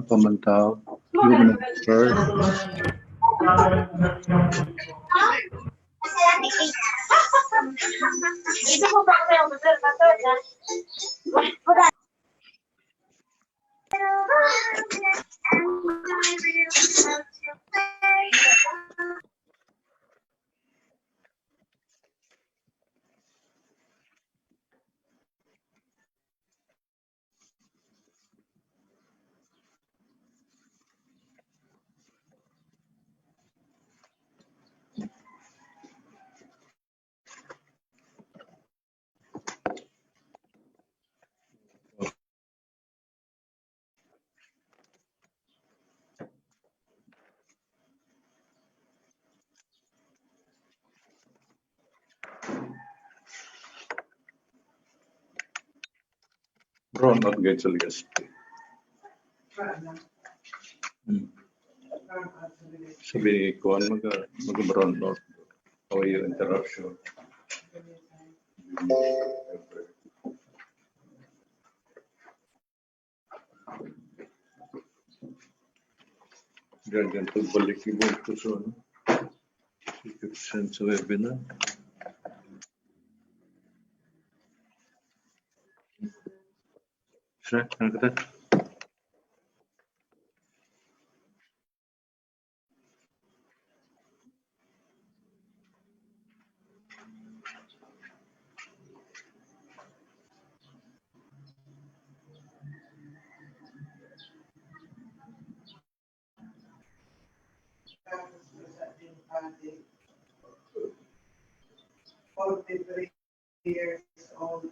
Pamantao. You want to first? Ron not get to yesterday. Sabi ko mag-brown not or your interruption. Diyan pagbalik ibo ko so ano. Send sa webinar. Sure, ano ka? Years old.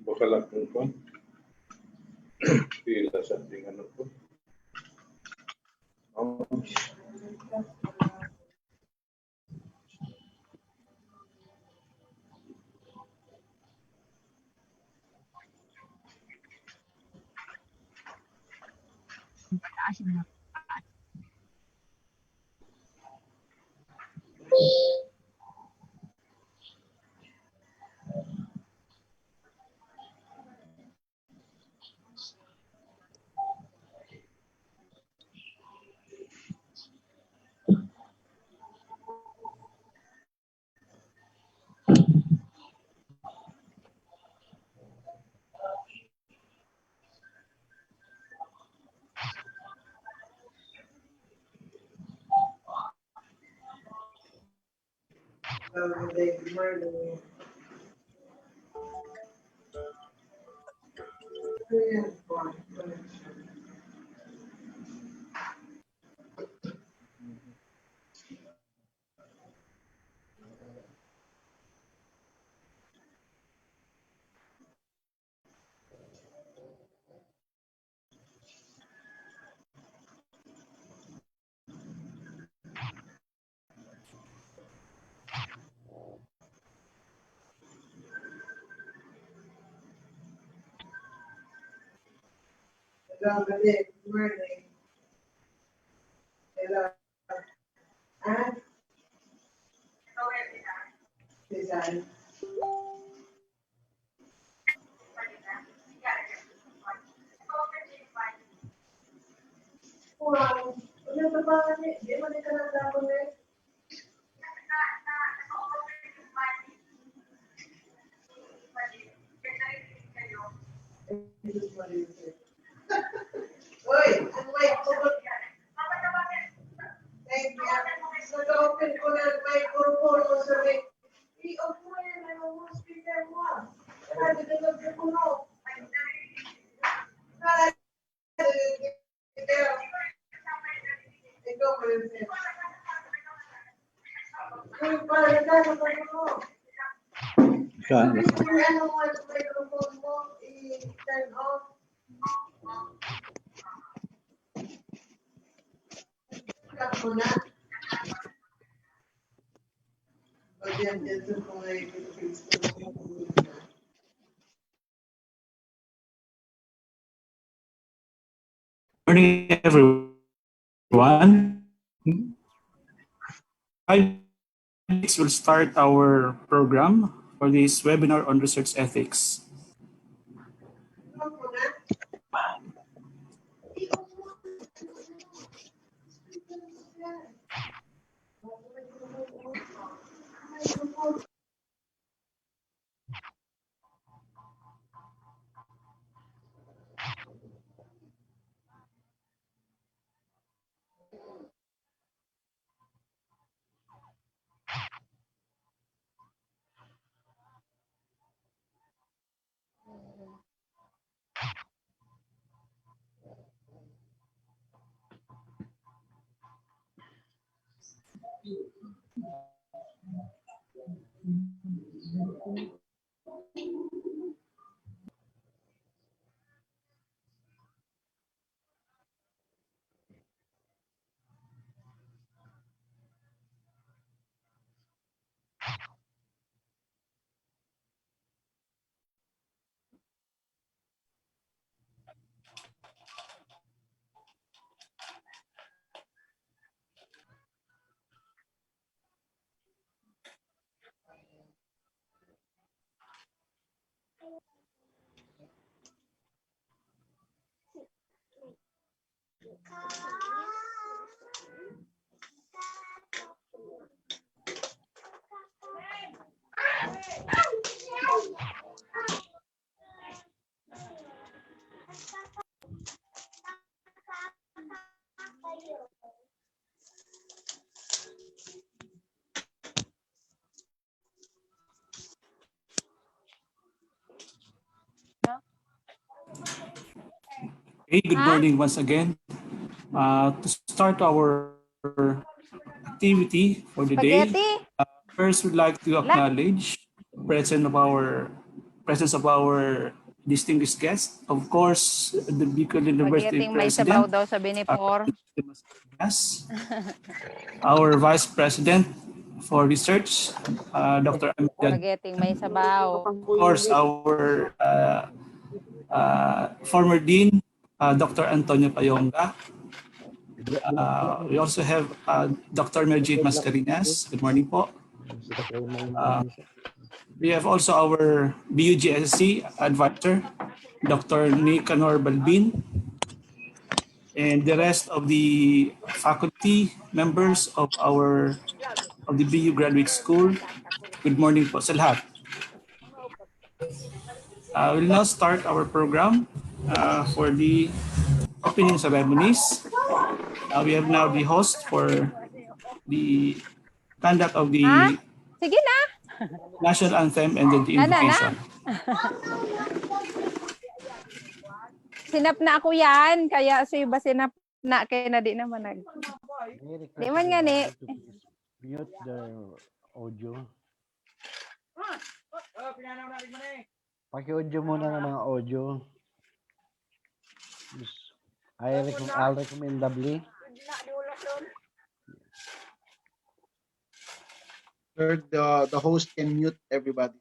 Bakalan ko. Pila sa tingin ko. They murder me. Good morning. Hello. Ah? Design. Wow. Ano ba ba? Di mo ka na dapat eh. Uy, ang mic ko ba? Thank you. Nag-open ko na ang microphone mo sa mic. I-off mo yan. Ano mo speaker mo? Sabi na nag-open ko mo. Ikaw ko yun sir. Uy, parang ano mo? Saan? Ano mo ang microphone mo? I-turn off. Stop mo na. Pag yan, dyan sa mga i-fix mo. Morning, everyone. 5 minutes will start our program for this webinar on research ethics. Stop mo na. Okay, good morning once again. To start our activity for the day, first we'd like to acknowledge the presence of our distinguished guest. Of course, the Bicol University Spaghetti may sabaw President, daw sa Benipor. our Vice President for Research, Dr. Amjad. Spaghetti may sabaw. Of course, our former Dean, Dr. Antonio Payonga. We also have Dr. Merjit Mascarinas. Good morning po. We have also our BUGSC advisor, Dr. Nicanor Balbin, and the rest of the faculty members of the BU Graduate School. Good morning po sa lahat. We'll now start our program for the opening ceremonies. We have now the host for the conduct of the Sige na. national anthem and then the invocation. Sinap na ako yan. Kaya si iba sinap na kaya na di naman nag. Di man nga ni. Mute the audio. Paki-audio muna ng mga audio. I'll recommend doubly. Third, the host can mute everybody.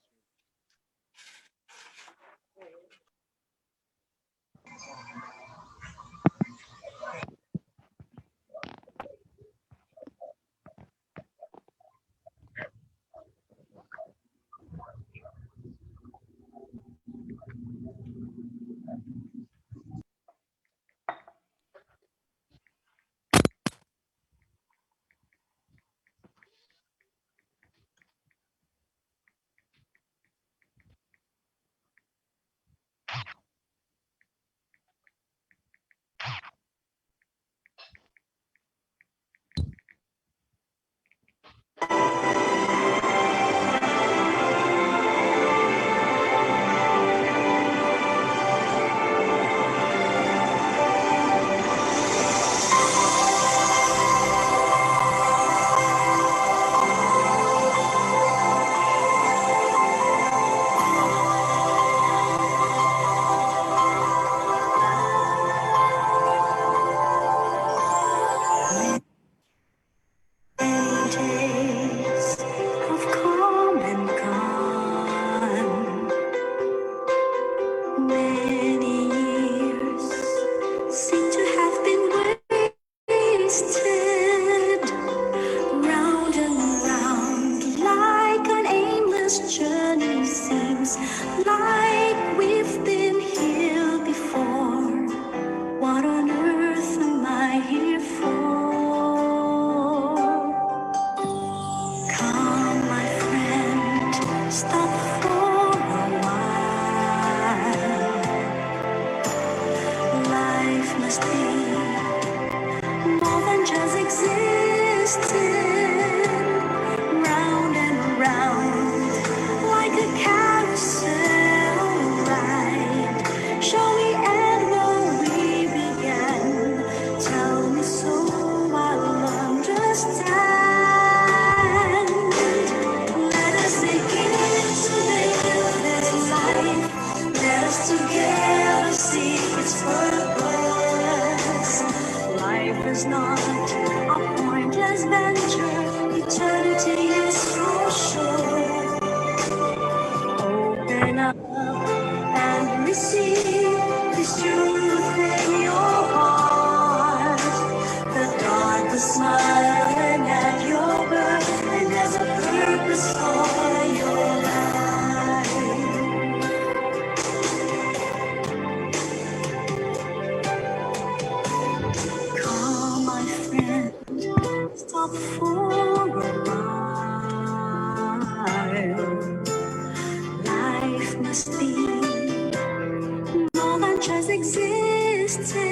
is not a pointless venture. Eternity is for sure. Open up and receive this truth in your heart. The God was smiling at your birth, and there's a purpose for your life. Come, my friend, stop for a while. Life must be more than just existing,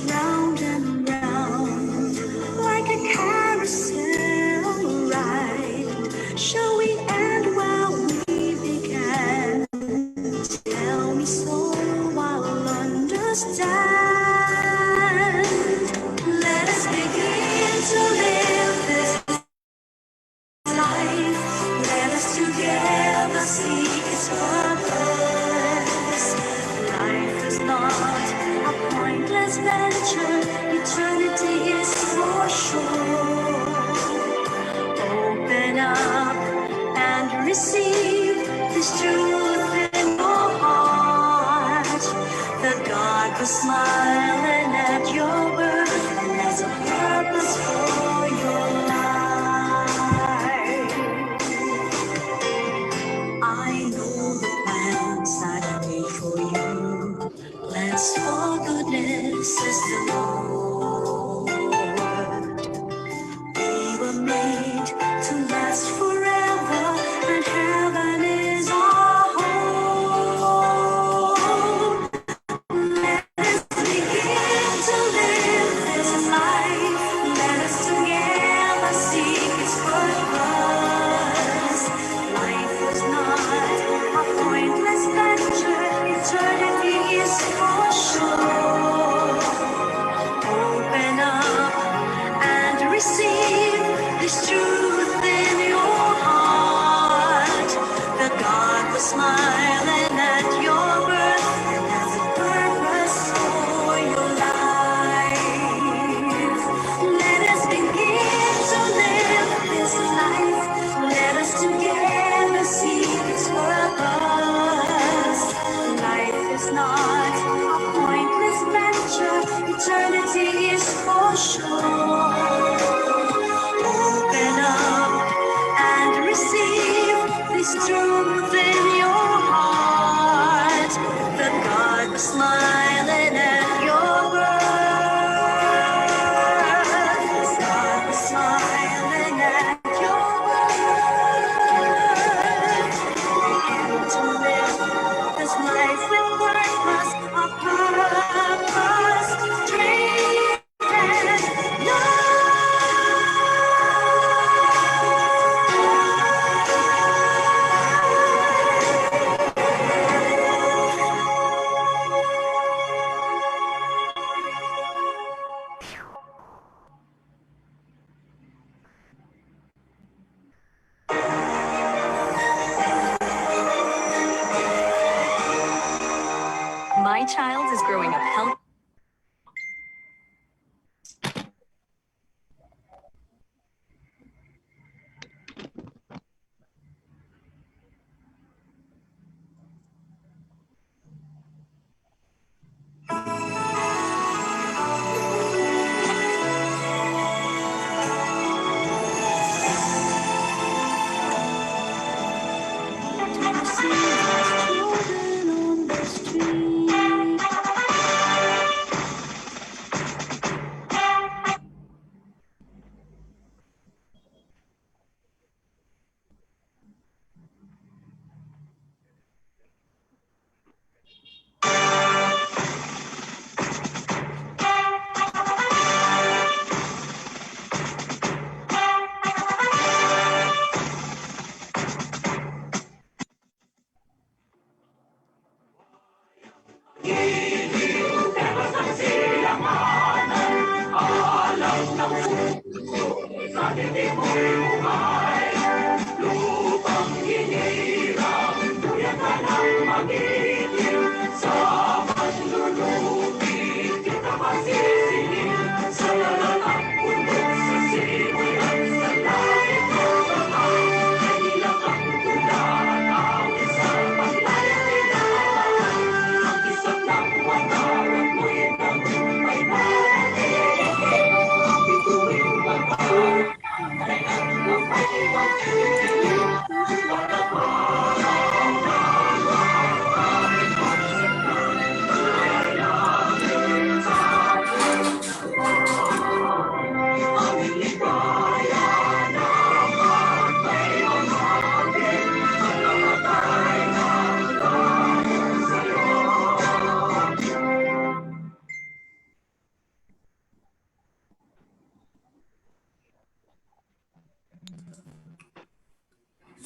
round and round, like a carousel ride. Shall we end where we began? Tell me so I'll understand. Let us begin to live this life. Let us together seek its purpose. Life is not a pointless venture. Eternity is for sure. Open up and receive this truth in your heart. That God was smiling at your birth, and there's a purpose for your life. I know the plans that I made for you. Plans for goodness, says the Lord. They were made to last forever, and heaven is our home. Let us begin to live this life. Let us together seek its purpose. Life is not a pointless venture. Eternity is for sure. Open up and receive this truth in your heart. That God was smiling at your birth, and has a purpose for your life. Let us begin to live this life. Let us together seek its purpose. Life is not a pointless venture. Eternity is for sure. Open up and receive this truth in your heart. That God was smiling at your birth. God was smiling at your birth. Begin to live this life with purpose, a purpose, dream and My child is growing up healthy. To see his children on the street.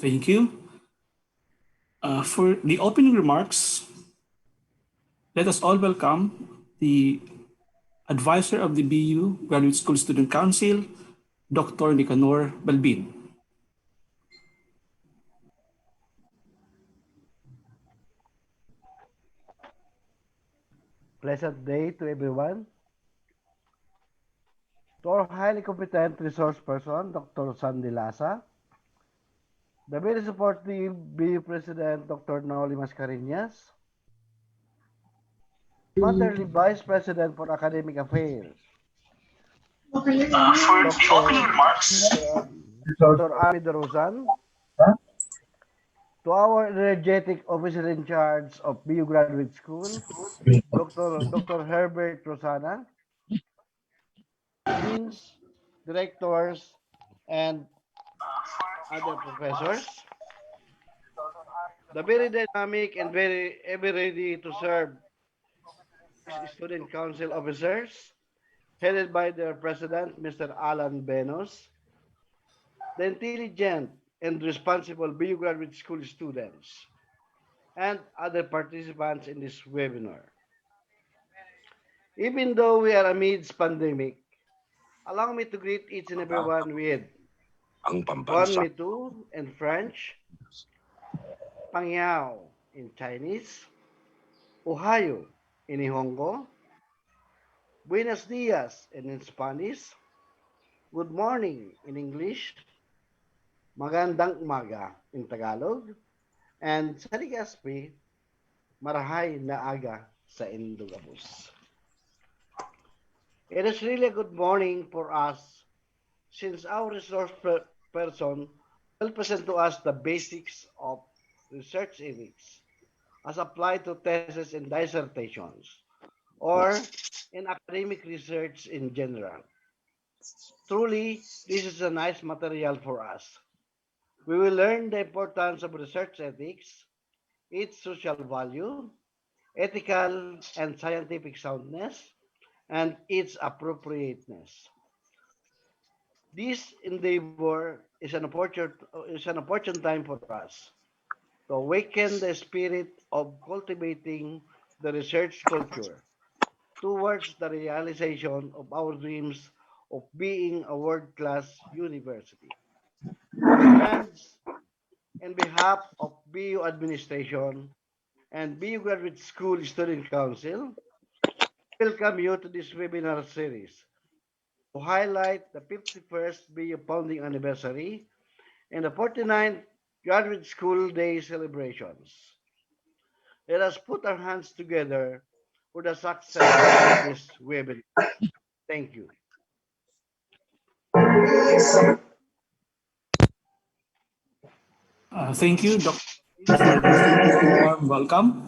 Thank you. For the opening remarks, let us all welcome the advisor of the BU Graduate School Student Council, Dr. Nicanor Balbin. Pleasant day to everyone. To our highly competent resource person, Dr. Sandy Lasa, the very supportive BU President, Dr. Noli Mascareñas, Matterly Vice President for Academic Affairs, For the opening remarks, Dr. Ami Dorozan, to our energetic officer in charge of BU Graduate School, Dr. Herbert Rosana, deans, directors, and other professors, the very dynamic and very ever ready to serve student council officers, headed by their president, Mr. Alan Benos, the intelligent and responsible BU Graduate School students, and other participants in this webinar. Even though we are amidst pandemic, allow me to greet each and everyone with Bon Me Tu in French, Pangyao in Chinese, Ohio in Nihongo, Buenos Dias in Spanish, Good Morning in English, Magandang Umaga in Tagalog, and sa Ligaspi, Marahay na aga sa Indogabus. It is really a good morning for us since our resource person will present to us the basics of research ethics as applied to theses and dissertations or in academic research in general. Truly, this is a nice material for us. We will learn the importance of research ethics, its social value, ethical and scientific soundness, and its appropriateness. This endeavor is an opportune time for us to awaken the spirit of cultivating the research culture towards the realization of our dreams of being a world-class university. Friends, on behalf of BU administration and BU Graduate School Student Council, welcome you to this webinar series to highlight the 51st BU founding anniversary and the 49th Graduate School Day celebrations. Let us put our hands together for the success of this webinar. Thank you. Thank you, Dr. for the warm welcome.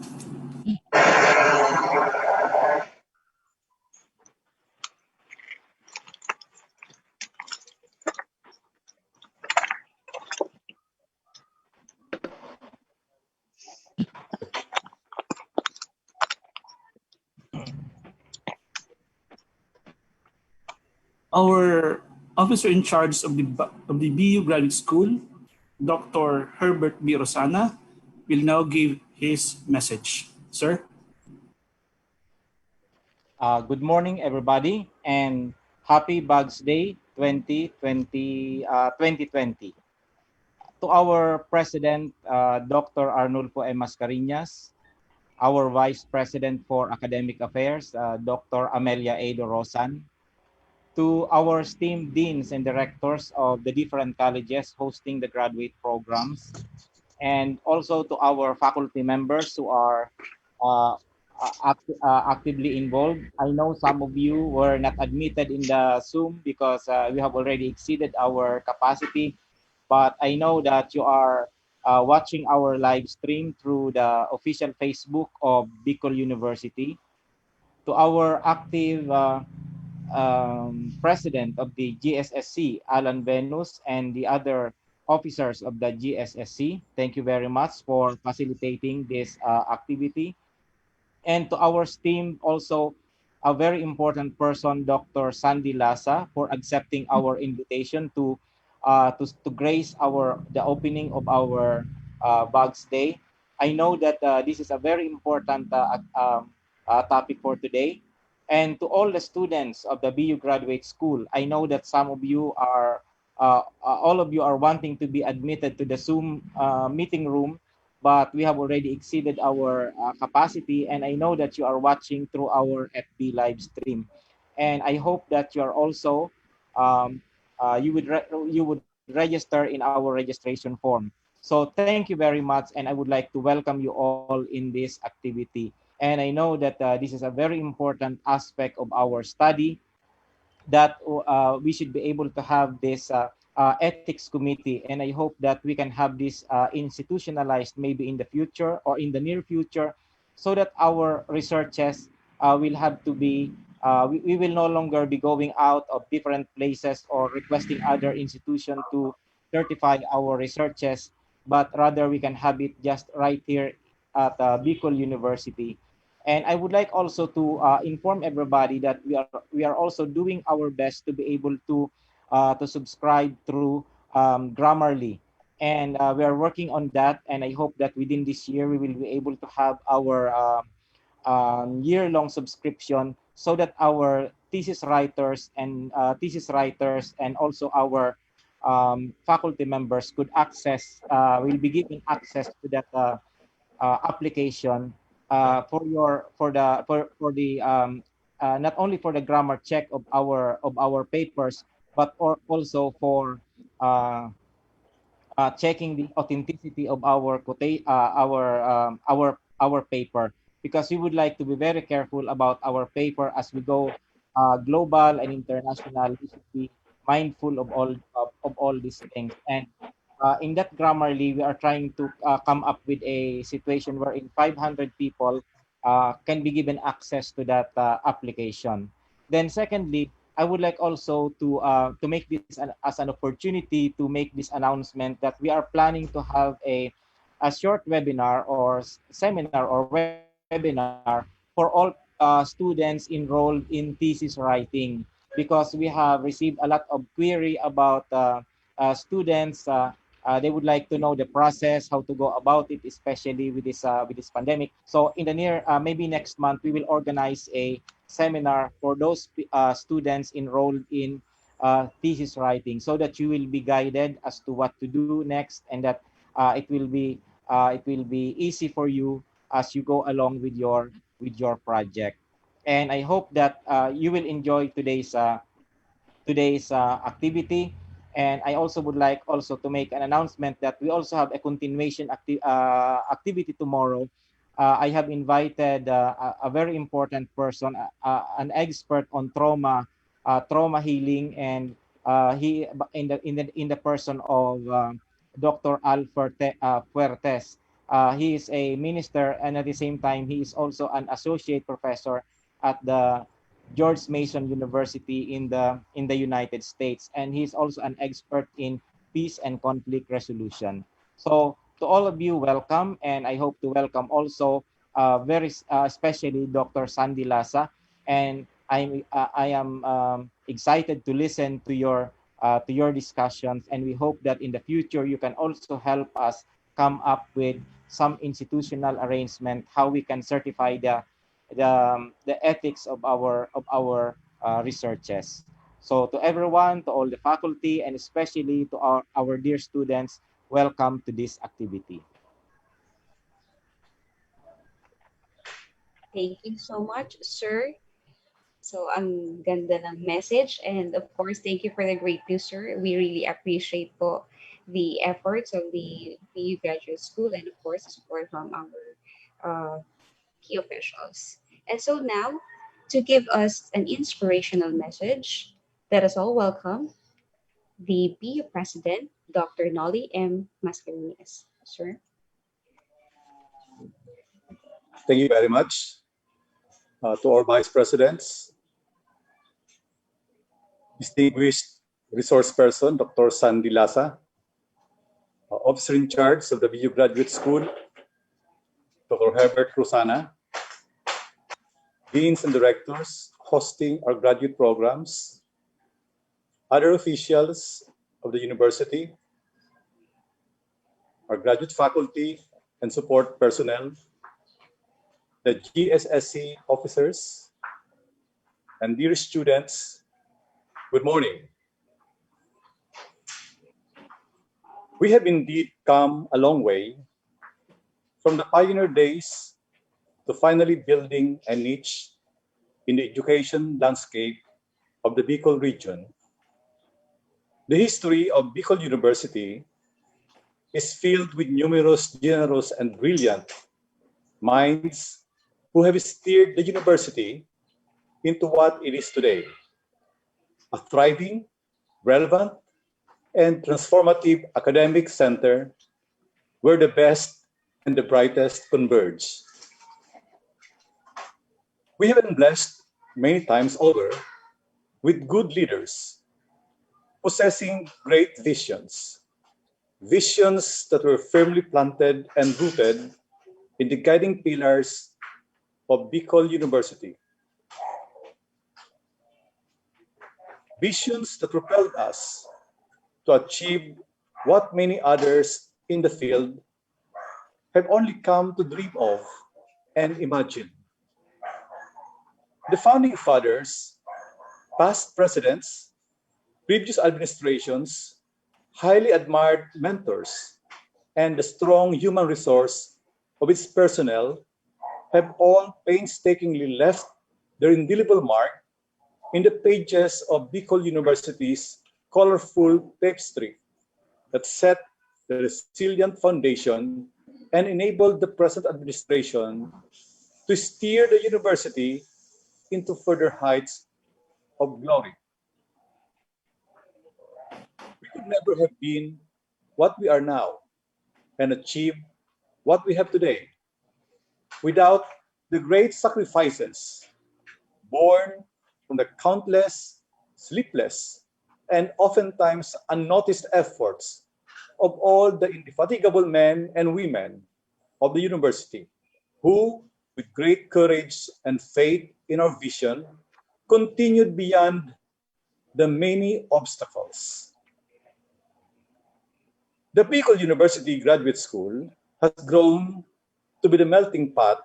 Our officer in charge of the BU Graduate School, Dr. Herbert B. Rosana, will now give his message. Sir? Good morning, everybody, and happy Bugs Day 2020. To our President, Dr. Arnulfo M. Mascareñas, our Vice President for Academic Affairs, Dr. Amelia A. Dorosan, to our esteemed deans and directors of the different colleges hosting the graduate programs, and also to our faculty members who are actively involved. I know some of you were not admitted in the Zoom because we have already exceeded our capacity, but I know that you are watching our live stream through the official Facebook of Bicol University. To our active president of the GSSC, Alan Venus, and the other officers of the GSSC, thank you very much for facilitating this activity. And to our team, also a very important person, Dr. Sandy Lasa, for accepting our invitation to to grace the opening of our Bugs Day. I know that this is a very important topic for today. And to all the students of the BU Graduate School, I know that some of you are, all of you are wanting to be admitted to the Zoom meeting room, but we have already exceeded our capacity. And I know that you are watching through our FB live stream. And I hope that you are also, you would register in our registration form. So thank you very much, and I would like to welcome you all in this activity. And I know that this is a very important aspect of our study, that we should be able to have this ethics committee, and I hope that we can have this institutionalized maybe in the future or in the near future, so that our researches will have to be, we will no longer be going out of different places or requesting other institutions to certify our researches, but rather we can have it just right here at Bicol University. And I would like also to inform everybody that we are also doing our best to be able to subscribe through Grammarly, and we are working on that. And I hope that within this year we will be able to have our year-long subscription, so that our thesis writers and also our faculty members could access, will be given access to that application for the not only for the grammar check of our papers, but also for checking the authenticity of our paper, because we would like to be very careful about our paper as we go global and international. We should be mindful of all these things. And in that Grammarly, we are trying to come up with a situation wherein 500 people can be given access to that application. Then secondly, I would like also to make this as an opportunity to make this announcement that we are planning to have a short webinar or seminar or webinar for all students enrolled in thesis writing, because we have received a lot of query about students. They would like to know the process, how to go about it, especially with this pandemic. So in the near, maybe next month, we will organize a seminar for those students enrolled in thesis writing, so that you will be guided as to what to do next, and that it will be easy for you as you go along with your project. And I hope that you will enjoy today's activity. And I also would like also to make an announcement that we also have a continuation activity tomorrow. I have invited a very important person, an expert on trauma healing, and he in the person of Dr. Al Fuertes. He is a minister, and at the same time, he is also an associate professor at the George Mason University in the United States, and he's also an expert in peace and conflict resolution. So to all of you, welcome, and I hope to welcome also very especially Dr. Sandy Lasa, and I am excited to listen to your discussions, and we hope that in the future you can also help us come up with some institutional arrangement how we can certify the ethics of our researches. So to everyone, to all the faculty, and especially to our dear students, welcome to this activity. Thank you so much, sir. So ang ganda ng message, and of course, thank you for the great news, sir. We really appreciate po the efforts of the BU Graduate School, and of course, the support from our key officials. And so now, to give us an inspirational message, let us all welcome the BU President, Dr. Nolly M. Mascarenhas. Sir. Thank you very much to our Vice Presidents, distinguished resource person, Dr. Sandy Lasa, Officer in charge of the BU Graduate School, Dr. Herbert Rosana, Deans and Directors hosting our graduate programs, other officials, of the university, our graduate faculty and support personnel, the GSSC officers, and dear students, good morning. We have indeed come a long way from the pioneer days to finally building a niche in the education landscape of the Bicol region. The history of Bicol University is filled with numerous generous and brilliant minds who have steered the university into what it is today, a thriving, relevant, and transformative academic center where the best and the brightest converge. We have been blessed many times over with good leaders possessing great visions, visions that were firmly planted and rooted in the guiding pillars of Bicol University. Visions that propelled us to achieve what many others in the field have only come to dream of and imagine. The founding fathers, past presidents, previous administrations, highly admired mentors, and the strong human resource of its personnel have all painstakingly left their indelible mark in the pages of Bicol University's colorful tapestry that set the resilient foundation and enabled the present administration to steer the university into further heights of glory. We could never have been what we are now and achieve what we have today without the great sacrifices born from the countless, sleepless, and oftentimes unnoticed efforts of all the indefatigable men and women of the university who, with great courage and faith in our vision, continued beyond the many obstacles. The Bicol University Graduate School has grown to be the melting pot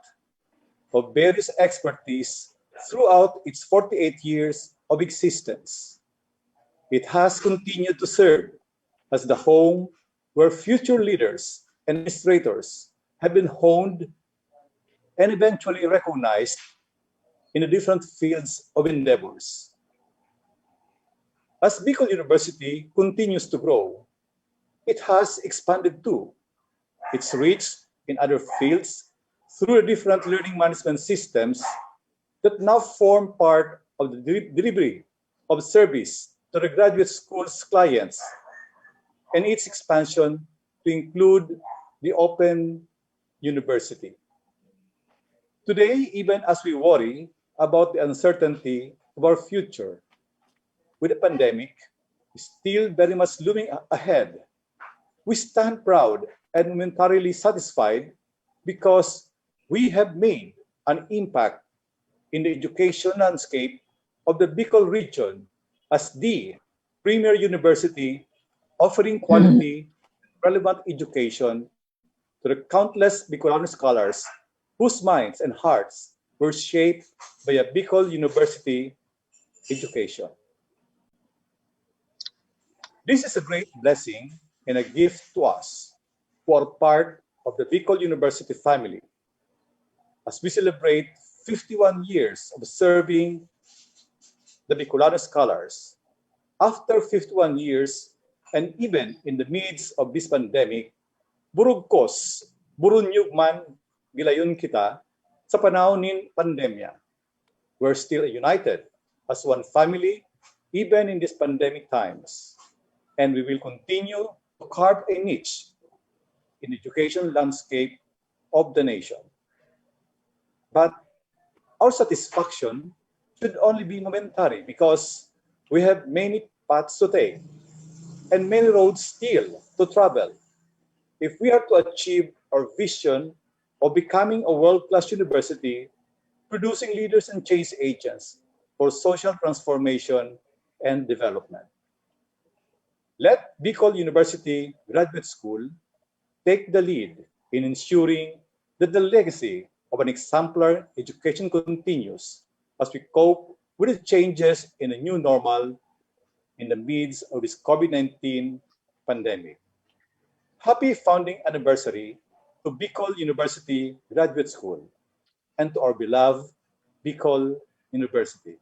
of various expertise throughout its 48 years of existence. It has continued to serve as the home where future leaders and administrators have been honed and eventually recognized in the different fields of endeavors. As Bicol University continues to grow, it has expanded too its reach in other fields through the different learning management systems that now form part of the delivery of service to the graduate school's clients, and its expansion to include the Open University. Today, even as we worry about the uncertainty of our future, with the pandemic still very much looming ahead, we stand proud and momentarily satisfied because we have made an impact in the education landscape of the Bicol region as the premier university offering quality, relevant education to the countless Bicolano scholars whose minds and hearts were shaped by a Bicol University education. This is a great blessing and a gift to us who are part of the Bicol University family as we celebrate 51 years of serving the Bicolano scholars. After 51 years, and even in the midst of this pandemic, burugkos, burunyug man, gilayon kita, sa panahon ng pandemya. We're still united as one family, even in these pandemic times. And we will continue to carve a niche in the education landscape of the nation. But our satisfaction should only be momentary because we have many paths to take and many roads still to travel if we are to achieve our vision of becoming a world-class university, producing leaders and change agents for social transformation and development. Let Bicol University Graduate School take the lead in ensuring that the legacy of an exemplar education continues as we cope with the changes in the new normal in the midst of this COVID-19 pandemic. Happy founding anniversary to Bicol University Graduate School and to our beloved Bicol University.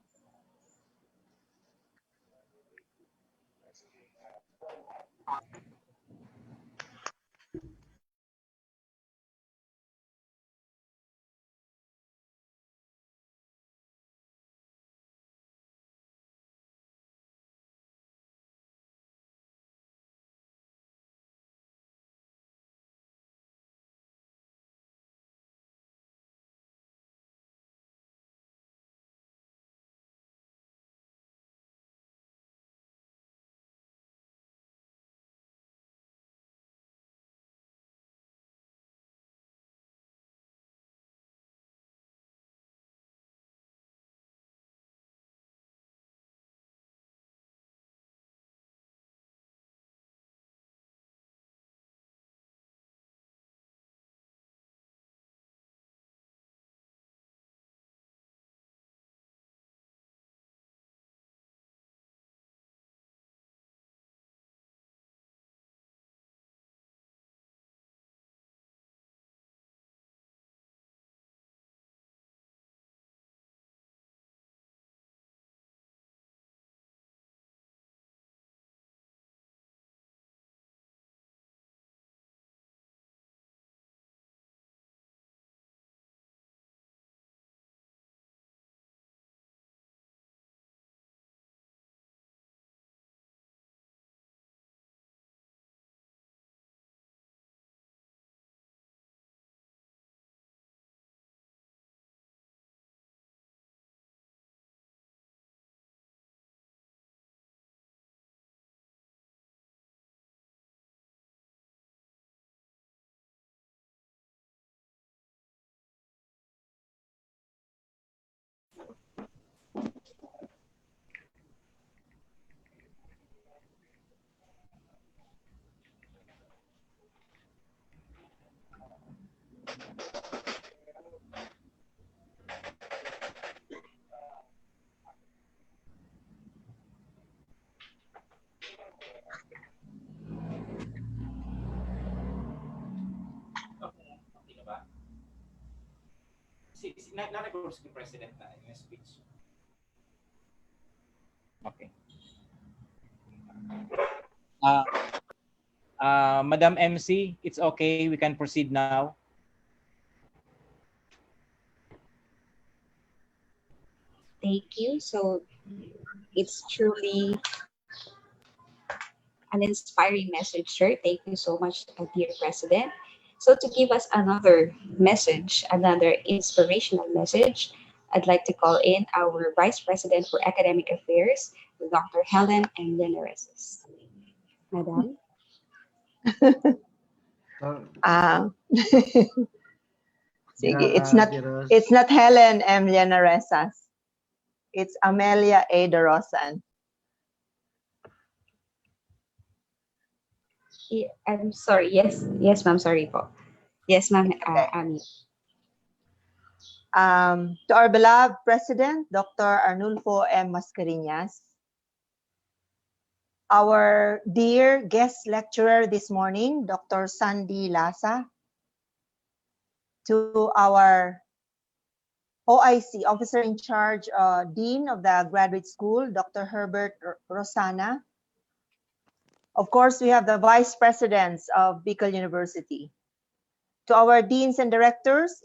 Na-record si President na yung speech. Okay. Madam MC, it's okay. We can proceed now. Thank you. So it's truly an inspiring message, sir. Thank you so much, dear President. So to give us another message, another inspirational message, I'd like to call in our Vice President for Academic Affairs, Dr. Helen M. Lenareses. Madam. Sige, it's not Helen M. Lenaresas. It's Amelia A. De Rosan. I'm sorry. Yes, ma'am. Sorry po. Yes, ma'am. To our beloved President, Dr. Arnulfo M. Mascareñas, our dear guest lecturer this morning, Dr. Sandy Lasa, to our OIC, Officer in Charge, Dean of the Graduate School, Dr. Herbert Rosana. Of course, we have the Vice Presidents of Bicol University. To our Deans and Directors,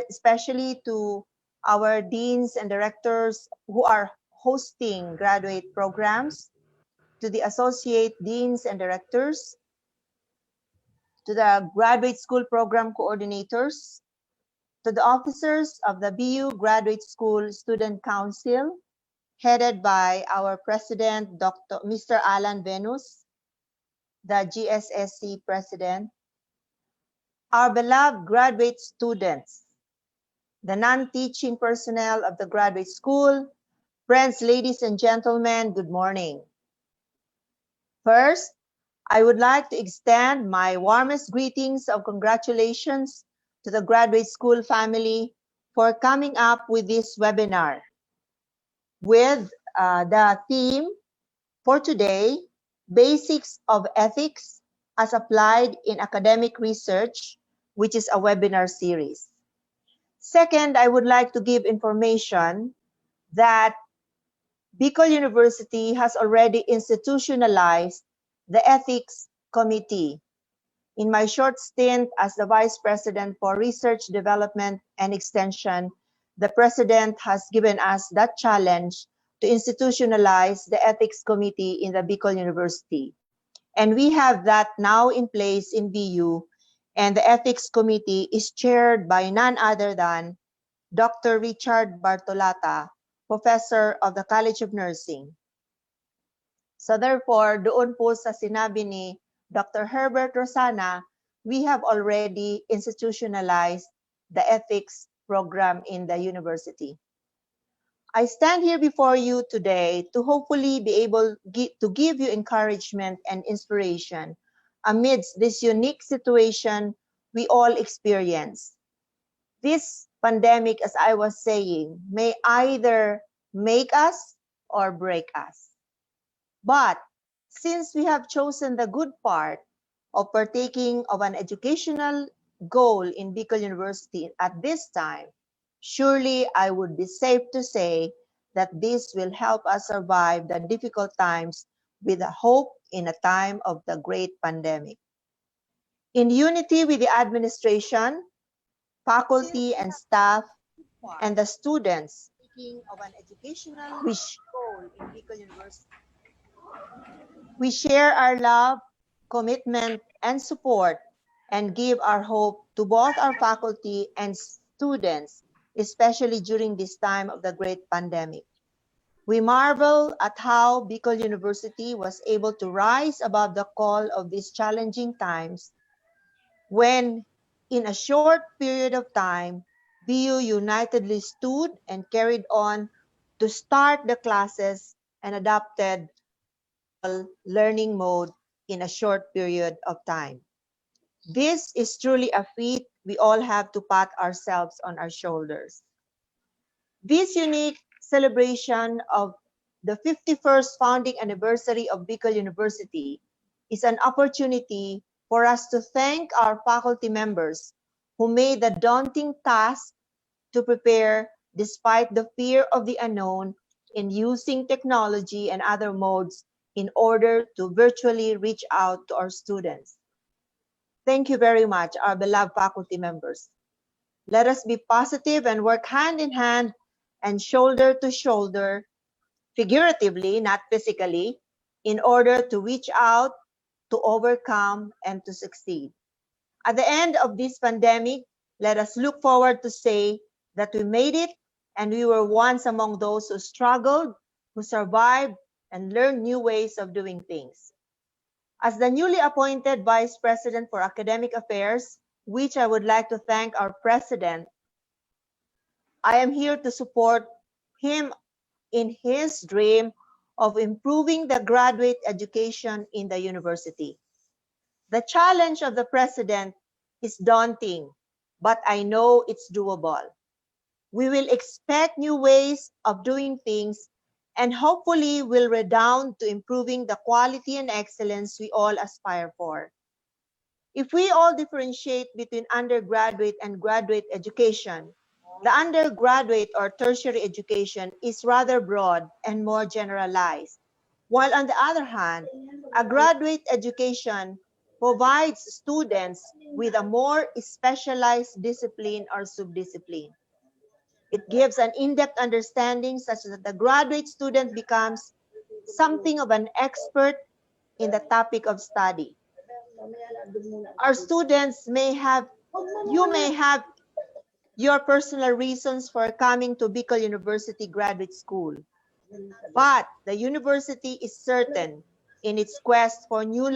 especially to our Deans and Directors who are hosting graduate programs, to the Associate Deans and Directors, to the Graduate School Program Coordinators, to the officers of the BU Graduate School Student Council, headed by our President, Mr. Alan Venus, the GSSC President, our beloved graduate students, the non-teaching personnel of the graduate school, friends, ladies and gentlemen, good morning. First, I would like to extend my warmest greetings of congratulations to the graduate school family for coming up with this webinar with the theme for today, Basics of Ethics as Applied in Academic Research, which is a webinar series. Second, I would like to give information that Bicol University has already institutionalized the Ethics Committee. In my short stint as the Vice President for Research, Development, and Extension, the President has given us that challenge to institutionalize the Ethics Committee in the Bicol University. And we have that now in place in BU, and the Ethics Committee is chaired by none other than Dr. Richard Bartolata, Professor of the College of Nursing. So therefore, doon po sa sinabi ni Dr. Herbert Rosana, we have already institutionalized the ethics program in the university. I stand here before you today to hopefully be able to give you encouragement and inspiration amidst this unique situation we all experience. This pandemic, as I was saying, may either make us or break us. But since we have chosen the good part of partaking of an educational goal in Bicol University at this time, surely I would be safe to say that this will help us survive the difficult times with a hope in a time of the great pandemic. In unity with the administration, faculty and staff, and the students of an educational goal in Bicol University, we share our love, commitment, and support, and give our hope to both our faculty and students, especially during this time of the great pandemic. We marvel at how Bicol University was able to rise above the call of these challenging times when, in a short period of time, BU unitedly stood and carried on to start the classes and adopted learning mode in a short period of time. This is truly a feat we all have to pat ourselves on our shoulders. This unique celebration of the 51st founding anniversary of Bicol University is an opportunity for us to thank our faculty members who made the daunting task to prepare despite the fear of the unknown in using technology and other modes in order to virtually reach out to our students. Thank you very much, our beloved faculty members. Let us be positive and work hand in hand and shoulder to shoulder, figuratively, not physically, in order to reach out, to overcome, and to succeed. At the end of this pandemic, let us look forward to say that we made it and we were once among those who struggled, who survived, and learned new ways of doing things. As the newly appointed Vice President for Academic Affairs, which I would like to thank our President, I am here to support him in his dream of improving the graduate education in the university. The challenge of the President is daunting, but I know it's doable. We will expect new ways of doing things and hopefully will redound to improving the quality and excellence we all aspire for. If we all differentiate between undergraduate and graduate education, the undergraduate or tertiary education is rather broad and more generalized, while on the other hand, a graduate education provides students with a more specialized discipline or subdiscipline. It gives an in-depth understanding such that the graduate student becomes something of an expert in the topic of study. Our students may have your personal reasons for coming to Bicol University Graduate School, but the university is certain in its quest for new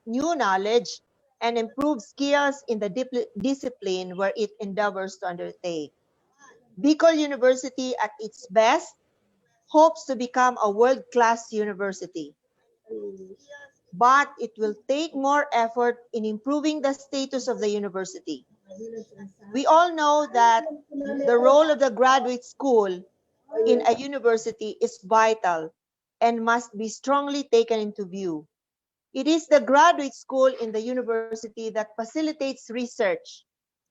knowledge and improved skills in the discipline where it endeavors to undertake. Bicol University at its best hopes to become a world-class university. but it will take more effort in improving the status of the university. We all know that the role of the graduate school in a university is vital and must be strongly taken into view. It is the graduate school in the university that facilitates research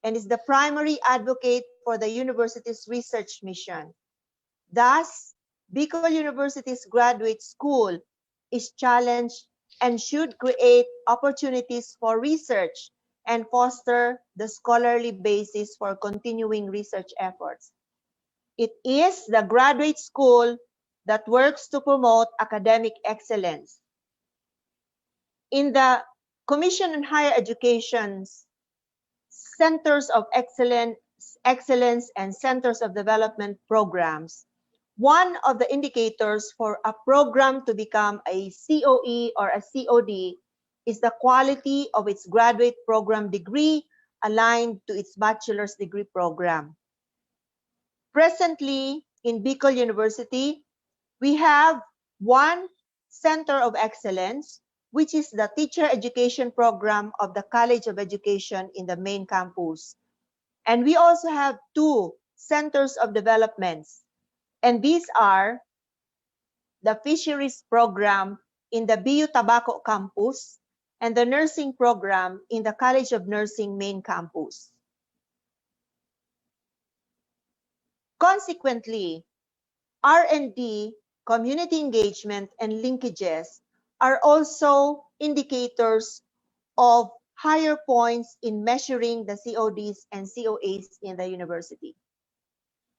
and is the primary advocate for the university's research mission. Thus, Bicol University's graduate school is challenged and should create opportunities for research and foster the scholarly basis for continuing research efforts. It is the graduate school that works to promote academic excellence. In the Commission on Higher Education's Centers of Excellence and Centers of Development programs, one of the indicators for a program to become a COE or a COD is the quality of its graduate program degree aligned to its bachelor's degree program. Presently, in Bicol University, we have one Center of Excellence, which is the Teacher Education Program of the College of Education in the main campus. And we also have two Centers of Developments, and these are the Fisheries Program in the BU Tabaco campus and the Nursing Program in the College of Nursing main campus. Consequently, R&D, community engagement, and linkages are also indicators of higher points in measuring the CODs and COAs in the university.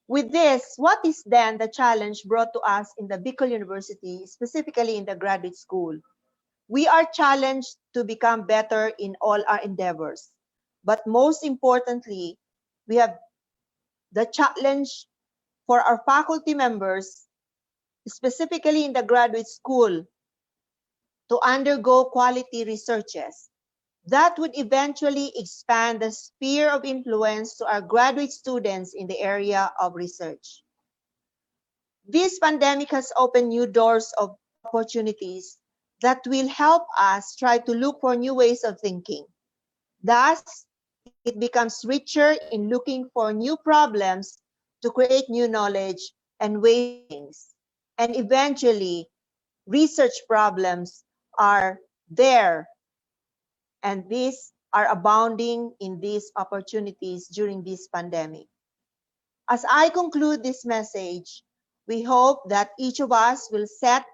With this, what is then the challenge brought to us in the Bicol University, specifically in the graduate school? We are challenged to become better in all our endeavors. But most importantly, we have the challenge for our faculty members, specifically in the graduate school, to undergo quality researches that would eventually expand the sphere of influence to our graduate students in the area of research. This pandemic has opened new doors of opportunities that will help us try to look for new ways of thinking. Thus, it becomes richer in looking for new problems to create new knowledge and ways. And eventually, research problems are there, and these are abounding in these opportunities during this pandemic. As I conclude this message, we hope that each of us will set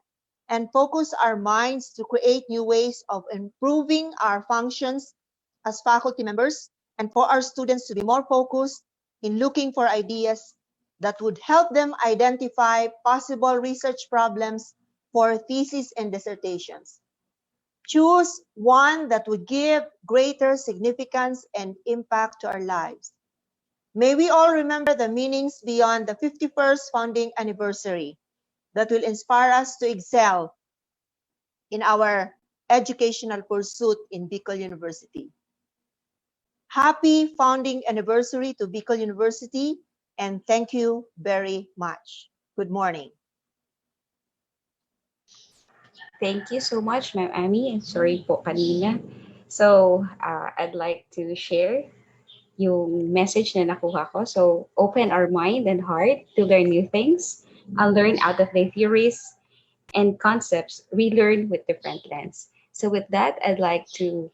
and focus our minds to create new ways of improving our functions as faculty members, and for our students to be more focused in looking for ideas that would help them identify possible research problems for theses and dissertations. Choose one that would give greater significance and impact to our lives. May we all remember the meanings beyond the 51st founding anniversary that will inspire us to excel in our educational pursuit in Bicol University. Happy founding anniversary to Bicol University, and thank you very much. Good morning. Thank you so much, Ma'am Amy. Sorry po kanina. So, I'd like to share yung message na nakuha ko. So, open our mind and heart to learn new things, and learn out of the theories and concepts we learn with different lens. So with that, I'd like to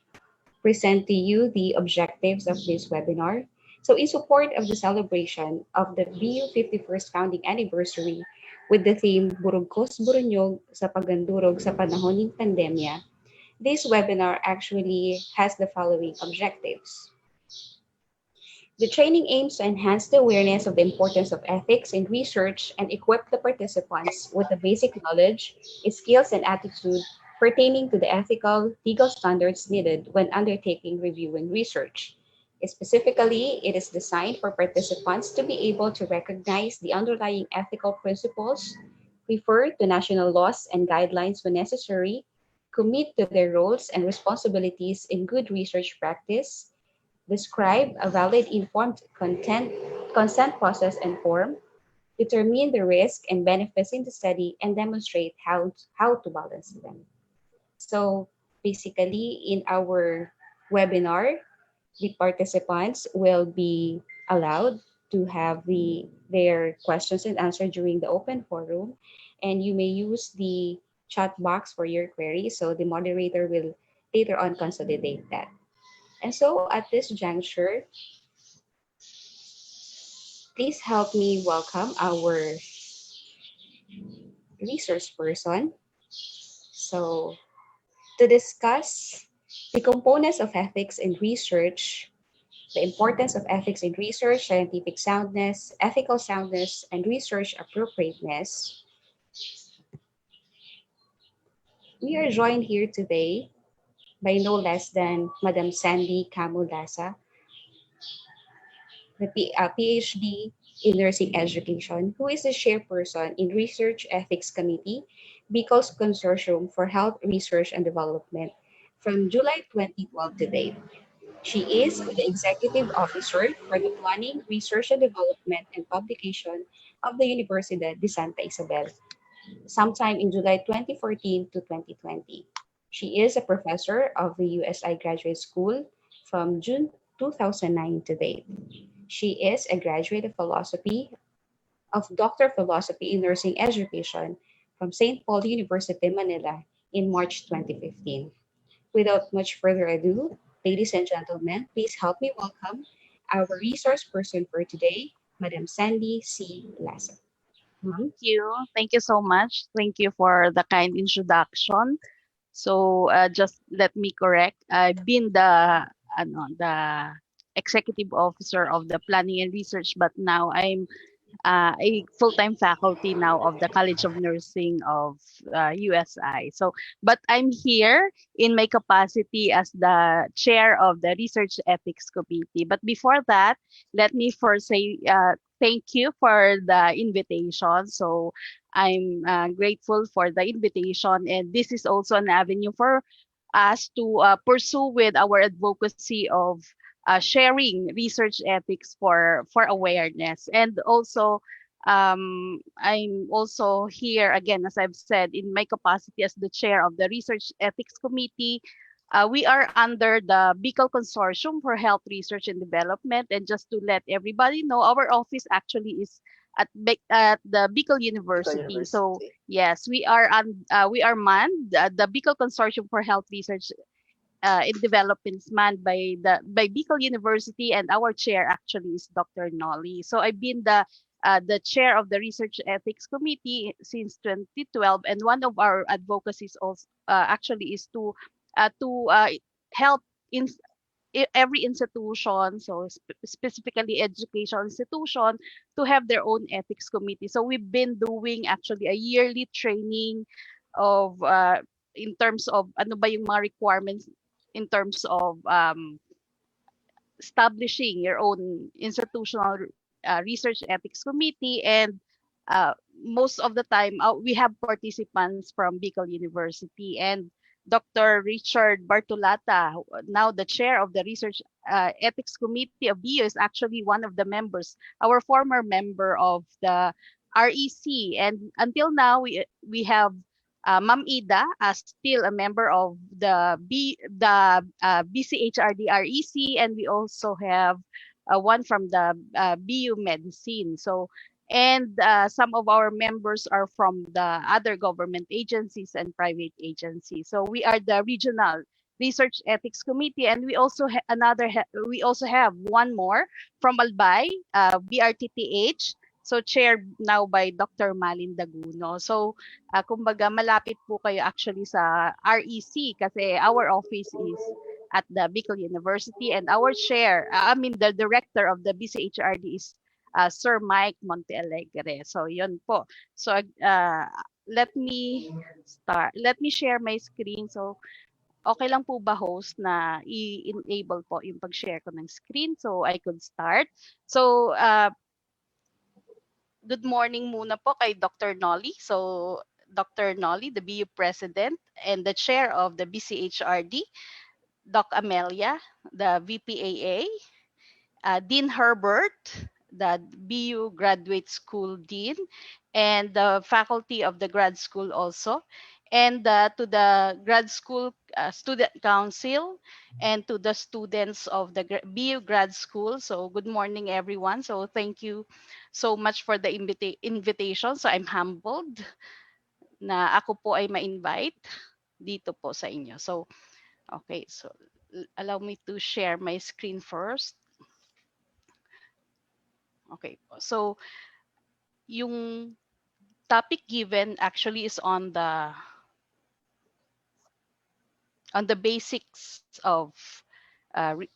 present to you the objectives of this webinar. So in support of the celebration of the BU 51st founding anniversary with the theme Burugkos Burunyog sa Pagandurog sa Panahon ng Pandemya, this webinar actually has the following objectives. The training aims to enhance the awareness of the importance of ethics in research and equip the participants with the basic knowledge, skills, and attitude pertaining to the ethical, legal standards needed when undertaking reviewing research. Specifically, it is designed for participants to be able to recognize the underlying ethical principles, refer to national laws and guidelines when necessary, commit to their roles and responsibilities in good research practice, describe a valid informed consent process and form, determine the risk and benefits in the study, and demonstrate how to balance them. So Basically, in our webinar, the participants will be allowed to have their questions and answer during the open forum, and you may use the chat box for your queries, so the moderator will later on consolidate that. And so at this juncture, please help me welcome our resource person. So to discuss the components of ethics in research, the importance of ethics in research, scientific soundness, ethical soundness, and research appropriateness, we are joined here today by no less than Madam Sandy Camulasa, the PhD in Nursing Education, who is the chairperson in Research Ethics Committee, BICO's Consortium for Health Research and Development from July 2012 to date. She is the Executive Officer for the Planning, Research and Development and Publication of the Universidad de Santa Isabel, sometime in July 2014 to 2020. She is a professor of the USI Graduate School from June 2009 to date. She is a graduate of Doctor of Philosophy in Nursing Education from St. Paul University, Manila in March 2015. Without much further ado, ladies and gentlemen, please help me welcome our resource person for today, Madam Sandy C. Lasa. Thank you. Thank you so much. Thank you for the kind introduction. So just let me correct. I've been the executive officer of the planning and research, but now I'm a full-time faculty now of the College of Nursing of USI. So, but I'm here in my capacity as the chair of the Research Ethics Committee. But before that, let me first say thank you for the invitation. So I'm grateful for the invitation, and this is also an avenue for us to pursue with our advocacy of sharing research ethics for awareness. And also I'm also here again, as I've said, in my capacity as the chair of the Research Ethics Committee. We are under the BICAL Consortium for Health Research and Development. And just to let everybody know, our office actually is at the BICAL University. So yes, we are manned. The BICAL Consortium for Health Research in Development is manned by BICAL University, and our chair actually is Dr. Nolly. So I've been the chair of the Research Ethics Committee since 2012, and one of our advocacies also actually is to help in every institution, so specifically education institution, to have their own ethics committee. So we've been doing actually a yearly training of in terms of ano ba yung mga requirements in terms of establishing your own institutional research ethics committee. And most of the time we have participants from BICAL University, and Dr. Richard Bartolata, now the chair of the Research Ethics Committee of BU, is actually one of the members, our former member of the REC. And until now, we have Ma'am Ida as still a member of the BCHRD REC, and we also have one from the BU Medicine. So, and some of our members are from the other government agencies and private agencies. So we are the Regional Research Ethics Committee, and we also we also have one more from Albay, BRTTH. So chaired now by Dr. Malin Daguno. So kumbaga malapit po kayo actually sa REC kasi our office is at the BICAL University, and our chair, the director of the BCHRD is Sir Mike Montealegre. So yun po. So let me start. Let me share my screen. So okay lang po ba, host, na i-enable po yung pag-share ko ng screen so I could start? So good morning muna po kay Dr. Nolly. So Dr. Nolly, the BU President and the Chair of the BCHRD, Doc Amelia, the VPAA, Dean Herbert, the BU Graduate School Dean, and the faculty of the grad school also, and to the grad school student council, and to the students of the BU grad school. So good morning, everyone. So thank you so much for the invitation. So I'm humbled na ako po ay ma-invite dito po sa inyo. So, okay. So allow me to share my screen first. Okay. So yung topic given actually is on the basics of wait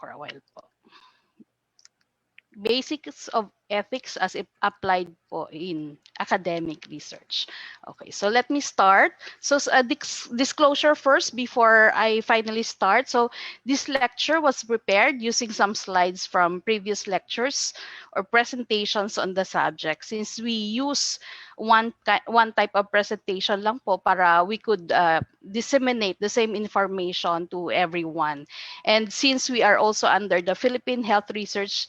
for a while po. Basics of ethics as it applied po in academic research. Okay, so let me start. So a disclosure first before I finally start. So this lecture was prepared using some slides from previous lectures or presentations on the subject. Since we use one type of presentation lang po para we could disseminate the same information to everyone. And since we are also under the Philippine Health Research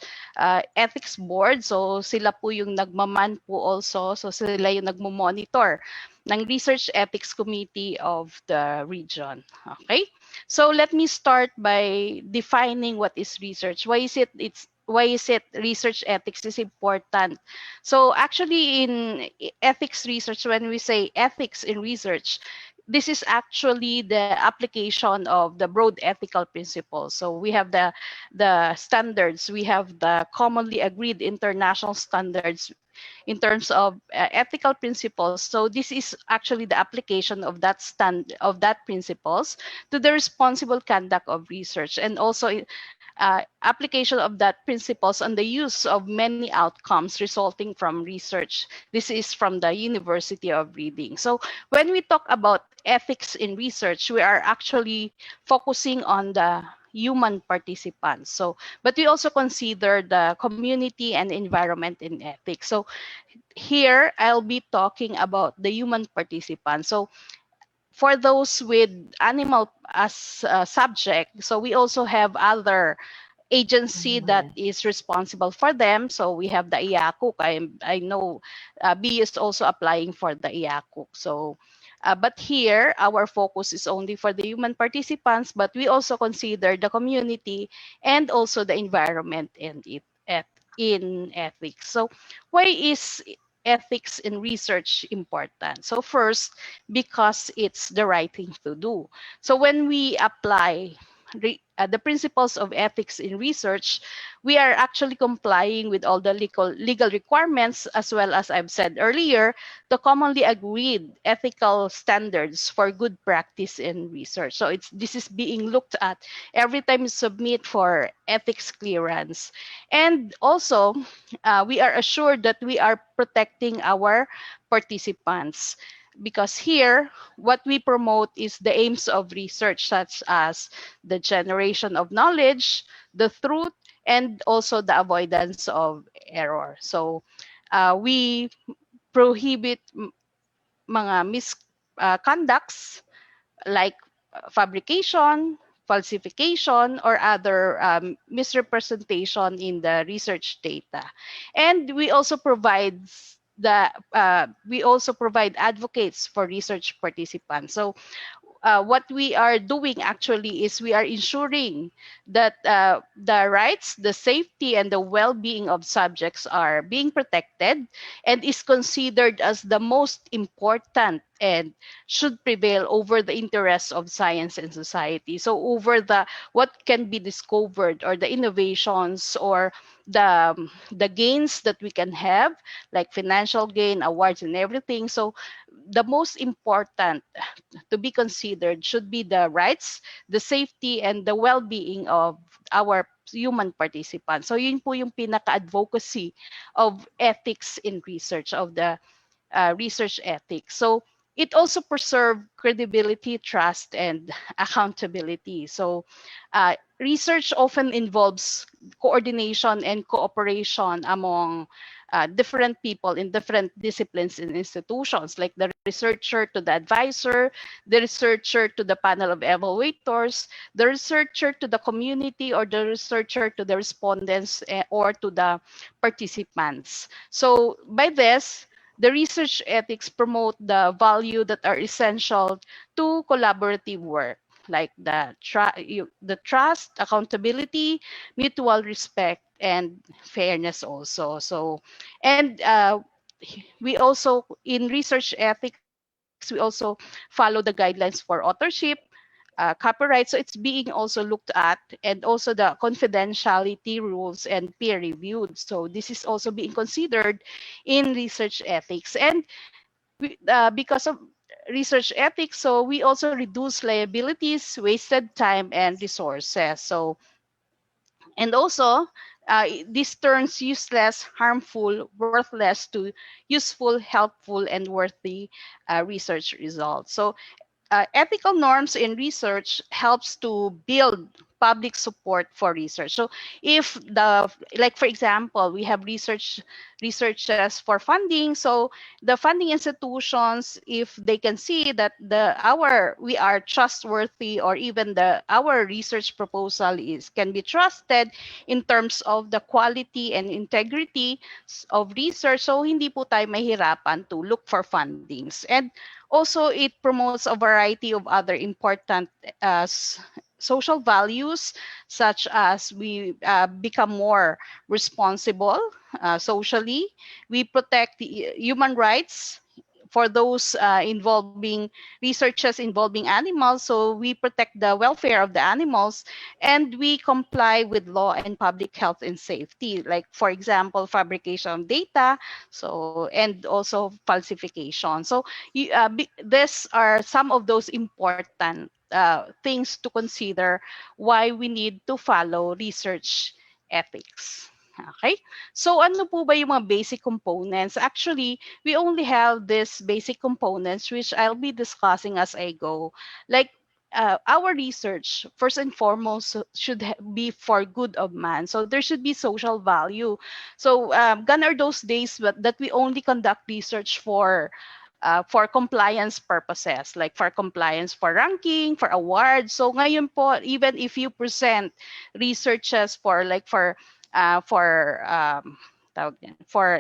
Ethics Board, so sila po yung nagmaman po also, so sila yung nagmo-monitor ng Research Ethics Committee of the region. Okay, so let me start by defining what is research. Why is it research ethics is important? So actually in ethics research, when we say ethics in research, this is actually the application of the broad ethical principles. So we have the standards, we have the commonly agreed international standards in terms of ethical principles. So this is actually the application of that principles to the responsible conduct of research, and also application of that principles on the use of many outcomes resulting from research. This is from the University of Reading. So when we talk about ethics in research, we are actually focusing on the human participants. So, but we also consider the community and environment in ethics. So here I'll be talking about the human participants. So for those with animal as a subject, so we also have other agency that is responsible for them. So we have the IACUC. I know B is also applying for the IACUC. So, but here our focus is only for the human participants, but we also consider the community and also the environment in ethics. So why is ethics in research important? So first, because it's the right thing to do. So when we apply the principles of ethics in research, we are actually complying with all the legal requirements, as well as I've said earlier, the commonly agreed ethical standards for good practice in research. So this is being looked at every time you submit for ethics clearance. And also, we are assured that we are protecting our participants, because here what we promote is the aims of research, such as the generation of knowledge, the truth, and also the avoidance of error. So we prohibit mga misconducts like fabrication, falsification, or other misrepresentation in the research data. And we also provide advocates for research participants. So what we are doing actually is we are ensuring that the rights, the safety, and the well-being of subjects are being protected and is considered as the most important and should prevail over the interests of science and society. So over what can be discovered, or the innovations, or the gains that we can have, like financial gain, awards, and everything. So the most important to be considered should be the rights, the safety, and the well-being of our human participants. So yun po yung pinaka-advocacy of ethics in research, of the research ethics. So it also preserves credibility, trust, and accountability. So research often involves coordination and cooperation among different people in different disciplines and institutions, like the researcher to the advisor, the researcher to the panel of evaluators, the researcher to the community, or the researcher to the respondents or to the participants. So by this, the research ethics promote the value that are essential to collaborative work, like the trust, accountability, mutual respect, and fairness also. So, and we also, in research ethics, we also follow the guidelines for authorship, copyright. So it's being also looked at, and also the confidentiality rules and peer reviewed. So this is also being considered in research ethics. And because of research ethics, so we also reduce liabilities, wasted time, and resources. So, and also, this turns useless, harmful, worthless to useful, helpful, and worthy research results. So ethical norms in research helps to build public support for research. So if like for example, we have researchers for funding. So the funding institutions, if they can see that we are trustworthy, or even our research proposal can be trusted in terms of the quality and integrity of research, so hindi po tayo mahirapan to look for fundings. And also, it promotes a variety of other important social values, such as we become more responsible socially. We protect the human rights for those involving researches involving animals. So we protect the welfare of the animals, and we comply with law and public health and safety, like for example, fabrication of data, so and also falsification. So these are some of those important things to consider why we need to follow research ethics. Okay? So ano po ba yung mga basic components? Actually, we only have these basic components, which I'll be discussing as I go. Like our research, first and foremost, should be for good of man. So there should be social value. So gone are those days that we only conduct research for compliance purposes, like for compliance for ranking, for awards. So ngayon po, even if you present researches for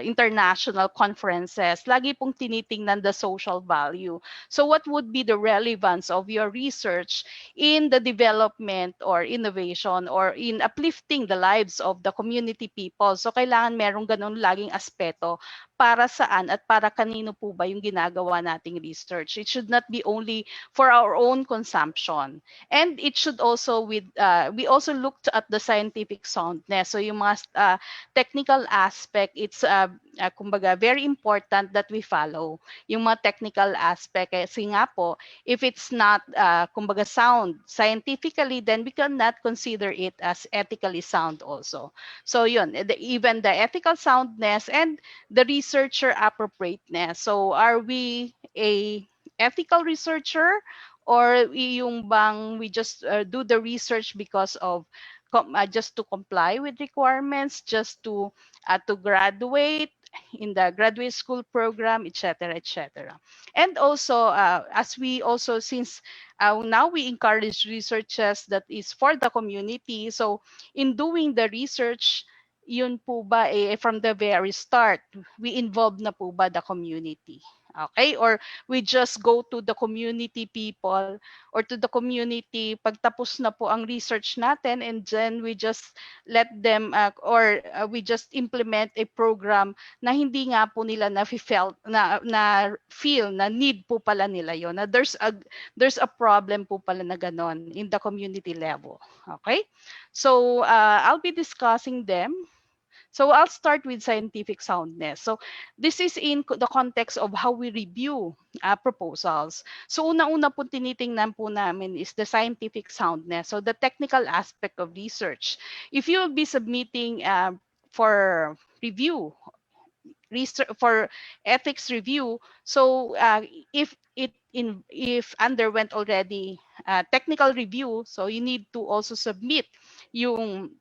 international conferences, lagi pong tinitingnan the social value. So what would be the relevance of your research in the development or innovation or in uplifting the lives of the community people? So kailangan merong ganun laging aspeto, para saan at para kanino po ba yung ginagawa nating research. It should not be only for our own consumption. And it should also we also looked at the scientific soundness. So yung mga technical aspect, it's kumbaga very important that we follow yung mga technical aspect. Kasi nga po, if it's not kumbaga sound scientifically, then we cannot consider it as ethically sound also. So yun, even the ethical soundness and the researcher appropriateness. So are we a ethical researcher, or yung bang we just do the research because of just to comply with requirements, just to graduate in the graduate school program, etc., etc. And also, as we also, since now we encourage researches that is for the community. So in doing the research, yun po ba from the very start, we involve na po ba the community? Okay? Or we just go to the community people or to the community pagtapos na po ang research natin, and then we just let them we just implement a program na hindi nga po nila feel na need po pala nila yon, na there's a problem po pala na ganon in the community level. Okay? So I'll be discussing them. So I'll start with scientific soundness. So this is in the context of how we review proposals. So una-una po tinitingnan po namin is the scientific soundness. So the technical aspect of research. If you will be submitting for review, for ethics review, so if underwent already technical review, so you need to also submit yung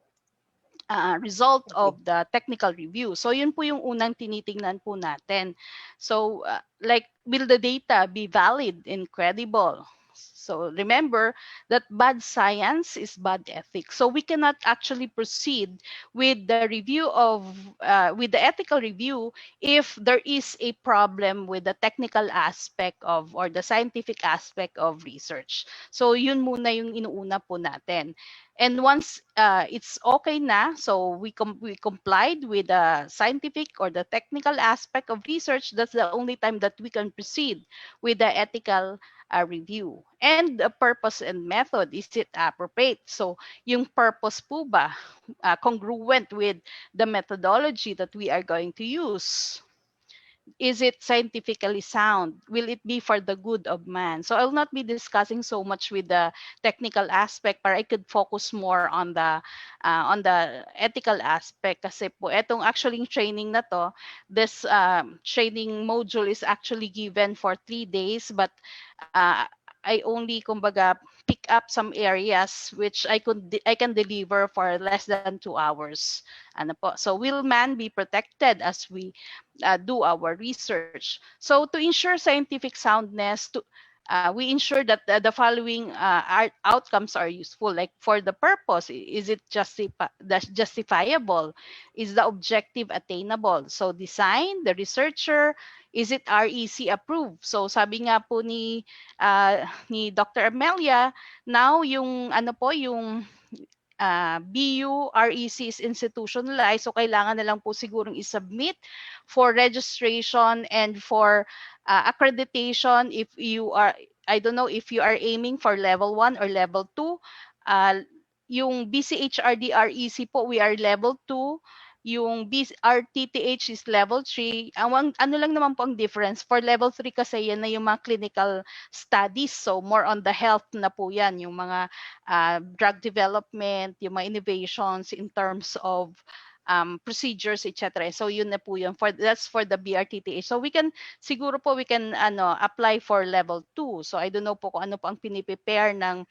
result Okay. of the technical review. So yun po yung unang tinitingnan po natin. So like, will the data be valid and credible? So remember that bad science is bad ethics. So we cannot actually proceed with the review of with the ethical review if there is a problem with the technical aspect of or the scientific aspect of research. So yun muna yung inuuna po natin. And once it's okay na, so we complied with the scientific or the technical aspect of research, that's the only time that we can proceed with the ethical review. And the purpose and method, is it appropriate? So yung purpose po ba congruent with the methodology that we are going to use? Is it scientifically sound? Will it be for the good of man? So I'll not be discussing so much with the technical aspect, but I could focus more on the ethical aspect. Kasi po etong actually training na to, this training module is actually given for 3 days, but I only kumbaga pick up some areas which I can deliver for less than 2 hours. Ano po? So will man be protected as we do our research? So to ensure scientific soundness, we ensure that the following outcomes are useful. Like for the purpose, is it justifiable? Is the objective attainable? So design, the researcher, is it REC approved? So sabi nga po ni Dr. Amelia, now yung ano po yung BU REC is institutionalized, so kailangan na lang po sigurong isubmit for registration and for accreditation if you are, I don't know if you are aiming for level 1 or level 2. Yung BCHRD REC po, we are level 2. Yung RTTH is level 3. Ano lang naman po ang difference. For level 3 kasi yan na yung mga clinical studies. So more on the health na po yan. Yung mga drug development, yung mga innovations in terms of procedures, etc. So yun na po yun. That's for the BRTTH. So we can apply for level 2. So I don't know po kung ano po ang piniprepare ng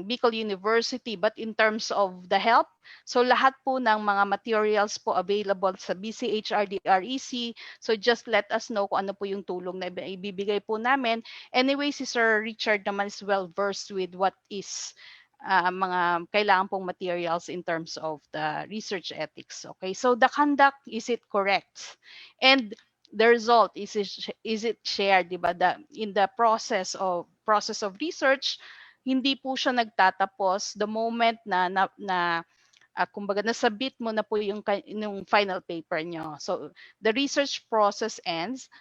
Bicol University, but in terms of the help, so lahat po ng mga materials po available sa BCHRD REC. So just let us know kung ano po yung tulong na ibibigay po namin. Anyway, si Sir Richard naman is well versed with what is mga kailangan pong materials in terms of the research ethics. Okay, so the conduct, is it correct? And the result, is it shared, di ba? In the process of research, hindi po siya nagtatapos the moment na kumbaga nasabit mo na po yung final paper nyo. So the research process ends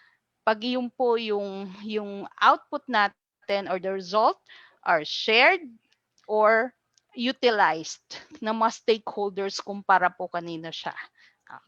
pag yung po yung output natin or the result are shared or utilized ng mga stakeholders kumpara po kanino siya.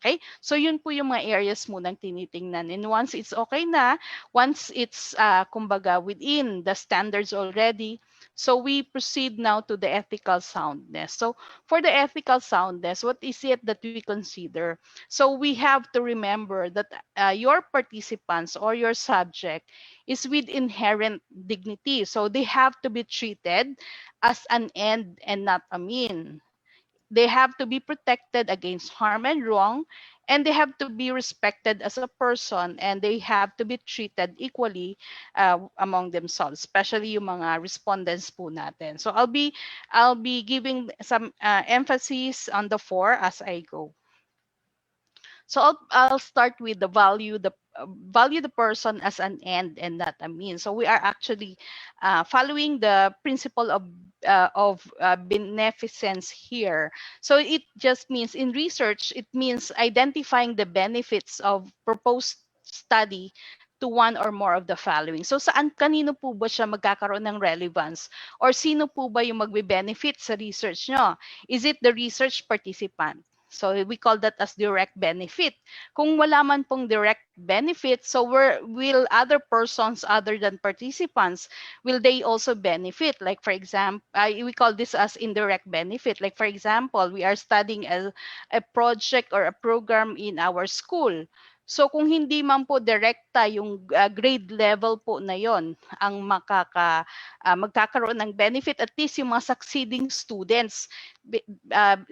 Okay? So yun po yung mga areas munang tinitingnan. And once it's okay na, once it's kumbaga within the standards already, so we proceed now to the ethical soundness. So for the ethical soundness, what is it that we consider? So we have to remember that your participants or your subject is with inherent dignity. So they have to be treated as an end and not a mean. They have to be protected against harm and wrong, and they have to be respected as a person, and they have to be treated equally among themselves, especially yung mga respondents po natin. So I'll be giving some emphasis on the 4 as I go. So I'll start with the value the person as an end and not a means. So we are actually following the principle of beneficence here. So it just means in research, it means identifying the benefits of proposed study to one or more of the following. So kanino po ba siya magkakaroon ng relevance? Or sino po ba yung magbe-benefit sa research nyo? Is it the research participant? So we call that as direct benefit. Kung wala man pong direct benefit, so will other persons other than participants, will they also benefit? Like for example, we call this as indirect benefit. Like for example, we are studying a project or a program in our school. So kung hindi man po direkta yung grade level po na yon ang magkakaroon ng benefit, at least yung mga succeeding students,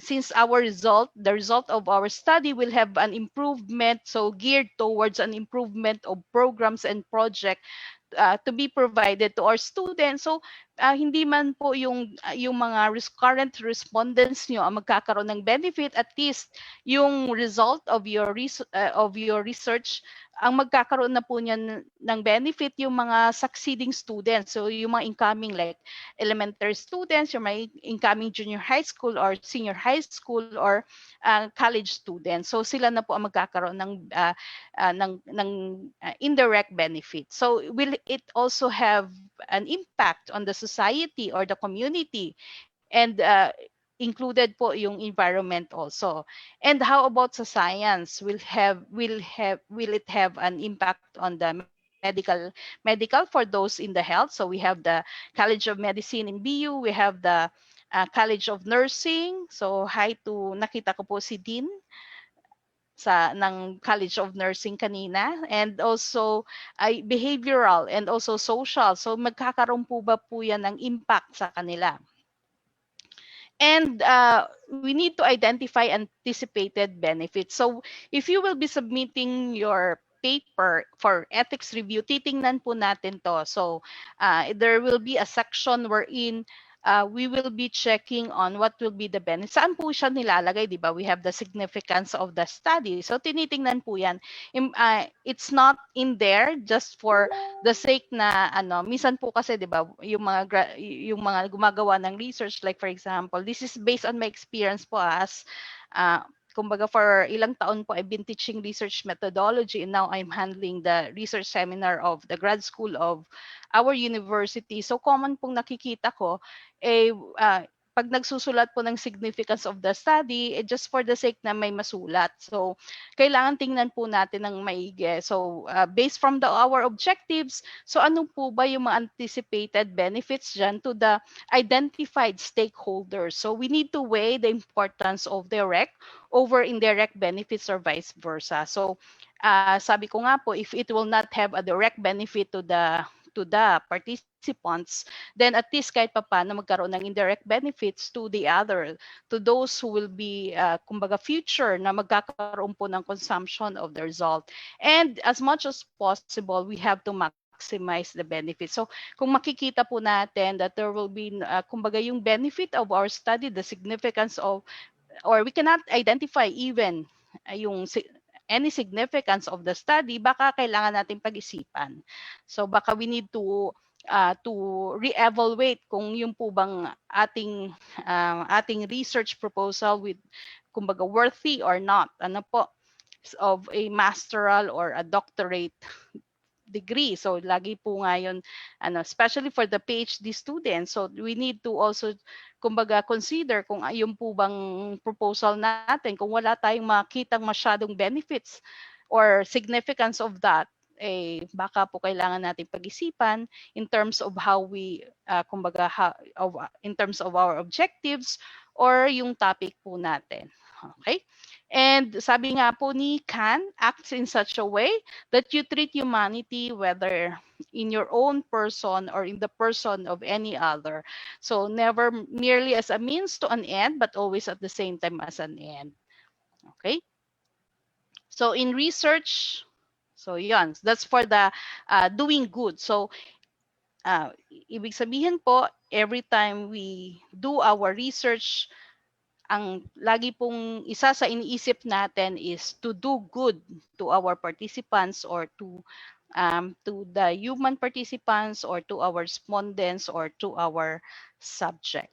since the result of our study will have an improvement, so geared towards an improvement of programs and project to be provided to our students. So hindi man po yung mga current respondents nyo ang magkakaroon ng benefit, at least yung result of your research ang magkakaroon na po niyan ng benefit yung mga succeeding students. So yung mga incoming like elementary students, yung mga incoming junior high school or senior high school or college students. So sila na po ang magkakaroon ng indirect benefit. So will it also have an impact on the society or the community, and included po yung environment also. And how about sa science? Will it have an impact on the medical for those in the health? So we have the College of Medicine in BU, we have the College of Nursing. So hi to, nakita ko po si Dean ng College of Nursing kanina, and also behavioral and also social. So magkakaroon po ba po yan ng impact sa kanila? And we need to identify anticipated benefits. So if you will be submitting your paper for ethics review, titingnan po natin to. So there will be a section wherein we will be checking on what will be the benefits. Saan po siya nilalagay, di ba? We have the significance of the study. So tinitingnan po yan. It's not in there just for the sake na minsan po kasi, di ba, yung mga gumagawa ng research, like for example, this is based on my experience po as kumbaga for ilang taon po I've been teaching research methodology, and now I'm handling the research seminar of the grad school of our university. So common pong nakikita ko pag nagsusulat po ng significance of the study, just for the sake na may masulat. So kailangan tingnan po natin ng maigi. So based from our objectives, so ano po ba yung mga anticipated benefits dyan to the identified stakeholders? So we need to weigh the importance of direct over indirect benefits or vice versa. So sabi ko nga po, if it will not have a direct benefit to the participants, then at least kahit papaano magkaroon ng indirect benefits to those who will be kumbaga future na magkakaroon po ng consumption of the result. And as much as possible, we have to maximize the benefits. So kung makikita po natin that there will be kumbaga yung benefit of our study, the significance of, or we cannot identify even yung any significance of the study, baka kailangan natin pag-isipan. So baka we need to re-evaluate kung yung po bang ating research proposal with kumbaga worthy or not of a masteral or a doctorate degree. So lagi po ngayon especially for the PhD students, so we need to also kumbaga consider kung yung po bang proposal natin, kung wala tayong makitang masyadong benefits or significance of that, baka po kailangan natin pag-isipan in terms of how we kumbaga in terms of our objectives or yung topic po natin. Okay? And sabi nga po ni Kant, acts in such a way that you treat humanity whether in your own person or in the person of any other. So never merely as a means to an end, but always at the same time as an end. Okay? So in research, so yan, that's for the doing good. So ibig sabihin po, every time we do our research, ang lagi pong isa sa iniisip natin is to do good to our participants or to the human participants or to our respondents or to our subject.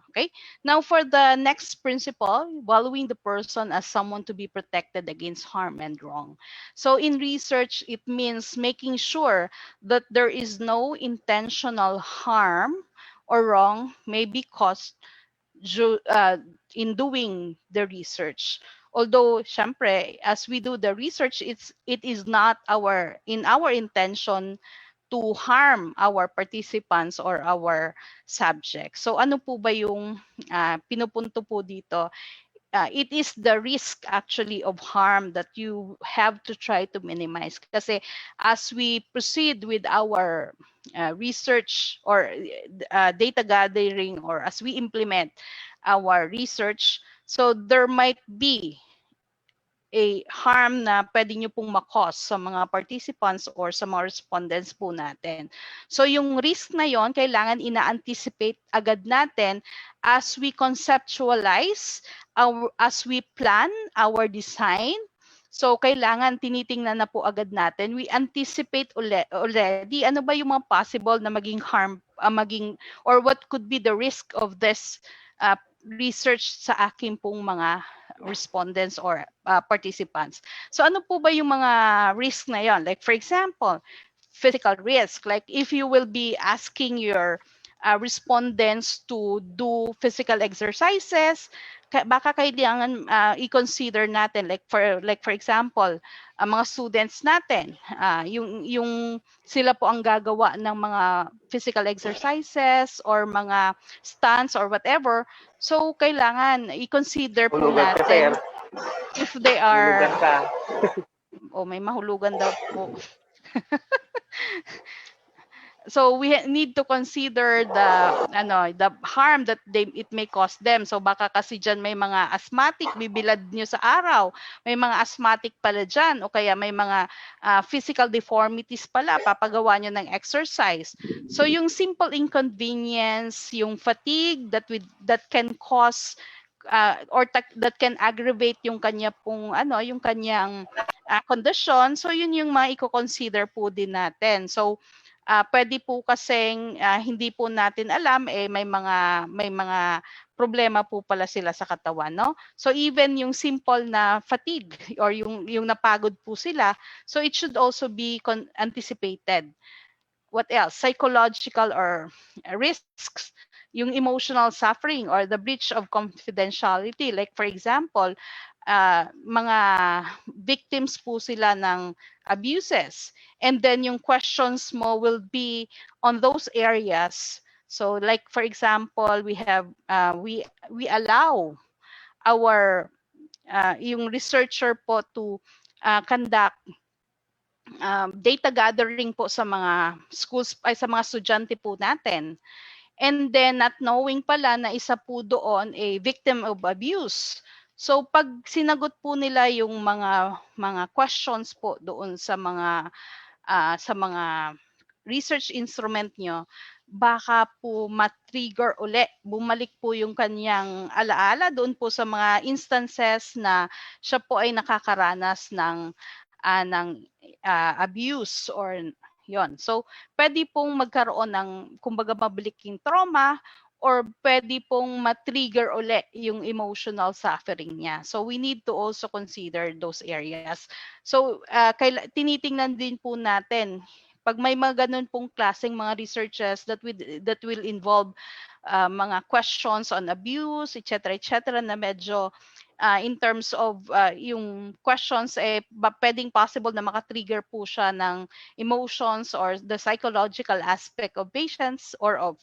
Okay. Now for the next principle, valuing the person as someone to be protected against harm and wrong. So in research, it means making sure that there is no intentional harm or wrong may be caused in doing the research. Although, syempre, as we do the research, it is not in our intention to harm our participants or our subjects. So ano po ba yung pinupunto po dito? it is the risk actually of harm that you have to try to minimize. Kasi as we proceed with our research or data gathering, or as we implement our research, so there might be a harm na pwede nyo pong makos sa mga participants or sa mga respondents po natin. So yung risk na yon, kailangan ina-anticipate agad natin as we conceptualize, as we plan our design. So kailangan tinitingnan na po agad natin. We anticipate already ano ba yung mga possible na maging harm, or what could be the risk of this research sa aking pong mga respondents or participants. So ano po ba yung mga risk na yon? Like for example, physical risk. Like if you will be asking your respondents to do physical exercises, baka kailangan i-consider natin, like for example, mga students natin, yung sila po ang gagawa ng mga physical exercises or mga stunts or whatever. So kailangan i-consider po natin if they are may mahulugan daw po. So we need to consider the harm that it may cause them. So baka kasi dyan may mga asthmatic, bibilad nyo sa araw, may mga asthmatic pala dyan, o kaya may mga physical deformities pala, papagawa nyo ng exercise. So yung simple inconvenience, yung fatigue that can cause or that can aggravate yung kanya pong yung kanyang condition, so yun yung mga i-consider po din natin. So pwede po kasing hindi po natin alam, may mga problema po pala sila sa katawan, no? So even yung simple na fatigue or yung napagod po sila, so it should also be anticipated. What else? Psychological or risks, yung emotional suffering or the breach of confidentiality. Like for example, mga victims po sila ng abuses, and then yung questions mo will be on those areas. So like for example, we have we allow our yung researcher po to conduct data gathering po sa mga schools, ay sa mga estudyante po natin. And then not knowing pala na isa po doon a victim of abuse. So pag sinagot po nila yung mga questions po doon sa mga research instrument nyo, baka po ma-trigger uli, bumalik po yung kanyang alaala doon po sa mga instances na siya po ay nakakaranas ng abuse or yon. So pwede pong magkaroon ng kumbaga mabaliking trauma, or pwede pong ma-trigger uli yung emotional suffering niya. So we need to also consider those areas. So tinitingnan din po natin pag may mga ganun pong klaseng mga researches that will involve mga questions on abuse, etc., na medyo in terms of yung questions, pwedeng possible na maka-trigger po siya ng emotions or the psychological aspect of patients or of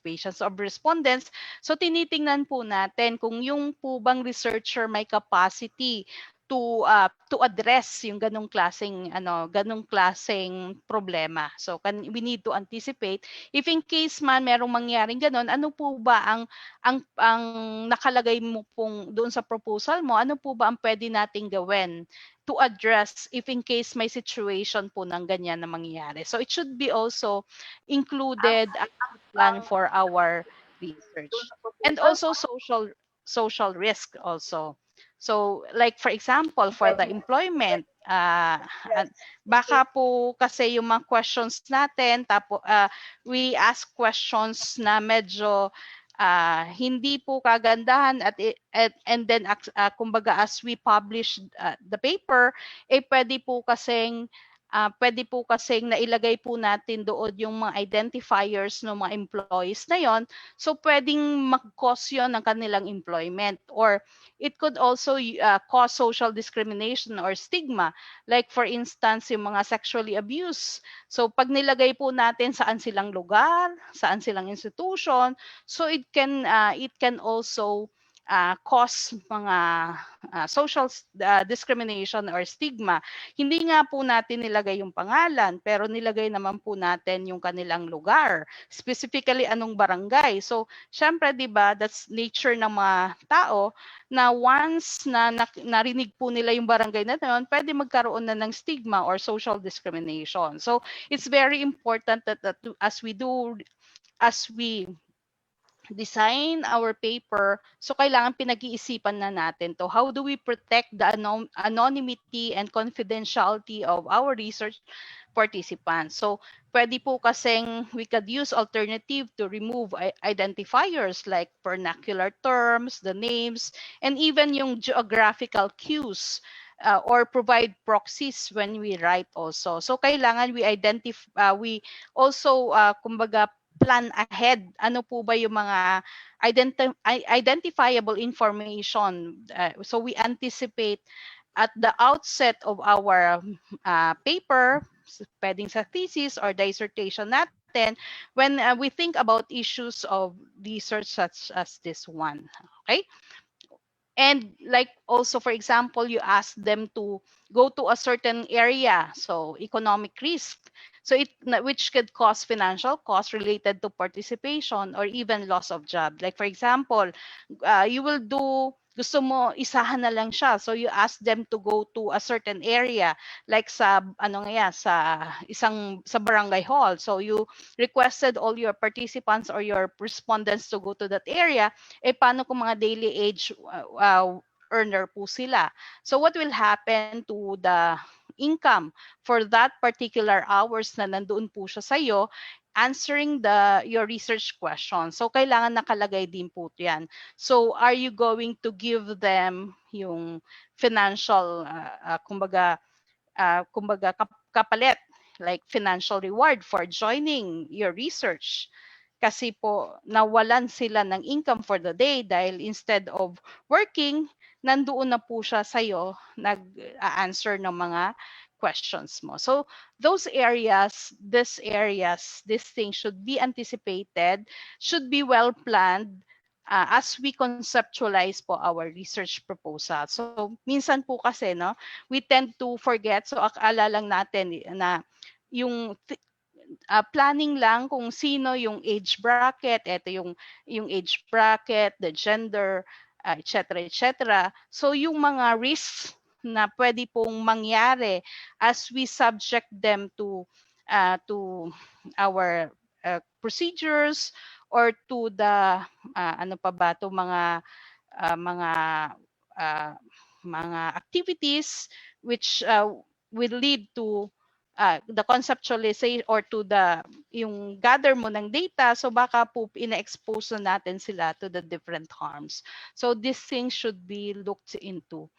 respondents. So tinitingnan po natin kung yung po bang researcher may capacity to address yung ganong klaseng problema. So we need to anticipate if in case man merong mangyaring ganon, ano po ba ang nakalagay mo pong doon sa proposal mo, ano po ba ang pwede nating gawin to address if in case may situation po ng ganyan na mangyayari. So it should be also included as a plan for our research. And also social risk also. So like for example, for the employment, baka po kasi yung mga questions natin, we ask questions na medyo hindi po kagandahan and then kumbaga as we publish the paper, pwede po kasing nailagay po natin doon yung mga identifiers ng mga employees na yon. So pwedeng mag-cause yon ng kanilang employment, or it could also cause social discrimination or stigma. Like for instance, yung mga sexually abused. So pag nilagay po natin saan silang lugar, saan silang institution, so it can also cause mga social discrimination or stigma, hindi nga po natin nilagay yung pangalan, pero nilagay naman po natin yung kanilang lugar, specifically anong barangay. So, syempre, di ba, that's nature ng mga tao na once na narinig po nila yung barangay na yun, pwede magkaroon na ng stigma or social discrimination. So, it's very important that as we design our paper, so kailangan pinag-iisipan na natin to. How do we protect the anonymity and confidentiality of our research participants? So, pwede po kasing we could use alternative to remove identifiers like vernacular terms, the names, and even yung geographical cues. Or provide proxies when we write also. So kailangan we also kumbaga plan ahead. Ano po ba yung mga identifiable information? So we anticipate at the outset of our paper, pwedeng sa thesis or dissertation natin, when we think about issues of research such as this one. Okay? And like also, for example, you ask them to go to a certain area, so economic risk. So which could cause financial costs related to participation or even loss of job. Like for example, gusto mo isahan na lang siya. So you ask them to go to a certain area like sa sa barangay hall. So you requested all your participants or your respondents to go to that area. Paano kung mga daily age earner po sila? So what will happen to the income for that particular hours na nandoon po siya sa iyo answering your research question. So kailangan nakalagay din po 'yan. So are you going to give them yung financial kumbaga kapalit like financial reward for joining your research? Kasi po nawalan sila ng income for the day dahil instead of working, nandoon na po siya sa iyo nag-answer ng mga questions mo. So these things should be anticipated, should be well planned as we conceptualize po our research proposal. So minsan po kasi we tend to forget, so akala lang natin na yung planning lang kung sino yung age bracket, ito yung age bracket, the gender, etc. So yung mga risks na pwede pong mangyari as we subject them to our procedures or to the mga activities which will lead to the conceptualization or to yung gather mo ng data, so baka po ina-expose na natin sila to the different harms. So these things should be looked into.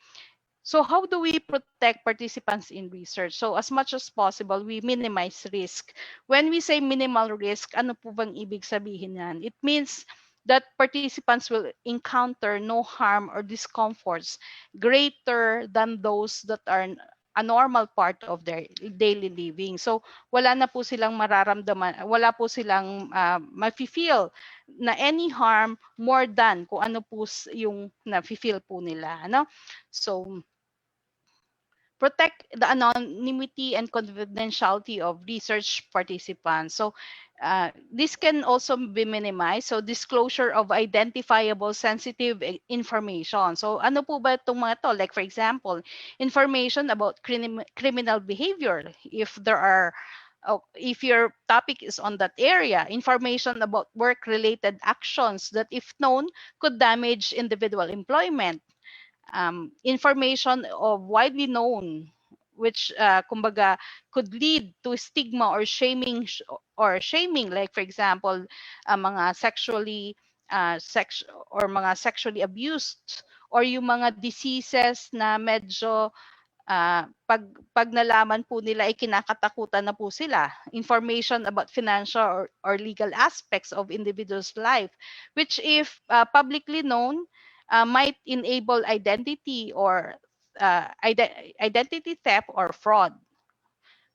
So how do we protect participants in research? So as much as possible, we minimize risk. When we say minimal risk, ano po bang ibig sabihin yan? It means that participants will encounter no harm or discomforts greater than those that are a normal part of their daily living. So wala na po silang mararamdaman, wala po silang mafe-feel na any harm more than kung ano po yung nafe-feel po nila. So protect the anonymity and confidentiality of research participants. So this can also be minimized. So disclosure of identifiable sensitive information. So ano po ba itong mga to? Like for example, information about criminal behavior. If your topic is on that area, information about work-related actions that if known could damage individual employment. Information of widely known which kumbaga could lead to stigma or shaming like for example mga sexually abused or yung mga diseases na medyo pag nalaman po nila ay kinakatakutan na po sila. Information about financial or legal aspects of individual's life which if publicly known might enable identity or identity theft or fraud.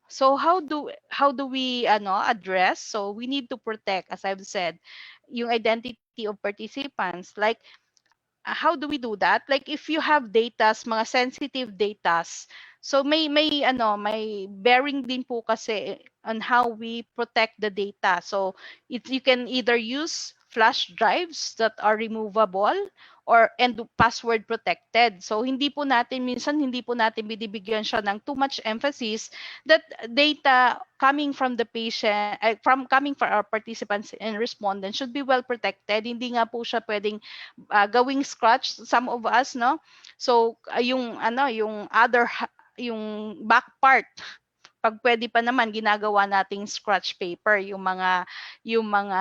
So how do we address? So we need to protect, as I've said, yung identity of participants. Like how do we do that? Like if you have datas, mga sensitive datas, so may bearing din po kasi on how we protect the data. So you can either use flash drives that are removable and password protected. So minsan hindi po natin binibigyan siya ng too much emphasis that data coming from the patient, coming from our participants and respondents should be well protected. Hindi nga po siya pwedeng gawing scratch, some of us, no? So yung yung back part, pag pwede pa naman ginagawa nating scratch paper yung mga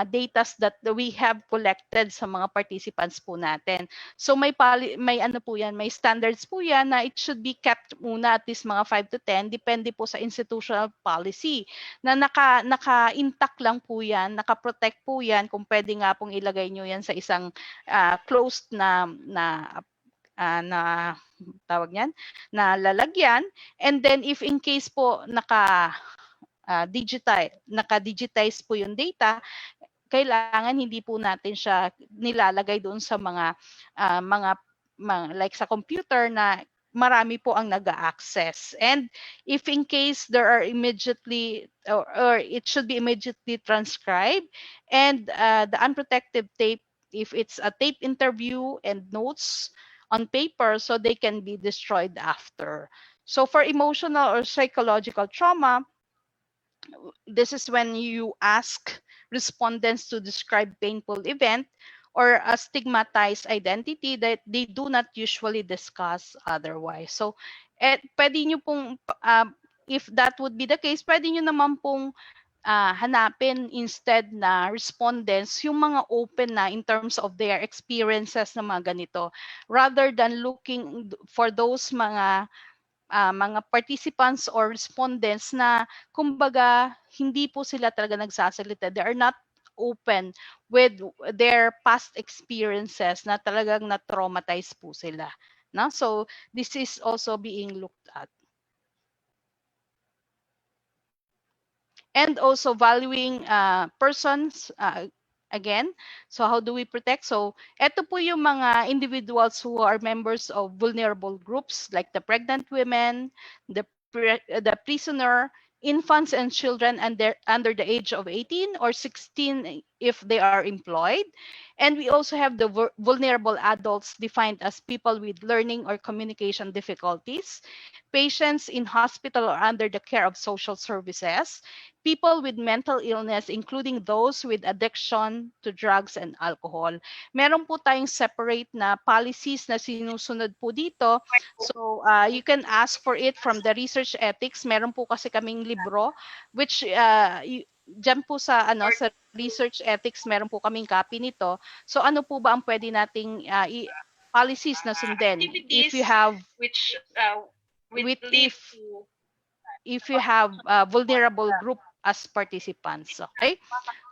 datas that we have collected sa mga participants po natin. So may may standards po yan na it should be kept muna at least mga 5 to 10 depende po sa institutional policy na naka-intact lang po yan, naka-protect po yan kung pwede nga pong ilagay nyo yan sa isang closed na tawag niyan, na lalagyan. And then if in case po naka-digitize po yung data, kailangan hindi po natin siya nilalagay doon sa mga like sa computer na marami po ang nag-access. And if in case there are immediately or it should be immediately transcribed, and the unprotected tape, if it's a tape interview and notes on paper, so they can be destroyed after. So for emotional or psychological trauma, this is when you ask respondents to describe painful event or a stigmatized identity that they do not usually discuss otherwise. So pwede nyo pong, if that would be the case, pwede nyo naman pong hanapin instead na respondents yung mga open na in terms of their experiences na mga ganito, rather than looking for those mga participants or respondents na kumbaga hindi po sila talaga nagsasalita. They are not open with their past experiences na talagang na-traumatize po sila. No? So this is also being looked at. And also valuing persons again. So how do we protect? So eto po yung mga individuals who are members of vulnerable groups like the pregnant women, the prisoner, infants and children under the age of 18 or 16 if they are employed. And we also have the vulnerable adults defined as people with learning or communication difficulties, patients in hospital or under the care of social services, people with mental illness, including those with addiction to drugs and alcohol. Meron po tayong separate na policies na sinusunod po dito. So you can ask for it from the research ethics. Meron po kasi kaming libro which dyan po sa sa research ethics meron po kaming copy nito. So ano po ba ang pwede nating policies na sundin if you have if you have vulnerable group as participants, okay?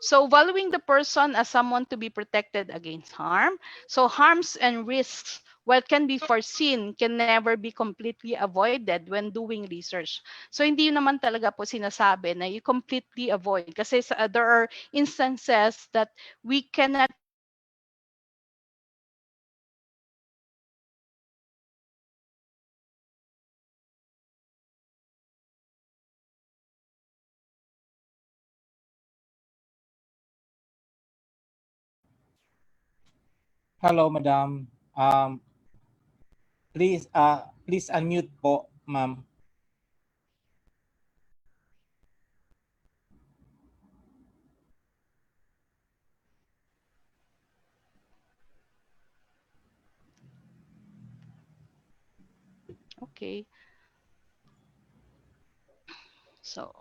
So valuing the person as someone to be protected against harm. So harms and risks, what can be foreseen, can never be completely avoided when doing research. So hindi yun naman talaga po sinasabi na you completely avoid kasi there are instances that we cannot Hello, madam. Please unmute po, ma'am. Okay. So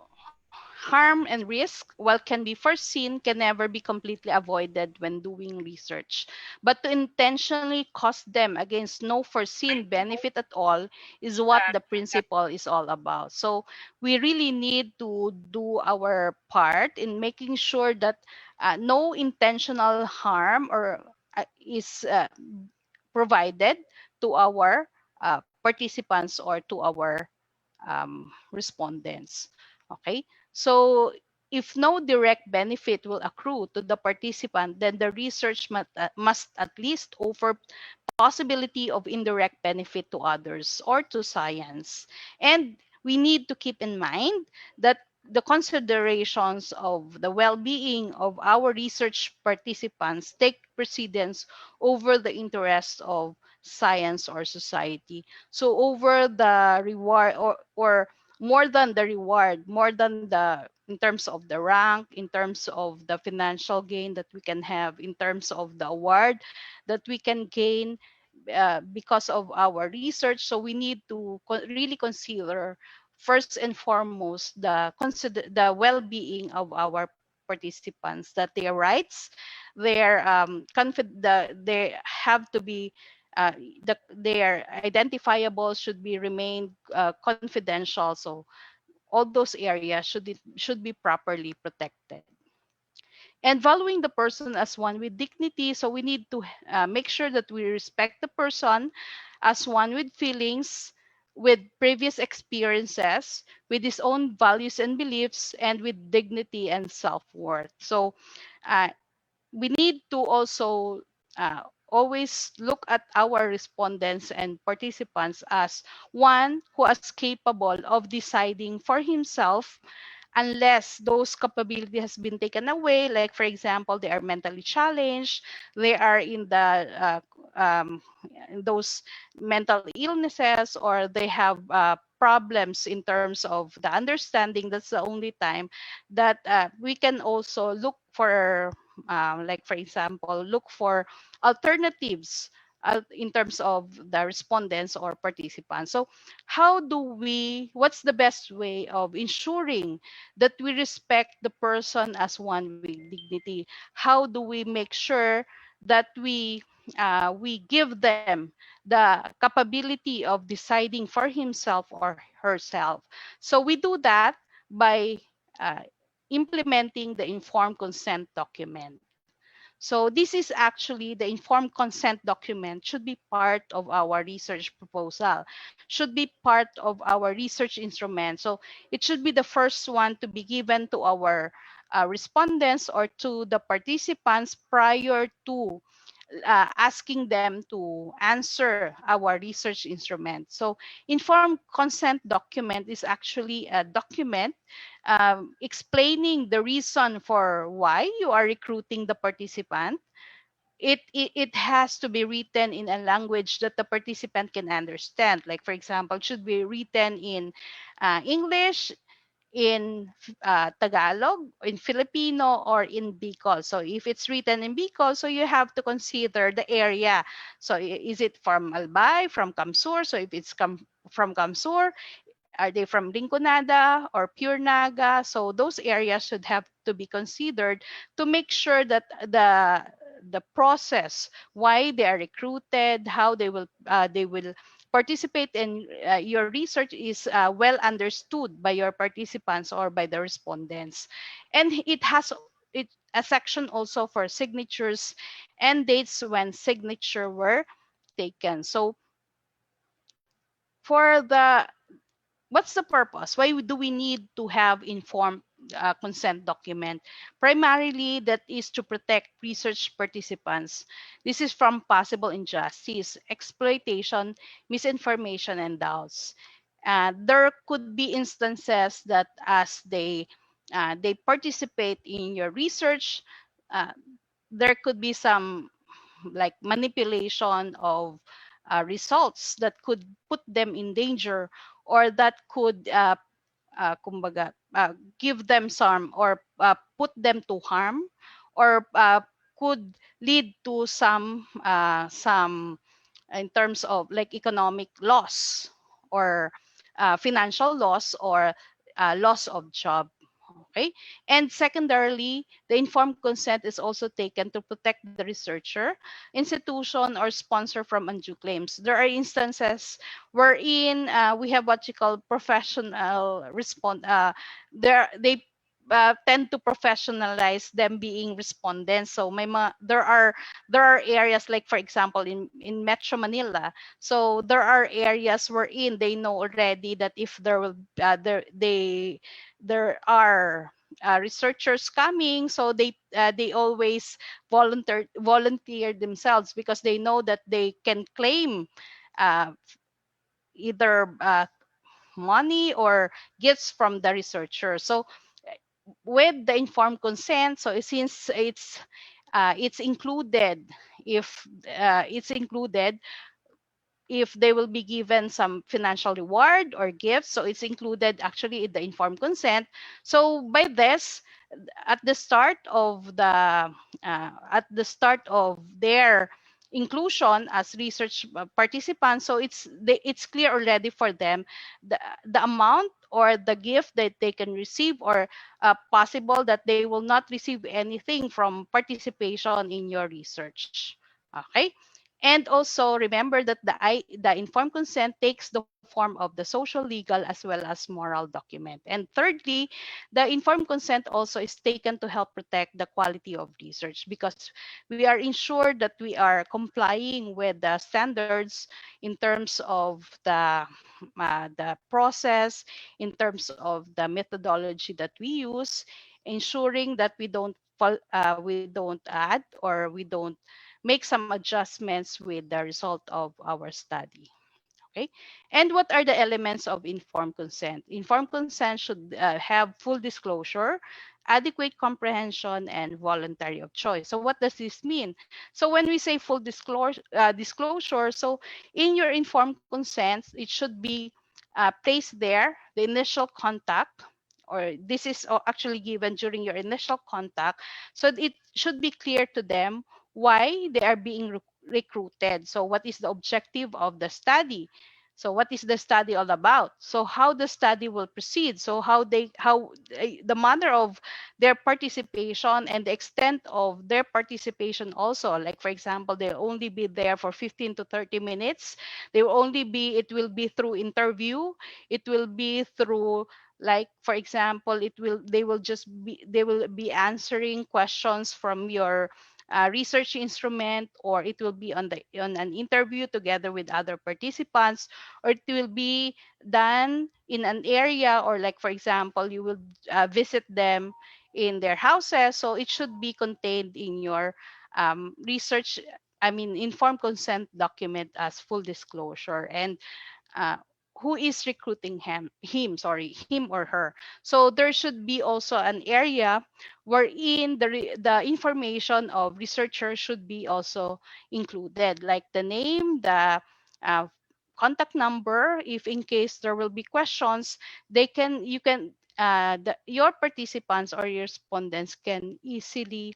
harm and risk, while can be foreseen, can never be completely avoided when doing research. But to intentionally cause them against no foreseen benefit at all is what the principle is all about. So we really need to do our part in making sure that no intentional harm or is provided to our participants or to our respondents. Okay, so if no direct benefit will accrue to the participant, then the research must at least offer possibility of indirect benefit to others or to science. And we need to keep in mind that the considerations of the well-being of our research participants take precedence over the interests of science or society. So over the reward, or more than the reward, more than the, in terms of the rank, in terms of the financial gain that we can have, in terms of the award that we can gain because of our research. So we need to really consider first and foremost the well-being of our participants, that their rights, their they have to be their identifiable should be remain confidential. So all those areas should be properly protected. And valuing the person as one with dignity, so we need to make sure that we respect the person as one with feelings, with previous experiences, with his own values and beliefs, and with dignity and self-worth. So uh, we need to also always look at our respondents and participants as one who is capable of deciding for himself, unless those capability has been taken away, like for example they are mentally challenged, they are in the in those mental illnesses, or they have problems in terms of the understanding. That's the only time that we can also look for like for example look for alternatives in terms of the respondents or participants. So what's the best way of ensuring that we respect the person as one with dignity? How do we make sure that we give them the capability of deciding for himself or herself? So we do that by uh, implementing the informed consent document. So this is actually the informed consent document should be part of our research proposal, should be part of our research instrument. So it should be the first one to be given to our respondents or to the participants prior to asking them to answer our research instrument. So informed consent document is actually a document explaining the reason for why you are recruiting the participant. It has to be written in a language that the participant can understand. Like for example, it should be written in English, in Tagalog, in Filipino, or in Bicol. So if it's written in Bicol, so you have to consider the area. So is it from Albay, from Kamsur? So if it's from Kamsur, are they from Rinconada or Pure Naga? So those areas should have to be considered to make sure that the process, why they are recruited, how they will participate in your research is well understood by your participants or by the respondents. And it has a section also for signatures and dates when signature were taken. So for the what's the purpose? Why do we need to have informed consent document? Primarily, that is to protect research participants. This is from possible injustice, exploitation, misinformation, and doubts. There could be instances that as they participate in your research, uh, there could be some like manipulation of results that could put them in danger, or that could kumbaga, give them some, or put them to harm, or could lead to some in terms of like economic loss, or financial loss, or loss of job. Okay. And secondarily, the informed consent is also taken to protect the researcher, institution, or sponsor from undue claims. There are instances wherein we have what you call professional response. They tend to professionalize them being respondents. So there are areas like for example in Metro Manila. So there are areas wherein they know already that if there will there are researchers coming, so they always volunteer themselves because they know that they can claim uh, either money or gifts from the researcher. So with the informed consent, so since it's included, if it's included, if they will be given some financial reward or gifts, so it's included actually in the informed consent. So by this, at the start of their inclusion as research participants, so it's clear already for them the amount or the gift that they can receive, or possible that they will not receive anything from participation in your research. Okay. And also remember that the informed consent takes the form of the social, legal, as well as moral document. And thirdly, the informed consent also is taken to help protect the quality of research, because we are ensured that we are complying with the standards in terms of the process, in terms of the methodology that we use, ensuring that we don't add or we don't make some adjustments with the result of our study. Okay. And what are the elements of informed consent? Informed consent should have full disclosure, adequate comprehension, and voluntary of choice. So what does this mean? So when we say full disclosure, so in your informed consent, it should be placed there, the initial contact, or this is actually given during your initial contact. So it should be clear to them why they are being recruited. So what is the objective of the study? So what is the study all about? So how the study will proceed? So how the manner of their participation and the extent of their participation also. Like for example, they'll only be there for 15 to 30 minutes. It will be through interview. It will be through, like for example, they will be answering questions from your research instrument, or it will be on an interview together with other participants, or it will be done in an area, or like for example, you will visit them in their houses. So it should be contained in your research, I mean informed consent document as full disclosure. And uh, who is recruiting him or her. So there should be also an area wherein the information of researchers should be also included, like the name, the uh, contact number. If in case there will be questions, your participants or your respondents can easily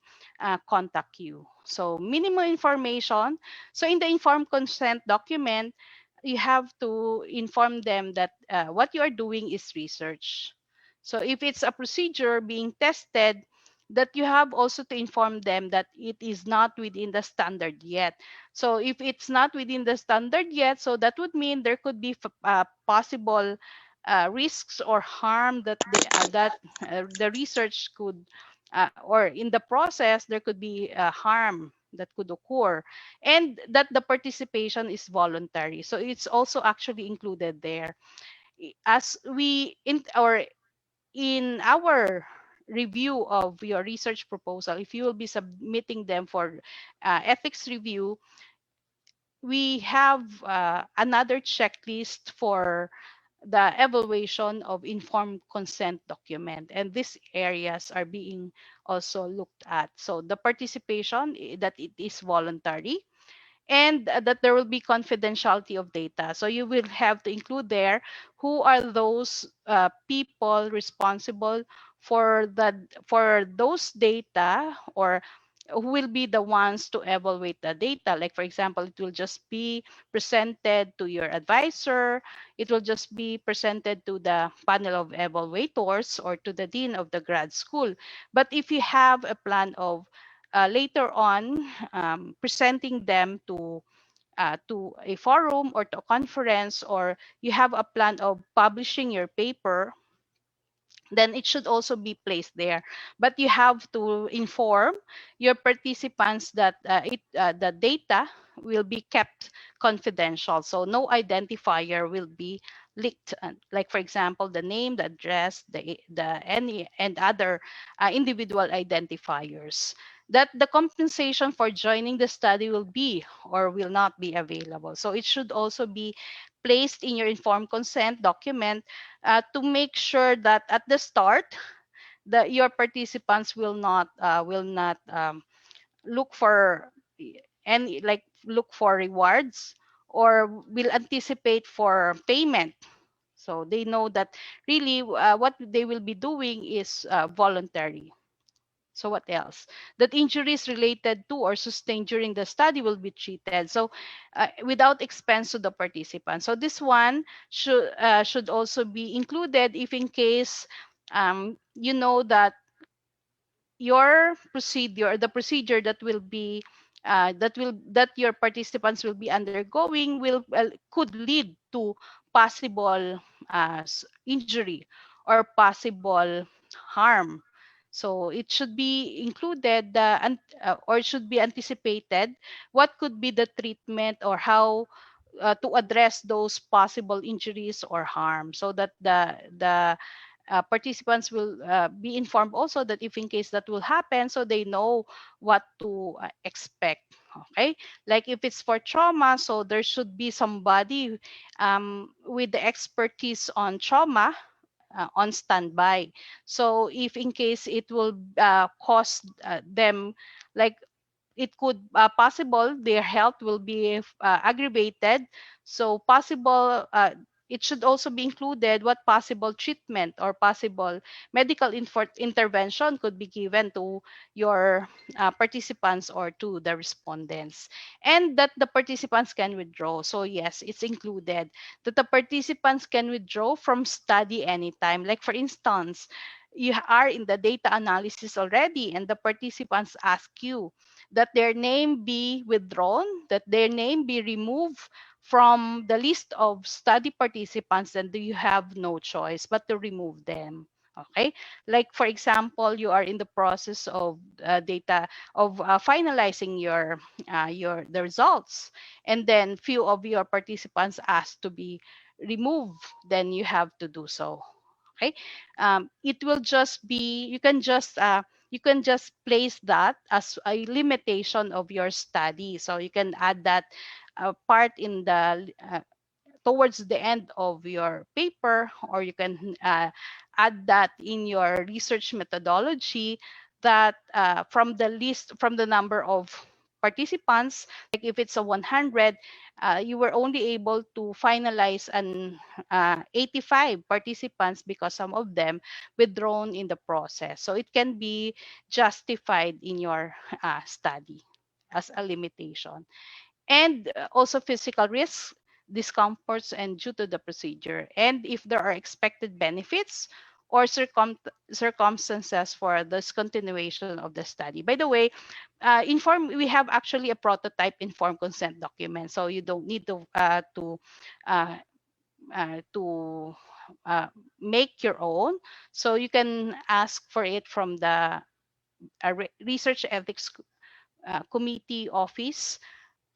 contact you. So minimum information. So in the informed consent document, you have to inform them that what you are doing is research. So if it's a procedure being tested, that you have also to inform them that it is not within the standard yet. So if it's not within the standard yet, so that would mean there could be possible risks or harm that the research could, or in the process there could be harm that could occur, and that the participation is voluntary. So it's also actually included there. As we in our review of your research proposal, if you will be submitting them for ethics review, we have another checklist for the evaluation of informed consent document, and these areas are being also looked at. So the participation, that it is voluntary, and that there will be confidentiality of data. So you will have to include there who are those people responsible for those data, or who will be the ones to evaluate the data. Like for example, it will just be presented to your advisor, it will just be presented to the panel of evaluators or to the dean of the grad school. But if you have a plan of later on presenting them to a forum or to a conference, or you have a plan of publishing your paper, then it should also be placed there. But you have to inform your participants that the data will be kept confidential. So no identifier will be leaked. Like for example, the name, the address, the any and other individual identifiers. That the compensation for joining the study will be or will not be available. So it should also be placed in your informed consent document to make sure that at the start, that your participants will not look for any like look for rewards or will anticipate for payment. So they know that really what they will be doing is voluntary. So what else? That injuries related to or sustained during the study will be treated. So without expense to the participant. So this one should also be included if in case you know that your procedure, the procedure that will be that your participants will be undergoing will could lead to possible injury or possible harm. So it should be included or should be anticipated what could be the treatment or how to address those possible injuries or harm, so that the participants will be informed also that if in case that will happen, so they know what to expect. Okay, like if it's for trauma, so there should be somebody with the expertise on trauma on standby. So if in case it will cause them, like it could possible their health will be aggravated. So possible it should also be included what possible treatment or possible medical intervention could be given to your participants or to the respondents, and that the participants can withdraw. So yes, it's included that the participants can withdraw from study anytime. Like for instance, you are in the data analysis already and the participants ask you that their name be withdrawn, that their name be removed from the list of study participants, then you have no choice but to remove them. Okay, like for example, you are in the process of data of finalizing your the results, and then few of your participants ask to be removed, then you have to do so. Okay, it will just be you can just place that as a limitation of your study. So you can add that part in the towards the end of your paper, or you can add that in your research methodology, that from the list, from the number of participants, like if it's a 100, you were only able to finalize an 85 participants because some of them withdrawn in the process. So it can be justified in your study as a limitation. And also physical risks, discomforts, and due to the procedure. And if there are expected benefits or circumstances for discontinuation of the study. By the way, we have actually a prototype informed consent document, so you don't need uh, to make your own. So you can ask for it from the research ethics committee office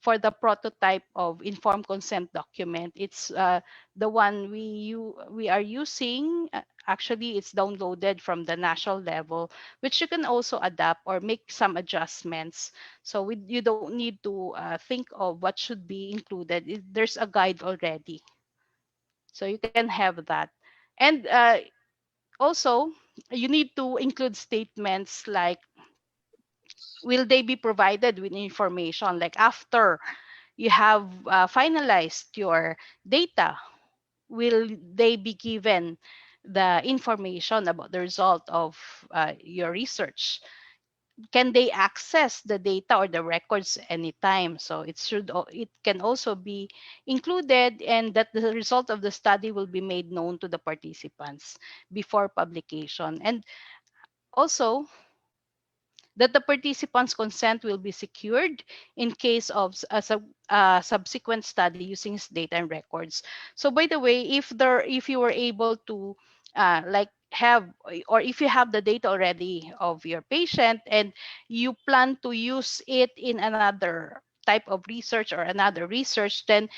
for the prototype of informed consent document. It's the one we are using. Actually, it's downloaded from the national level, which you can also adapt or make some adjustments. So you don't need to think of what should be included. There's a guide already. So you can have that. And also, you need to include statements like, will they be provided with information like after you have finalized your data, will they be given the information about the result of your research? Can they access the data or the records anytime? So it can also be included, and that the result of the study will be made known to the participants before publication. And also that the participants' consent will be secured in case of a subsequent study using his data and records. So by the way, if you were able to like have, or if you have the data already of your patient and you plan to use it in another type of research or another research, then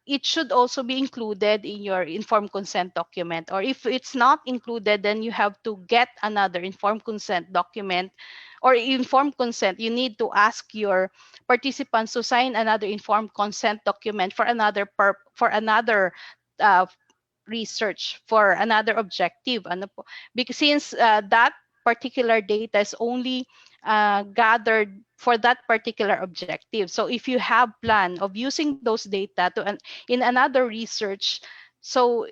it should also be included in your informed consent document. Or if it's not included, then you have to get another informed consent document or informed consent. You need to ask your participants to sign another informed consent document for another uh, research, for another objective. Ano po? Because since that particular data is only gathered for that particular objective. So if you have plan of using those data in another research, so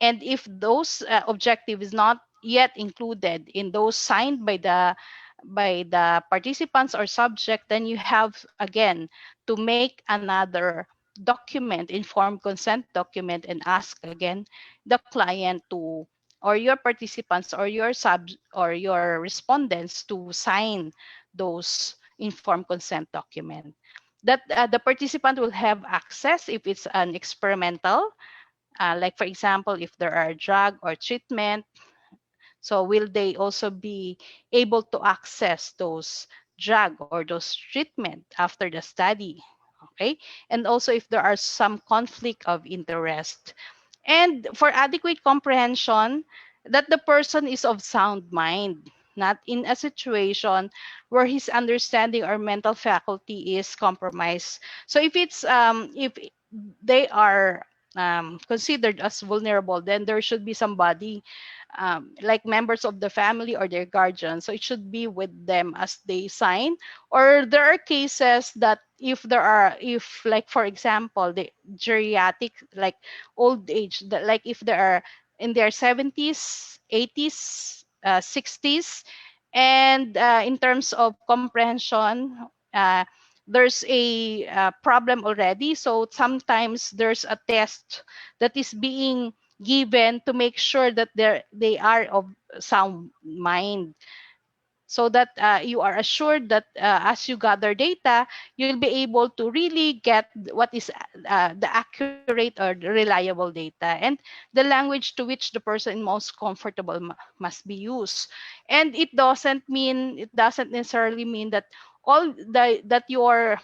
and if those objective is not yet included in those signed by the participants or subject, then you have again to make another document, informed consent document, and ask again the client to, or your participants or your respondents to sign those informed consent document. That the participant will have access if it's an experimental, like for example, if there are drug or treatment. So will they also be able to access those drug or those treatment after the study? Okay, and also if there are some conflict of interest. And for adequate comprehension, that the person is of sound mind, not in a situation where his understanding or mental faculty is compromised. So if they are considered as vulnerable, then there should be somebody like members of the family or their guardian. So it should be with them as they sign. Or there are cases that if like for example, the geriatric, like old age, like if they are in their 70s, 80s, 60s, and in terms of comprehension, there's a problem already. So sometimes there's a test that is being given to make sure that they are of sound mind, so that you are assured that as you gather data, you'll be able to really get what is the accurate or the reliable data, and the language to which the person most comfortable must be used. And it doesn't necessarily mean that that your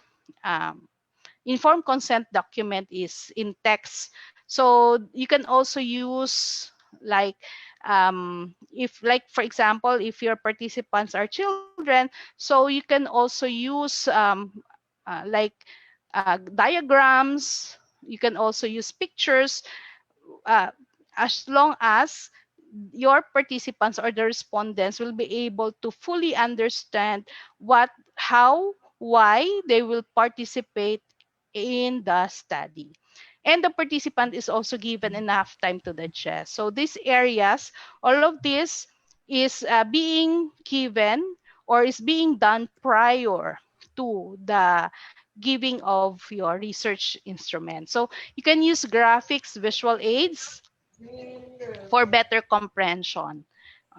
informed consent document is in text. So you can also use like if like for example, if your participants are children, so you can also use like diagrams. You can also use pictures, uh, as long as your participants or the respondents will be able to fully understand how, why they will participate in the study. And the participant is also given enough time to digest. So these areas, all of this is being given or is being done prior to the giving of your research instrument. So you can use graphics, visual aids for better comprehension.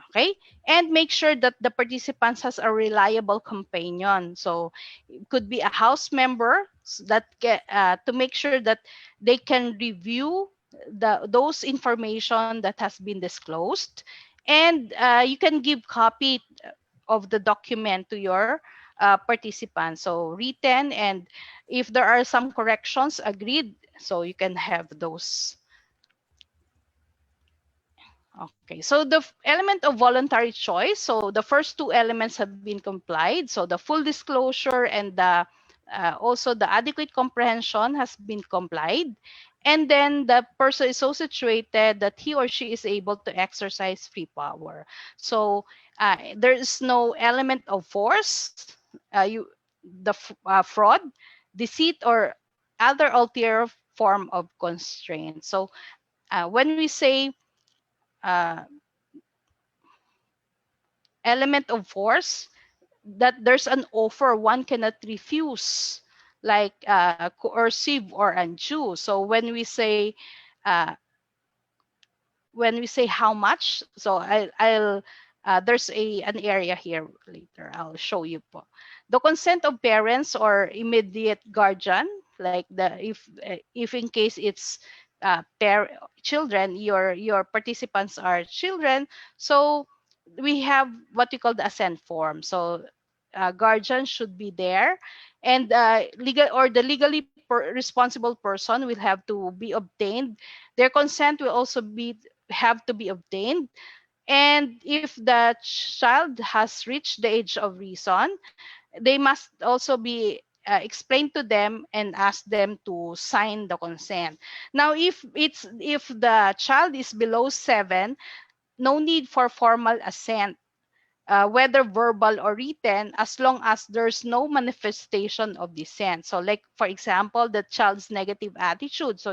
Okay, and make sure that the participants has a reliable companion. So it could be a house member to make sure that they can review those information that has been disclosed, and you can give copy of the document to your participants. So written, and if there are some corrections, agreed. So you can have those. Okay, so the element of voluntary choice. So the first two elements have been complied. So the full disclosure and also the adequate comprehension has been complied. And then the person is so situated that he or she is able to exercise free power. So there is no element of force, fraud, deceit, or other ulterior form of constraint. So when we say uh, element of force, that there's an offer one cannot refuse, like coercive or undue. So uh, when we say how much, so I'll there's an area here later. I'll show you po. The consent of parents or immediate guardian, like if in case it's children, your participants are children, so we have what we call the assent form. So guardian should be there, and the legally responsible person will have to be obtained. Their consent will also have to be obtained. And if the child has reached the age of reason, they must also be explained to them and ask them to sign the consent. Now, if the child is below 7, no need for formal assent, whether verbal or written, as long as there's no manifestation of dissent. So like, for example, the child's negative attitude. So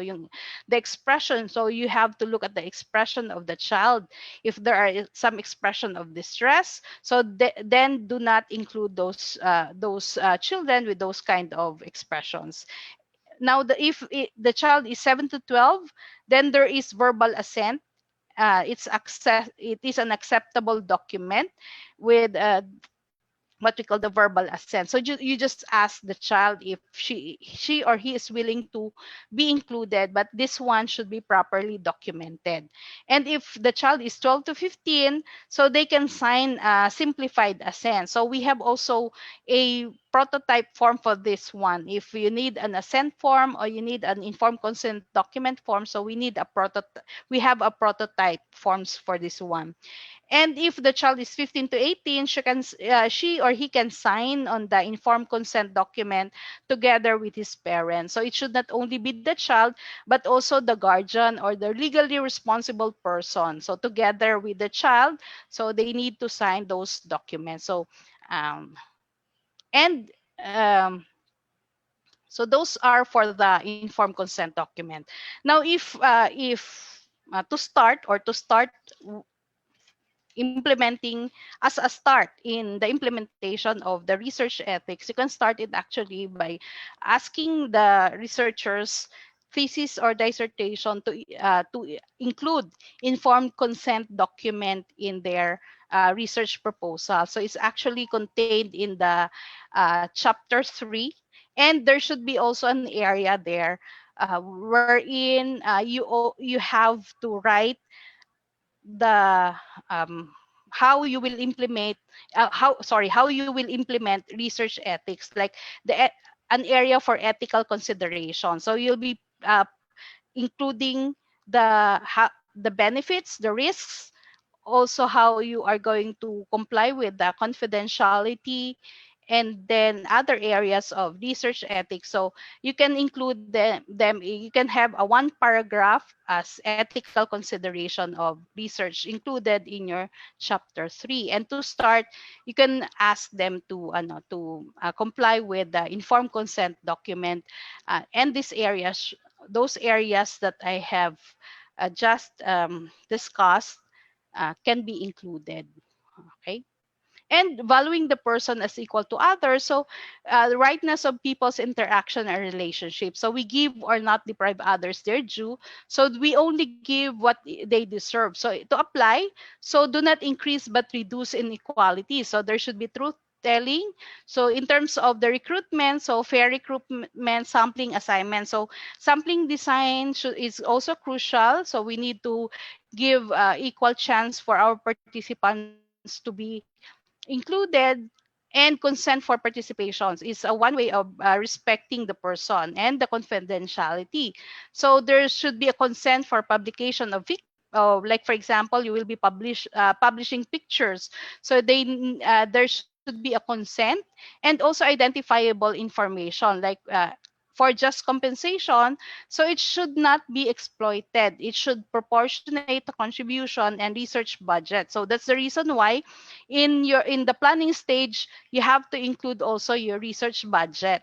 the expression, so you have to look at the expression of the child. If there are some expression of distress, so then do not include those children with those kind of expressions. Now, if the child is 7 to 12, then there is verbal assent. It is an acceptable document with what we call the verbal assent. So you just ask the child if she or he is willing to be included, but this one should be properly documented. And if the child is 12 to 15, so they can sign a simplified assent. So we have also a prototype form for this one. If you need an assent form or you need an informed consent document form, so we need a prototype. We have a prototype forms for this one. And if the child is 15 to 18, she or he can sign on the informed consent document together with his parents. So it should not only be the child, but also the guardian or the legally responsible person. So together with the child, so they need to sign those documents. So, and so those are for the informed consent document. Now, if to start implementing as a start in the implementation of the research ethics, you can start it actually by asking the researchers thesis or dissertation to include informed consent document in their research proposal. So it's actually contained in the chapter 3, and there should be also an area there wherein you have to write the how you will implement how you will implement research ethics, like an area for ethical consideration. So you'll be including the benefits, the risks, also how you are going to comply with the confidentiality, and then other areas of research ethics. So you can include them. You can have a one paragraph as ethical consideration of research included in your chapter 3. And to start, you can ask them to comply with the informed consent document, and those areas that I have just discussed can be included. Okay. And valuing the person as equal to others. So the rightness of people's interaction and relationships. So we give or not deprive others their due. So we only give what they deserve. So to apply, so do not increase but reduce inequality. So there should be truth telling. So in terms of the recruitment, so fair recruitment, sampling, assignment. So sampling design is also crucial. So we need to give equal chance for our participants to be included, and consent for participations is a one way of respecting the person and the confidentiality. So there should be a consent for publication of like for example, you will be publishing pictures. So there should be a consent, and also identifiable information like for just compensation. So it should not be exploited. It should proportionate the contribution and research budget. So that's the reason why in the planning stage, you have to include also your research budget,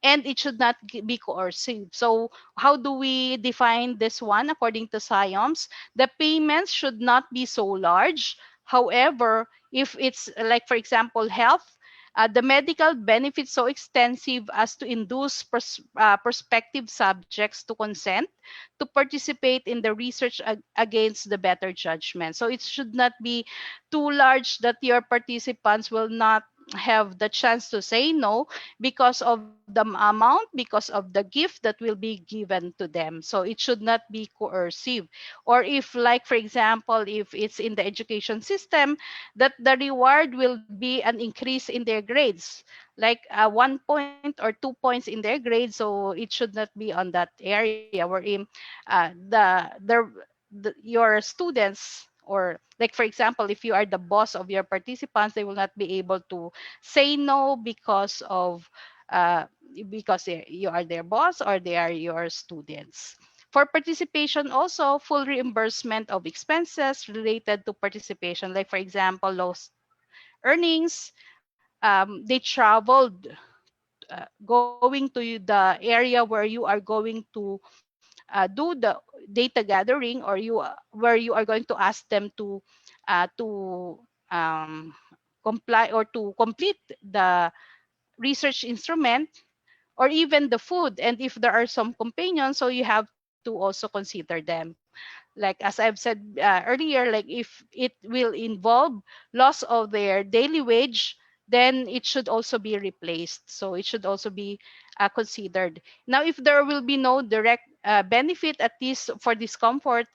and it should not be coercive. So how do we define this one according to SIOMS? The payments should not be so large. However, if it's like, for example, health, the medical benefits so extensive as to induce prospective subjects to consent to participate in the research against the better judgment. So it should not be too large that your participants will not have the chance to say no because of the amount, because of the gift that will be given to them. So it should not be coercive. Or if, like, for example, if it's in the education system, that the reward will be an increase in their grades, like 1 point or 2 points in their grades. So it should not be on that area wherein your students, or like for example, if you are the boss of your participants, they will not be able to say no because you are their boss or they are your students. For participation also, full reimbursement of expenses related to participation, like for example, lost earnings. They traveled, going to the area where you are going to do the data gathering, or where you are going to ask them to um, comply or to complete the research instrument, or even the food. And if there are some companions, so you have to also consider them. Like as I've said earlier, like if it will involve loss of their daily wage, then it should also be replaced. So it should also be considered. Now, if there will be no direct benefit, at least for discomfort,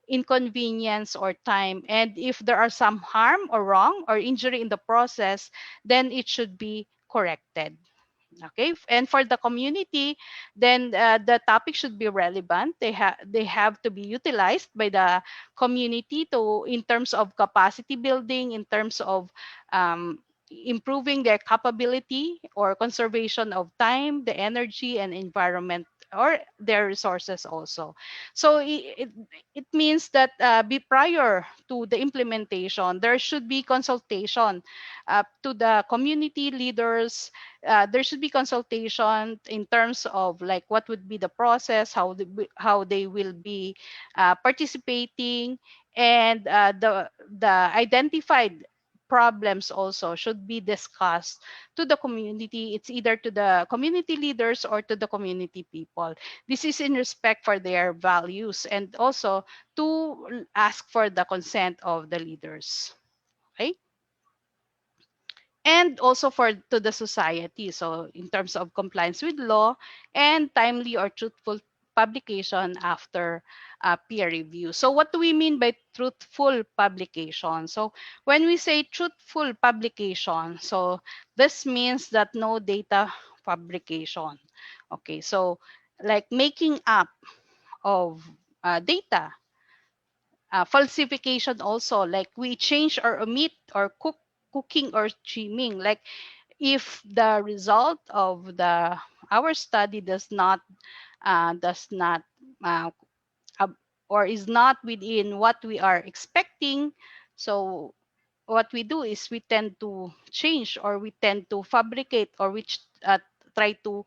inconvenience, or time, and if there are some harm or wrong or injury in the process, then it should be corrected. Okay, and for the community, then the topic should be relevant. They have to be utilized by the community to, in terms of capacity building, in terms of um, improving their capability or conservation of time, the energy and environment, or their resources also. So it means that be prior to the implementation, there should be consultation to the community leaders. There should be consultation in terms of like what would be the process, how they will be participating, and the identified problems also should be discussed to the community. It's either to the community leaders or to the community people. This is in respect for their values, and also to ask for the consent of the leaders. Okay, and also for to the society. So in terms of compliance with law and timely or truthful publication after peer review. So what do we mean by truthful publication? So when we say truthful publication, so this means that no data fabrication. Okay, so like making up of data, falsification also, like we change or omit or cooking or trimming. Like if the result of the our study does not uh, ab- or is not within what we are expecting, so what we do is we tend to change, or we tend to fabricate, or try to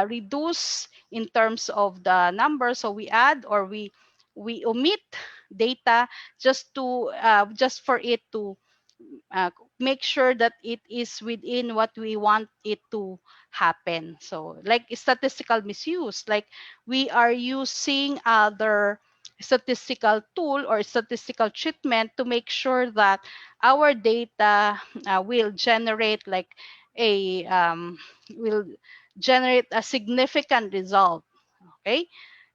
reduce in terms of the number. So we add, or we omit data just for it to make sure that it is within what we want it to happen. So like statistical misuse, like we are using other statistical tool or statistical treatment to make sure that our data will generate like will generate a significant result. Okay,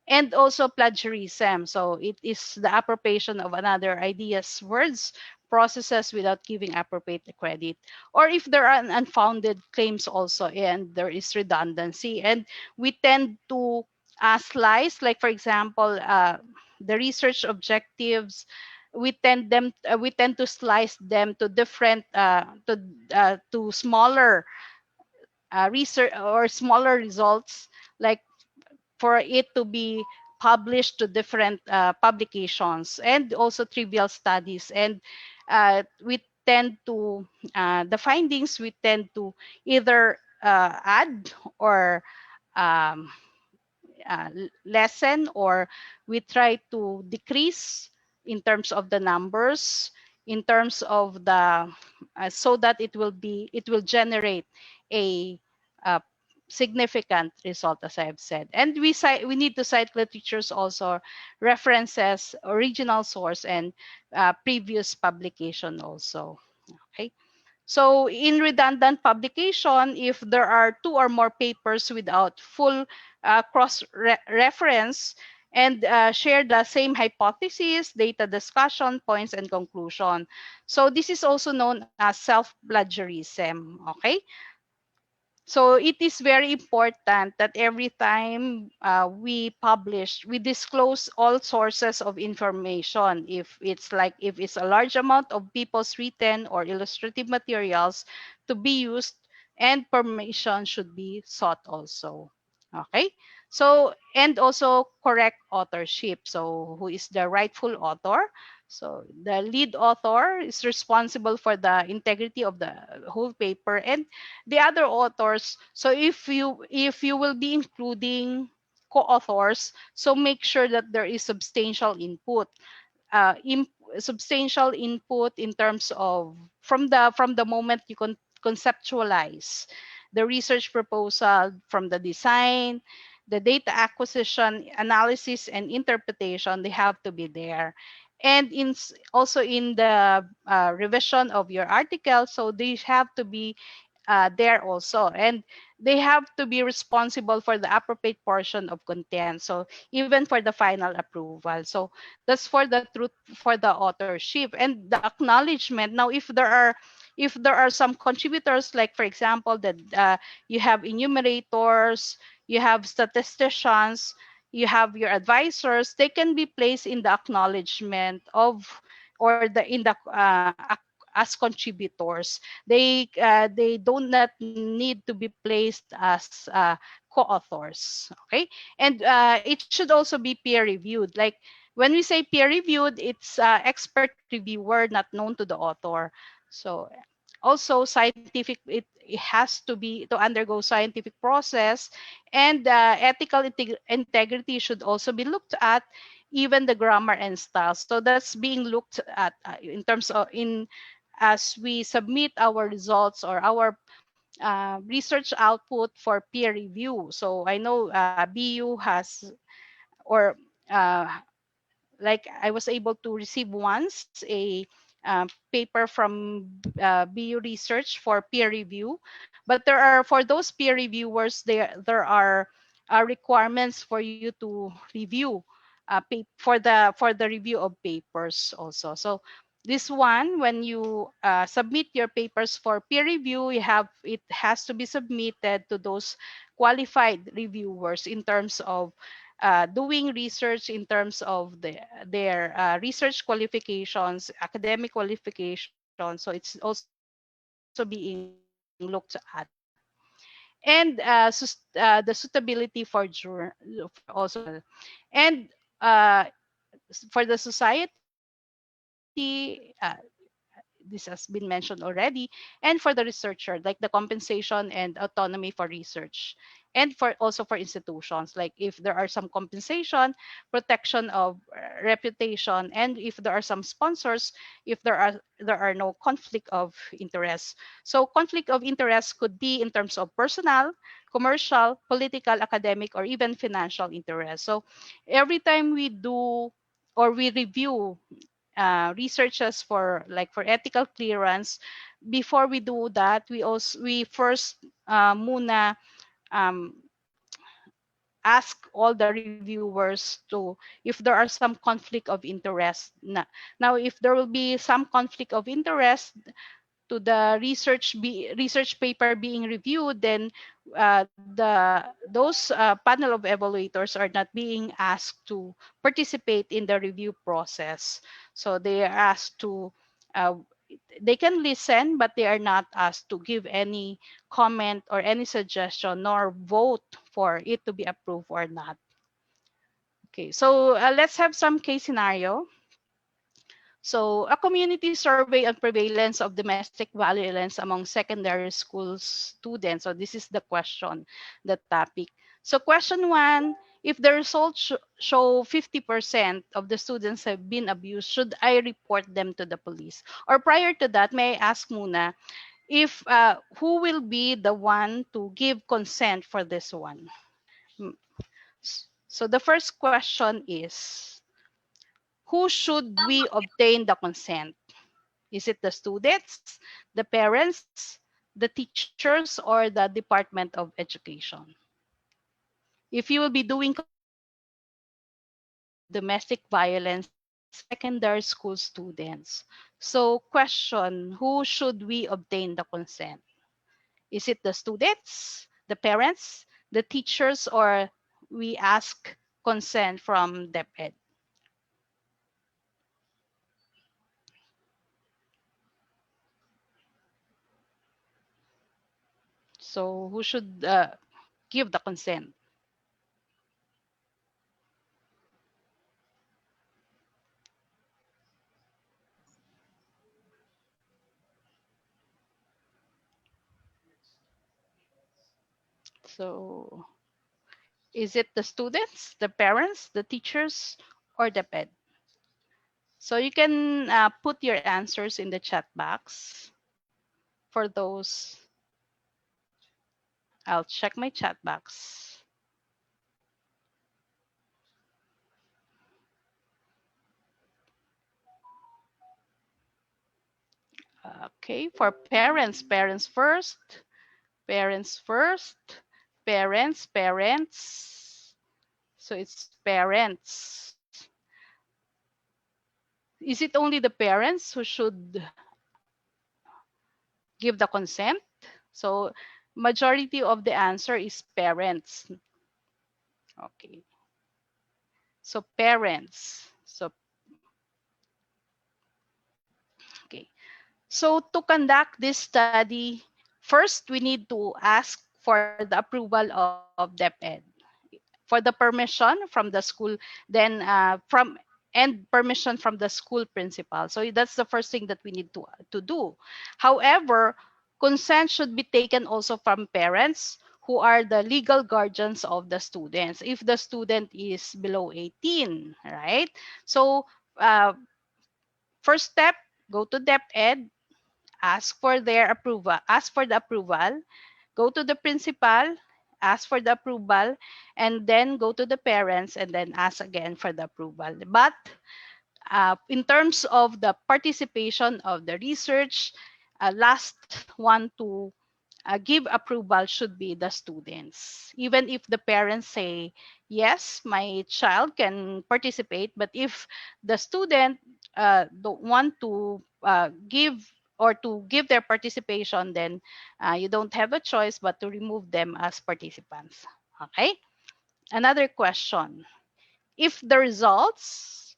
and also plagiarism. So it is the appropriation of another ideas, words, processes without giving appropriate credit. Or if there are unfounded claims also, and there is redundancy, and we tend to slice, like for example, the research objectives, we tend to slice them to different to smaller research or smaller results, like for it to be published to different publications, and also trivial studies. And we tend to the findings, we tend to either add or um, lessen, or we try to decrease in terms of the numbers, in terms of the so that it will generate a uh, significant result, as I have said. And we need to cite literatures also, references, original source, and previous publication also. Okay, So in redundant publication, if there are 2 or more papers without full cross-reference and share the same hypothesis, data discussion, points, and conclusion. So this is also known as self-plagiarism, okay? So it is very important that every time we publish, we disclose all sources of information. If it's a large amount of people's written or illustrative materials to be used, and permission should be sought also. Okay. So, and also correct authorship. So who is the rightful author? So the lead author is responsible for the integrity of the whole paper, and the other authors. So if you will be including co-authors, so make sure that there is substantial input, substantial input in terms of from the moment you conceptualize the research proposal, from the design, the data acquisition, analysis, and interpretation. They have to be there. And also in the revision of your article, so they have to be there also, and they have to be responsible for the appropriate portion of content, so even for the final approval. So that's for the truth, for the authorship and the acknowledgement. Now if there are some contributors, like for example that you have enumerators, you have statisticians, you have your advisors, they can be placed in the acknowledgement of, or in the as contributors. They do not need to be placed as co-authors. Okay, and it should also be peer reviewed. Like when we say peer reviewed, it's expert reviewer not known to the author. So also scientific, it has to be to undergo scientific process, and ethical integrity should also be looked at, even the grammar and style. So that's being looked at in terms of in as we submit our results or our research output for peer review. So I know BU has, or like I was able to receive once a paper from BU Research for peer review, but there are, for those peer reviewers, there are requirements for you to review for the review of papers also. So this one, when you submit your papers for peer review, it has to be submitted to those qualified reviewers in terms of doing research, in terms of their research qualifications, academic qualifications. So it's also being looked at. And the suitability for also and for the society, this has been mentioned already, and for the researcher, like the compensation and autonomy for research, and also for institutions, like if there are some compensation, protection of reputation, and if there are some sponsors, if there are no conflict of interest. So conflict of interest could be in terms of personal, commercial, political, academic, or even financial interest. So every time we do or we review researches for ethical clearance, before we do that, we first muna um, ask all the reviewers to, if there are some conflict of interest. Now if there will be some conflict of interest to the research paper being reviewed, then those panel of evaluators are not being asked to participate in the review process. So they are asked to, uh, they can listen, but they are not asked to give any comment or any suggestion, nor vote for it to be approved or not. Okay, so let's have some case scenario. So a community survey on prevalence of domestic violence among secondary school students. So this is the question, the topic. So question 1, if the results show 50% of the students have been abused, should I report them to the police? Or prior to that, may I ask muna, if who will be the one to give consent for this one? So the first question is, who should we obtain the consent? Is it the students, the parents, the teachers, or the Department of Education? If you will be doing domestic violence in secondary school students. So question, who should we obtain the consent? Is it the students, the parents, the teachers, or we ask consent from DepEd? So who should give the consent? So is it the students, the parents, the teachers, or the ped? So you can put your answers in the chat box. For those, I'll check my chat box. Okay, for parents, parents first, parents first, parents. So it's parents. Is it only the parents who should give the consent? So majority of the answer is parents. Okay. So parents. So okay. So to conduct this study, first we need to ask for the approval of DepEd, for the permission from the school, then permission from the school principal. So that's the first thing that we need to do. However, consent should be taken also from parents who are the legal guardians of the students if the student is below 18, right? So first step, go to DepEd, ask for their approval, ask for the approval, go to the principal, ask for the approval, and then go to the parents and then ask again for the approval. But in terms of the participation of the research, last one to give approval should be the students. Even if the parents say, yes, my child can participate, but if the student don't want to give or to give their participation, then you don't have a choice but to remove them as participants. Okay? Another question. If the results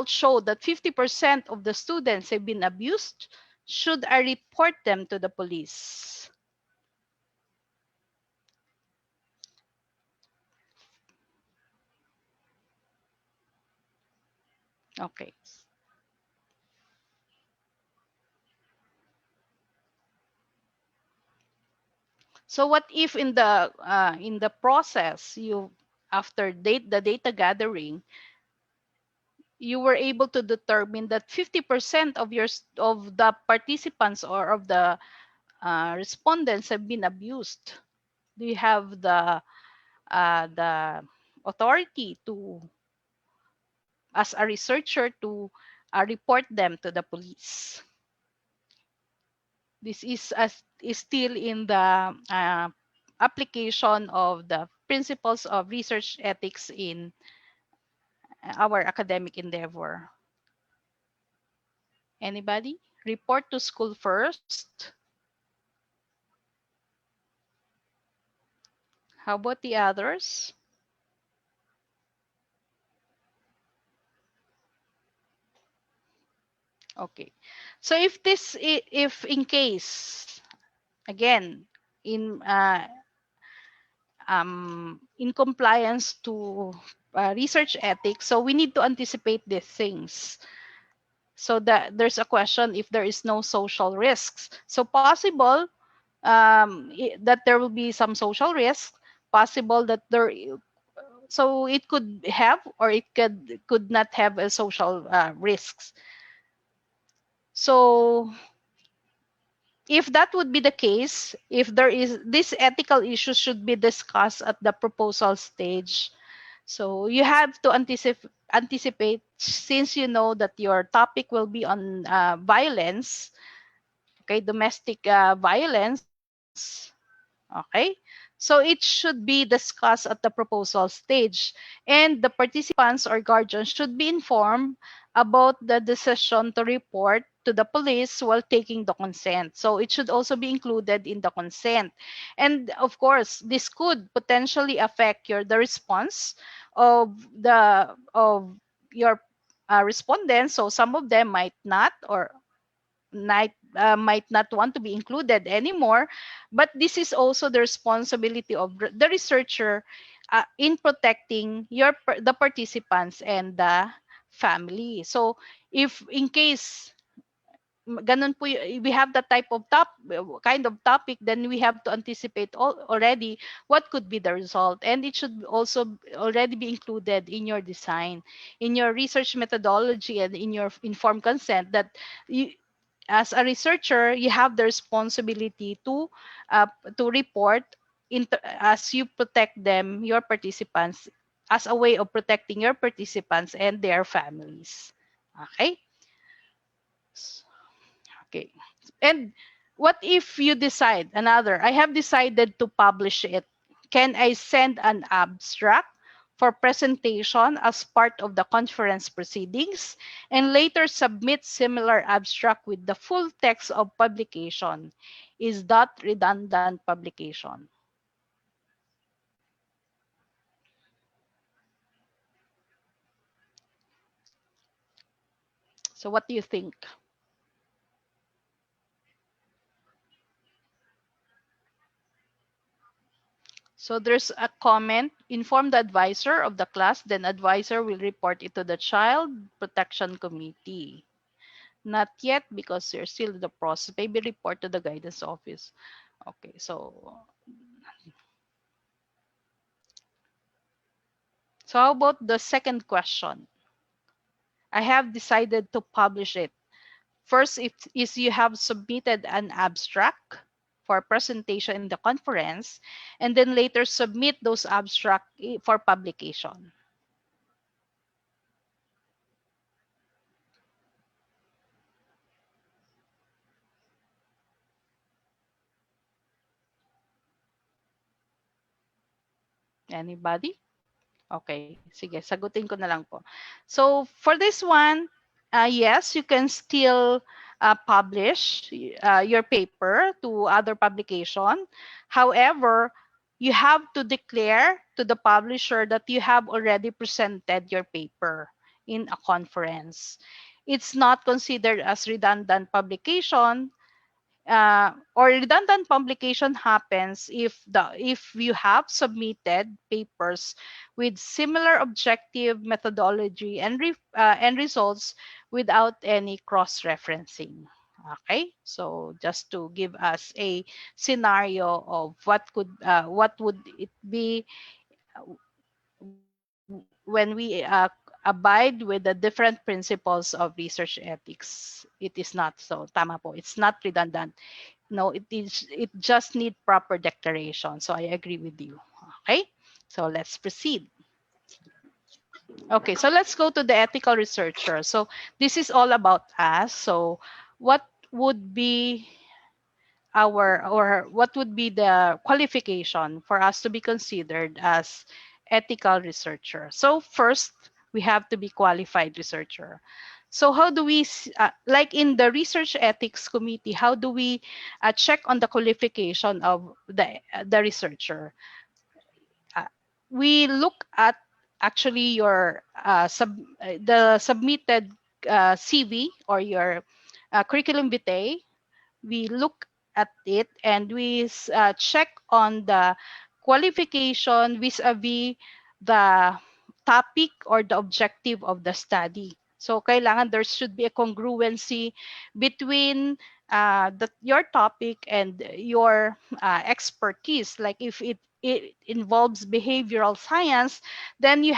show that 50% of the students have been abused, should I report them to the police? Okay. So what if in the process you after the data gathering, you were able to determine that 50% of the participants or of the respondents have been abused? Do you have the authority to, as a researcher, to report them to the police? This is still in the application of the principles of research ethics in our academic endeavor. Anybody? Report to school first. How about the others? Okay. So if in case, again, in compliance to research ethics, so we need to anticipate these things. So that there's a question if there is no social risks. So possible that there will be some social risks, possible that so it could have or it could not have a social risks. So if that would be the case, if there is this ethical issue should be discussed at the proposal stage. So you have to anticipate, since you know that your topic will be on violence, okay, domestic violence, okay, so it should be discussed at the proposal stage, and the participants or guardians should be informed about the decision to report to the police while taking the consent. So it should also be included in the consent. And of course, this could potentially affect the response of your respondents. So some of them might not want to be included anymore, but this is also the responsibility of the researcher in protecting the participants and the family. So if in case ganun po we have that type of kind of topic, then we have to anticipate already what could be the result, and it should also already be included in your design, in your research methodology, and in your informed consent, that you, as a researcher, you have the responsibility to report as you protect them, your participants, as a way of protecting your participants and their families. Okay? Okay. And what if you decide I have decided to publish it. Can I send an abstract for presentation as part of the conference proceedings and later submit similar abstract with the full text of publication? Is that redundant publication? So what do you think? So there's a comment: inform the advisor of the class, then advisor will report it to the Child Protection Committee. Not yet, because you're still in the process. Maybe report to the guidance office. Okay, so how about the second question? I have decided to publish it. First, is you have submitted an abstract for presentation in the conference, and then later submit those abstract for publication. Anybody? Okay, sige, sagutin ko na lang po. So for this one, yes, you can still publish your paper to other publication. However, you have to declare to the publisher that you have already presented your paper in a conference. It's not considered as redundant publication. Or redundant publication happens if you have submitted papers with similar objective methodology and results without any cross-referencing. Okay, so just to give us a scenario of what would it be when we abide with the different principles of research ethics. It is not so. Tama po. It's not redundant. No, it just need proper declaration. So I agree with you. Okay, so let's proceed. Okay, so let's go to the ethical researcher. So this is all about us. So what would be what would be the qualification for us to be considered as ethical researcher? So first, we have to be qualified researcher. So how do we, like in the research ethics committee, how do we check on the qualification of the researcher? We look at actually your the submitted CV or your curriculum vitae. We look at it and we check on the qualification vis-a-vis the topic or the objective of the study. So kailangan there should be a congruency between your topic and your expertise. Like if it involves behavioral science, then you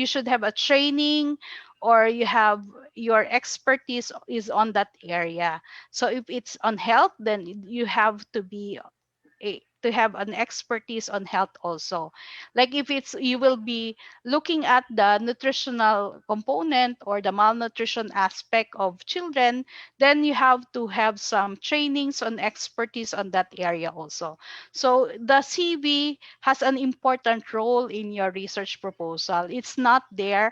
should have a training, or you have your expertise is on that area. So if it's on health, then you have to be to have an expertise on health also. Like if it's you will be looking at the nutritional component or the malnutrition aspect of children, then you have to have some trainings on expertise on that area also. So the CV has an important role in your research proposal. It's not there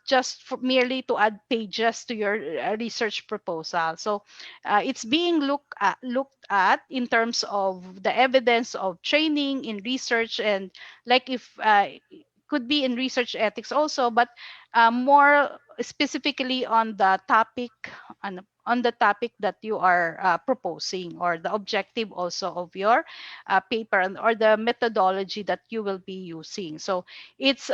just for merely to add pages to your research proposal. So it's being looked at in terms of the evidence of training in research, and like if could be in research ethics also, but more specifically on the topic on the topic that you are proposing, or the objective also of your paper, or the methodology that you will be using. So it's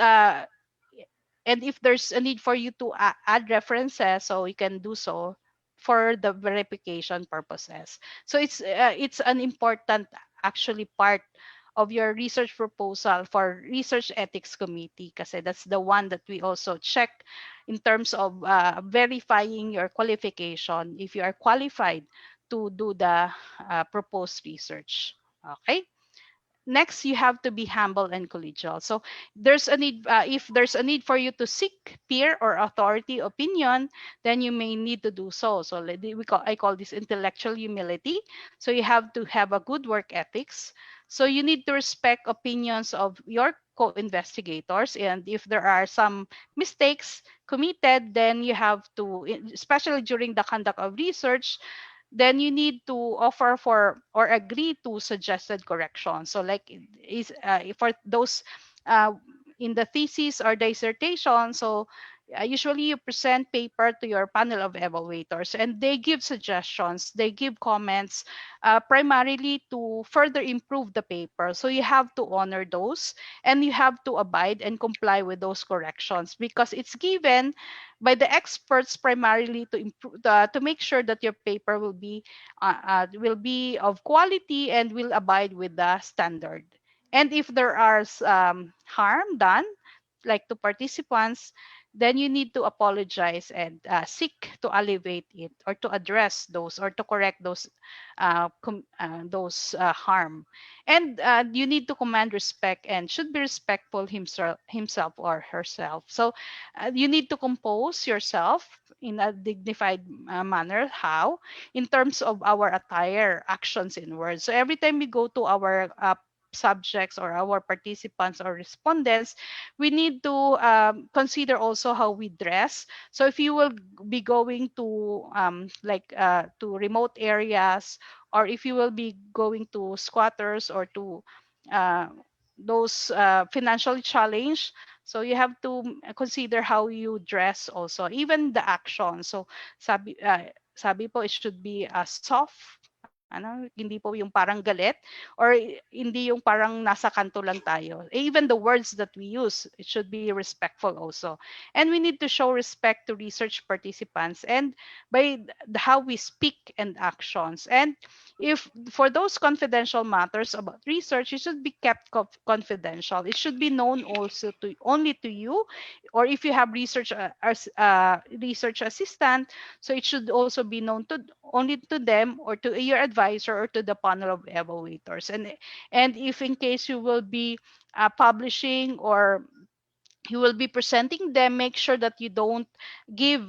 and if there's a need for you to add references, so you can do so for the verification purposes. So it's an important actually part of your research proposal for research ethics committee, kasi that's the one that we also check in terms of verifying your qualification, if you are qualified to do the proposed research. Okay. Next, you have to be humble and collegial. So there's a need, if there's a need for you to seek peer or authority opinion, then you may need to do so. So I call this intellectual humility. So you have to have a good work ethics. So you need to respect opinions of your co-investigators. And if there are some mistakes committed, then you have to, especially during the conduct of research, then you need to offer for or agree to suggested corrections. So like is for those uh, in the thesis or dissertation, so usually you present paper to your panel of evaluators, and they give suggestions, they give comments, primarily to further improve the paper. So you have to honor those, and you have to abide and comply with those corrections, because it's given by the experts primarily to improve to make sure that your paper will be of quality and will abide with the standard. And if there are harm done, like to participants, then you need to apologize and seek to alleviate it, or to address those, or to correct those harm. And you need to command respect and should be respectful himself or herself. So you need to compose yourself in a dignified manner. How? In terms of our attire, actions, and words. So every time we go to our subjects or our participants or respondents, we need to consider also how we dress. So if you will be going to to remote areas, or if you will be going to squatters, or to uh, those financially challenged, so you have to consider how you dress also, even the action. So sabi po, it should be soft, hindi po yung parang galit, or hindi yung parang nasa kanto lang tayo. Even the words that we use, it should be respectful also. And we need to show respect to research participants, and by how we speak and actions. And if for those confidential matters about research, it should be kept confidential. It should be known also to only to you, or if you have research research assistant, so it should also be known to only to them, or to your advisor, or to the panel of evaluators. And if in case you will be publishing, or you will be presenting them, make sure that you don't give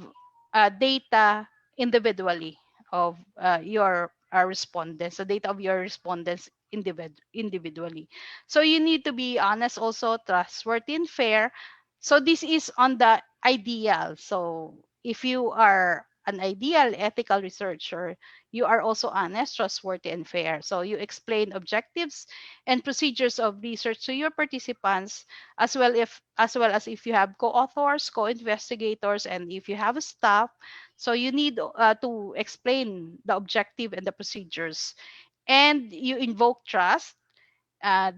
data individually of your respondents, the data of your respondents individually. So you need to be honest also, trustworthy, and fair. So this is on the ideal. So if you are an ideal ethical researcher, you are also honest, trustworthy, and fair. So you explain objectives and procedures of research to your participants, as well as if you have co-authors, co-investigators, and if you have a staff. So you need to explain the objective and the procedures, and you invoke trust uh,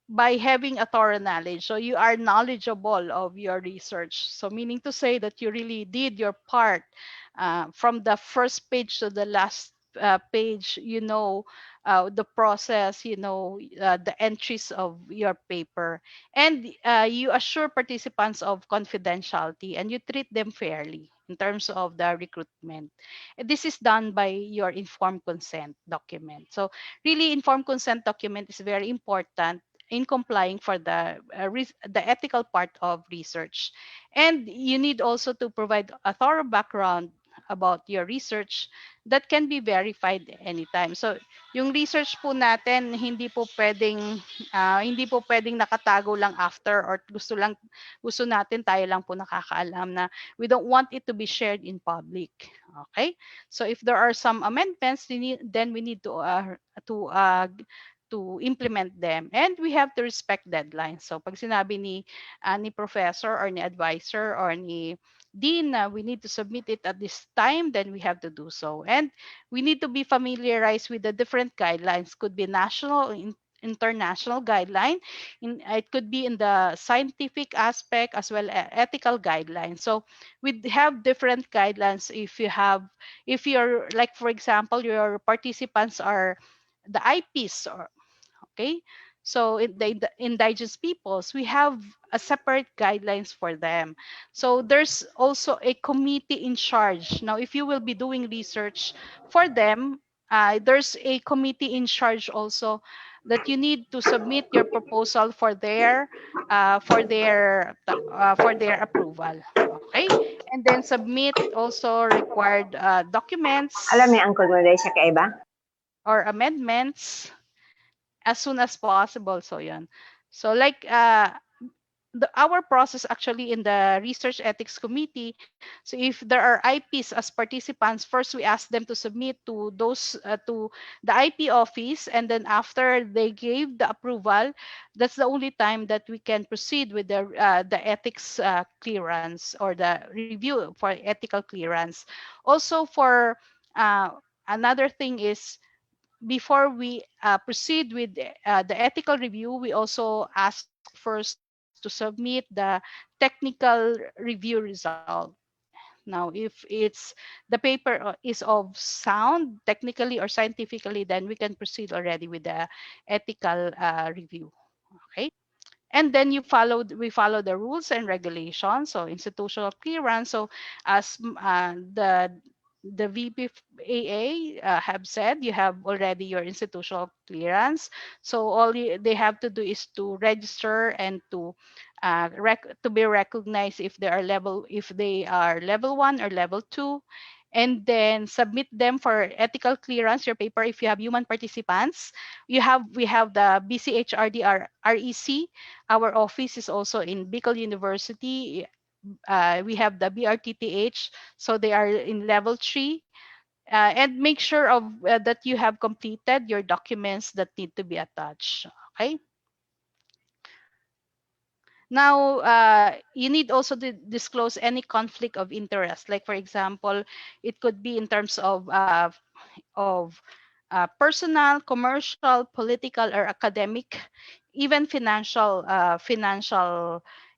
by having a thorough knowledge. So you are knowledgeable of your research. So meaning to say that you really did your part from the first page to the last page, you know the process, you know the entries of your paper, and you assure participants of confidentiality, and you treat them fairly in terms of the recruitment. And this is done by your informed consent document. So really, informed consent document is very important in complying for the ethical part of research. And you need also to provide a thorough background about your research that can be verified anytime. So yung research po natin hindi po pwedeng nakatago lang after, or gusto natin tayo lang po nakakaalam na we don't want it to be shared in public. Okay? So if there are some amendments, then we need to implement them, and we have to respect deadlines. So pag sinabi ni professor or ni advisor or ni dean na we need to submit it at this time, then we have to do so. And we need to be familiarized with the different guidelines. Could be national or international guideline. It could be in the scientific aspect as well as ethical guidelines. So we have different guidelines. If you're like, for example, your participants are the IPs, or okay, so in the indigenous peoples, we have a separate guidelines for them. So there's also a committee in charge. Now if you will be doing research for them, there's a committee in charge also, that you need to submit your proposal for their approval. Okay, and then submit also required documents Alam ni Uncle mo dahil siya kaiba? or amendments as soon as possible. So yan. So like our process actually in the research ethics committee. So if there are IPs as participants, first we ask them to submit to those to the IP office, and then after they gave the approval, that's the only time that we can proceed with the ethics clearance or the review for ethical clearance. Also for another thing is, before we proceed with the ethical review, we also ask first to submit the technical review result. Now, if it's the paper is of sound technically or scientifically, then we can proceed already with the ethical review. Okay. And then we follow the rules and regulations. So institutional clearance. So as the VPAA have said, you have already your institutional clearance. So they have to do is to register and to be recognized if they are level 1 or level 2, and then submit them for ethical clearance, your paper. If you have human participants, we have the BCHRD REC. Our office is also in Bicol University. We have the BRTTH, so they are in level 3. And make sure of that you have completed your documents that need to be attached. Okay. Now, you need also to disclose any conflict of interest. Like, for example, it could be in terms of personal, commercial, political, or academic, even financial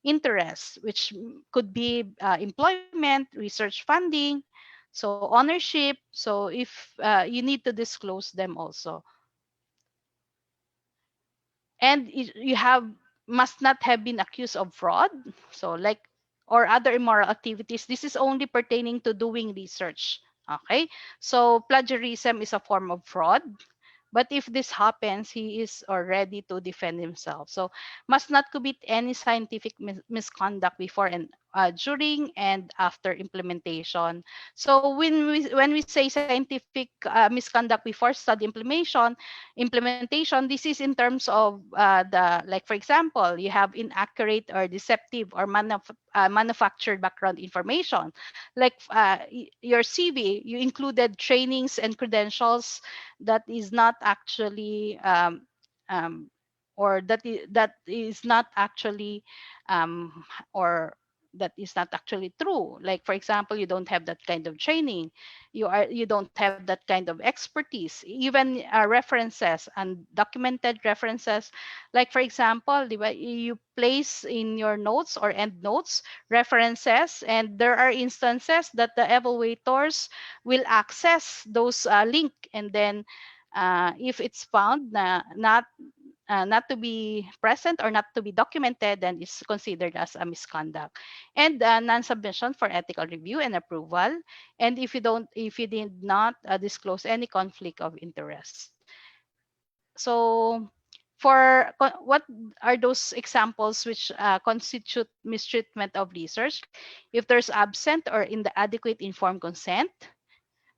interests, which could be employment, research funding, so ownership. So if you need to disclose them also. And you must not have been accused of fraud, so like, or other immoral activities. This is only pertaining to doing research. Okay, so plagiarism is a form of fraud, but if this happens, he is ready to defend himself. So must not commit any scientific misconduct before and during and after implementation. So when we say scientific misconduct before study implementation, this is in terms of like, for example, you have inaccurate or deceptive or manufactured background information. Like your CV, you included trainings and credentials that is not actually or that is not actually or that is not actually true. Like for example, you don't have that kind of training, you don't have that kind of expertise, even references and documented references. Like for example, you place in your notes or end notes references, and there are instances that the evaluators will access those link, and then if it's found not to be present or not to be documented, then is considered as a misconduct. And non-submission for ethical review and approval. And if you did not disclose any conflict of interest. So what are those examples which constitute mistreatment of research? If there's absent or inadequate informed consent,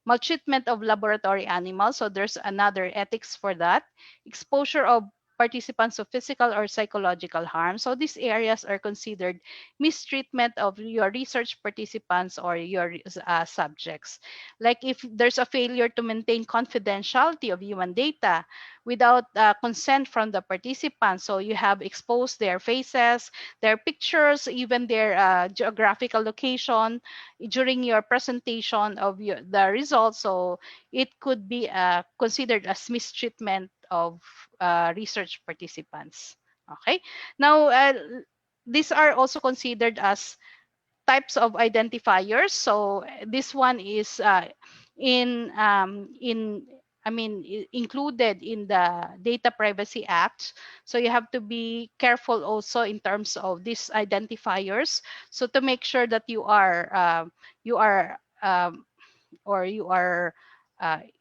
maltreatment of laboratory animals, so there's another ethics for that, exposure of participants to physical or psychological harm. So these areas are considered mistreatment of your research participants or your subjects. Like if there's a failure to maintain confidentiality of human data without consent from the participants, so you have exposed their faces, their pictures, even their geographical location during your presentation of the results, so it could be considered as mistreatment of research participants. Okay, now these are also considered as types of identifiers. So this one is included in the Data Privacy Act. So you have to be careful also in terms of these identifiers. So to make sure that you are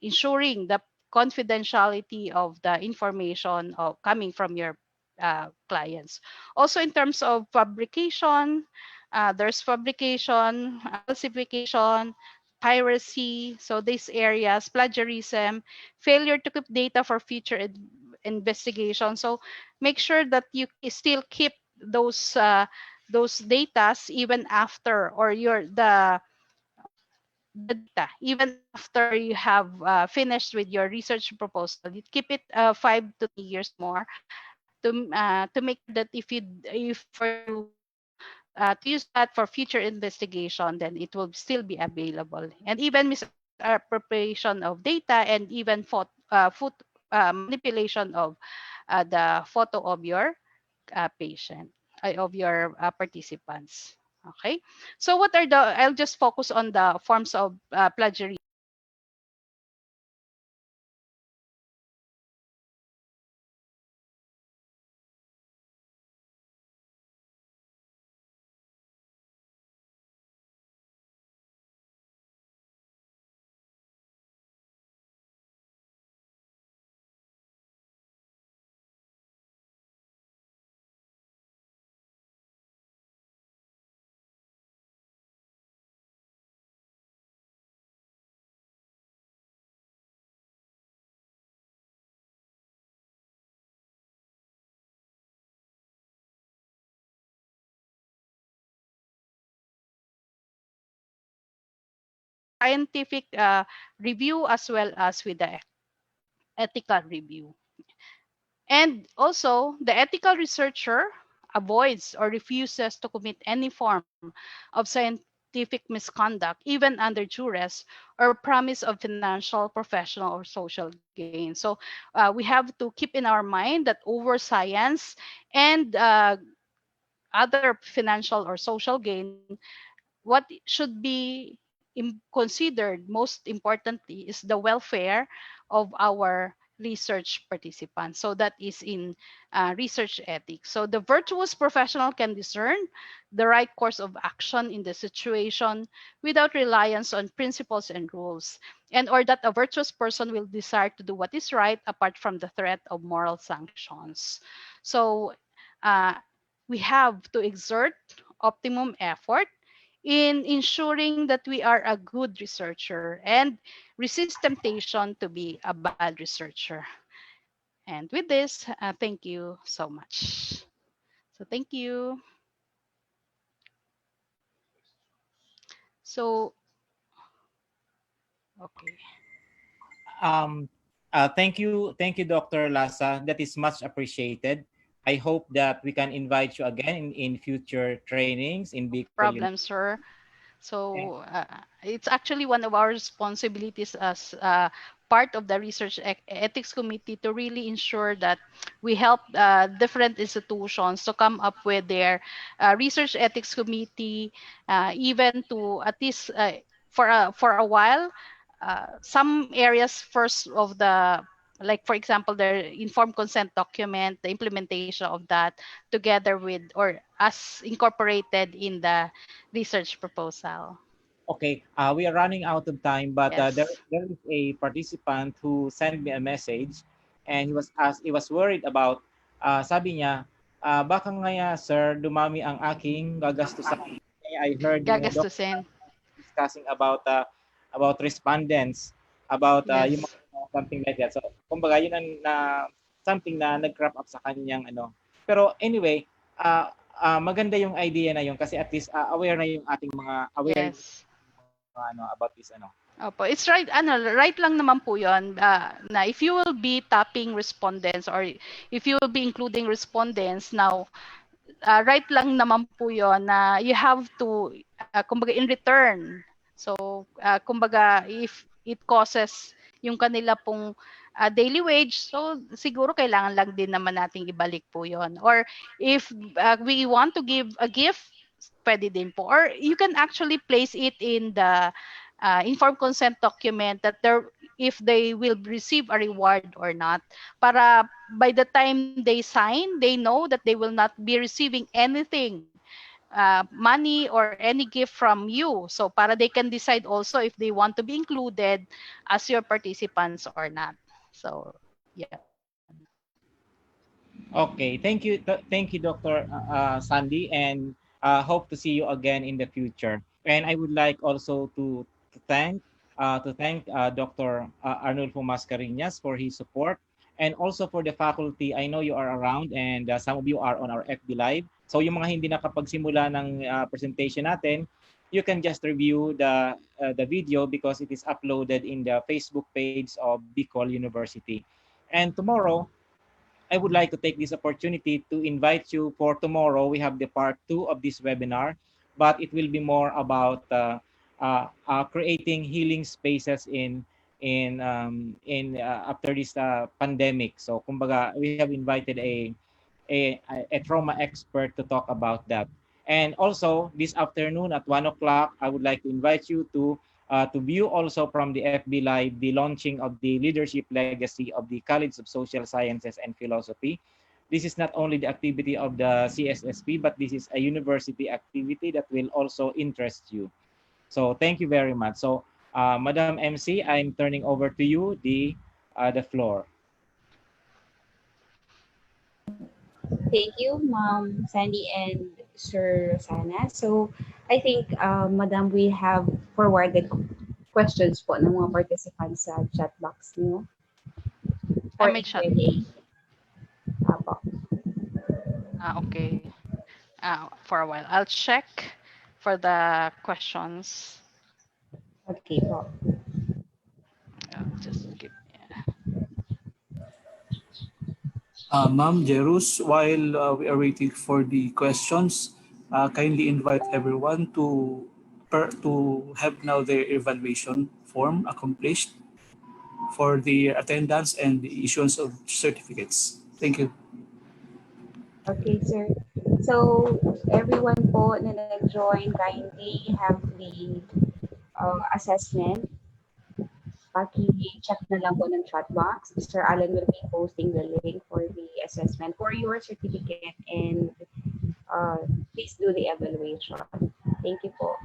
ensuring the confidentiality of the information coming from your clients. Also in terms of fabrication, there's fabrication, falsification, piracy, so these areas, plagiarism, failure to keep data for future investigation. So make sure that you still keep those datas even after, or the data even after you have finished with your research proposal. You keep it 5 to 10 years more to make that if for you to use that for future investigation, then it will still be available. And even misappropriation of data, and even manipulation of the photo of your patient, of your participants. Okay, so what are I'll just focus on the forms of plagiarism. Scientific review as well as with the ethical review. And also, the ethical researcher avoids or refuses to commit any form of scientific misconduct, even under duress or promise of financial, professional, or social gain. So we have to keep in our mind that over science and other financial or social gain, what should be considered most importantly is the welfare of our research participants. So that is in research ethics. So the virtuous professional can discern the right course of action in the situation without reliance on principles and rules, and or that a virtuous person will desire to do what is right apart from the threat of moral sanctions. So uh, we have to exert optimum effort in ensuring that we are a good researcher and resist temptation to be a bad researcher. And with this, thank you so much. So thank you. So, okay. Thank you, Dr. Lasa. That is much appreciated. I hope that we can invite you again in future trainings in Bicol. Problem, sir. So it's actually one of our responsibilities as part of the research ethics committee to really ensure that we help different institutions to come up with their research ethics committee, even to at least for a while, some areas first of the, like for example, the informed consent document, the implementation of that together with or as incorporated in the research proposal. Okay, we are running out of time, but there Yes. is a participant who sent me a message, and he was worried about, sabi niya, baka nga sir, dumami ang aking gagastusan. I heard Doc Gagastusin. discussing about respondents, about yung Yes. something like that. So, kumbaga, yun ang something na nag-crop up sa kanyang ano. Pero anyway, maganda yung idea na yun kasi at least aware na yung ating mga aware Yes. about this ano. Opo, it's right, right lang naman po yun, na if you will be tapping respondents or if you will be including respondents now, right lang naman po yun na you have to, kumbaga in return. So, kumbaga if it causes yung kanila pong daily wage, so siguro kailangan lang din naman nating ibalik po yun. Or if we want to give a gift, pwede din po. Or you can actually place it in the informed consent document that if they will receive a reward or not. Para by the time they sign, they know that they will not be receiving anything, money or any gift from you. So para they can decide also if they want to be included as your participants or not. So yeah. Okay, thank you, Dr. Sandy, and hope to see you again in the future. And I would like also to thank Dr. Arnulfo Mascareñas for his support, and also for the faculty. I know you are around, and some of you are on our FB Live. So yung mga hindi nakapagsimula ng presentation natin, you can just review the video because it is uploaded in the Facebook page of Bicol University. And tomorrow, I would like to take this opportunity to invite you for tomorrow. We have the part 2 of this webinar, but it will be more about creating healing spaces after this pandemic. So, kumbaga, we have invited a trauma expert to talk about that. And also, this afternoon at 1 o'clock, I would like to invite you to view also from the FB Live the launching of the leadership legacy of the College of Social Sciences and Philosophy. This is not only the activity of the CSSP, but this is a university activity that will also interest you. So thank you very much. So Madam MC, I'm turning over to you the floor. Thank you, Ma'am Sandy and Sir Rosana. So, I think, Madam, we have forwarded questions po ng mga participants sa chat box niyo. For May chat. Apo. Okay. For a while. I'll check for the questions. Okay po. Just give Ma'am Jerus, while we are waiting for the questions, kindly invite everyone to have now their evaluation form accomplished for the attendance and the issuance of certificates. Thank you. Okay, sir. So, everyone po na nag-join, kindly have the assessment. Paki-check na lang po ng chat box. Mr. Alan will be posting the link for the assessment for your certificate, and please do the evaluation. Thank you po.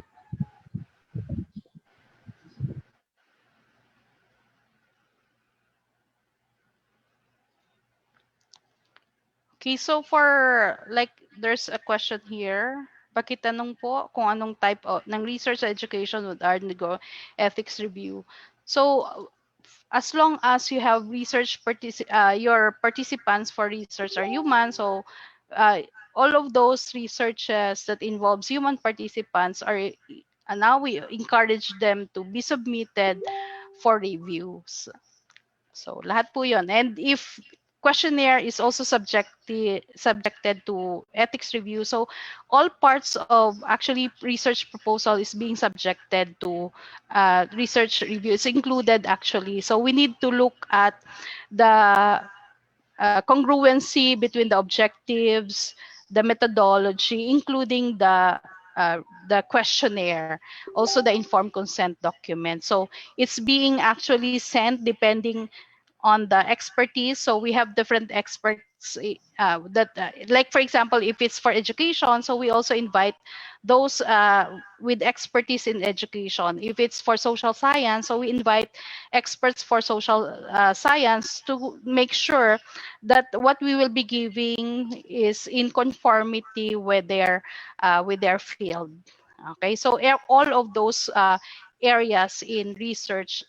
Okay, so for there's a question here. Pakitanong po kung anong type ng research education would undergo ethics review. So as long as you have your participants for research are human, so all of those researches that involves human participants are now we encourage them to be submitted for reviews. So lahat po 'yon. And if questionnaire is also subjected to ethics review. So all parts of actually research proposal is being subjected to research review. It's included actually. So we need to look at the congruency between the objectives, the methodology, including the questionnaire, also the informed consent document. So it's being actually sent depending on the expertise. So we have different experts like, for example, if it's for education, so we also invite those with expertise in education. If it's for social science, so we invite experts for social science to make sure that what we will be giving is in conformity with their field. Okay, so all of those areas in research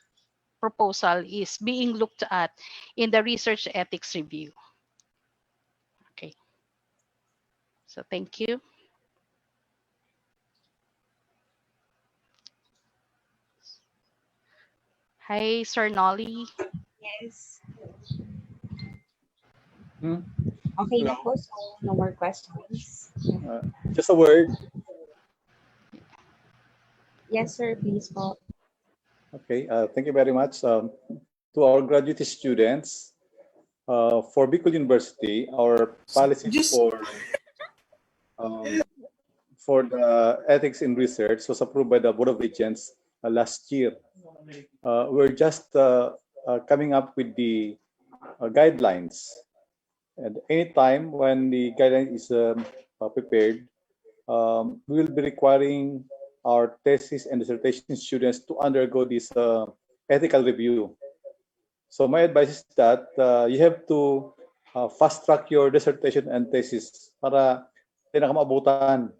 proposal is being looked at in the research ethics review. Okay, so thank you. Hi, Sir Nolly. Yes. Hmm? Okay na Hello. po, so no more questions. Just a word. Yes, sir, please po. Okay, thank you very much. To our graduate students, for Bicol University, our policy for the ethics in research was approved by the Board of Regents last year. We're just coming up with the guidelines. And anytime when the guideline is prepared, we will be requiring our thesis and dissertation students to undergo this ethical review. So my advice is that you have to fast track your dissertation and thesis para hindi na ka maabutan.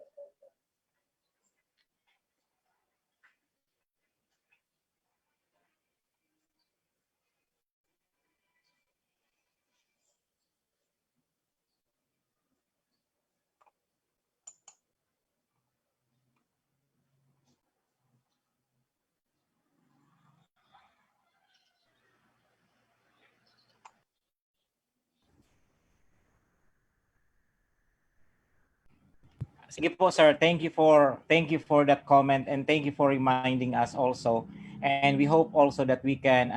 Sige po, sir. Thank you for that comment, and thank you for reminding us also. And we hope also that we can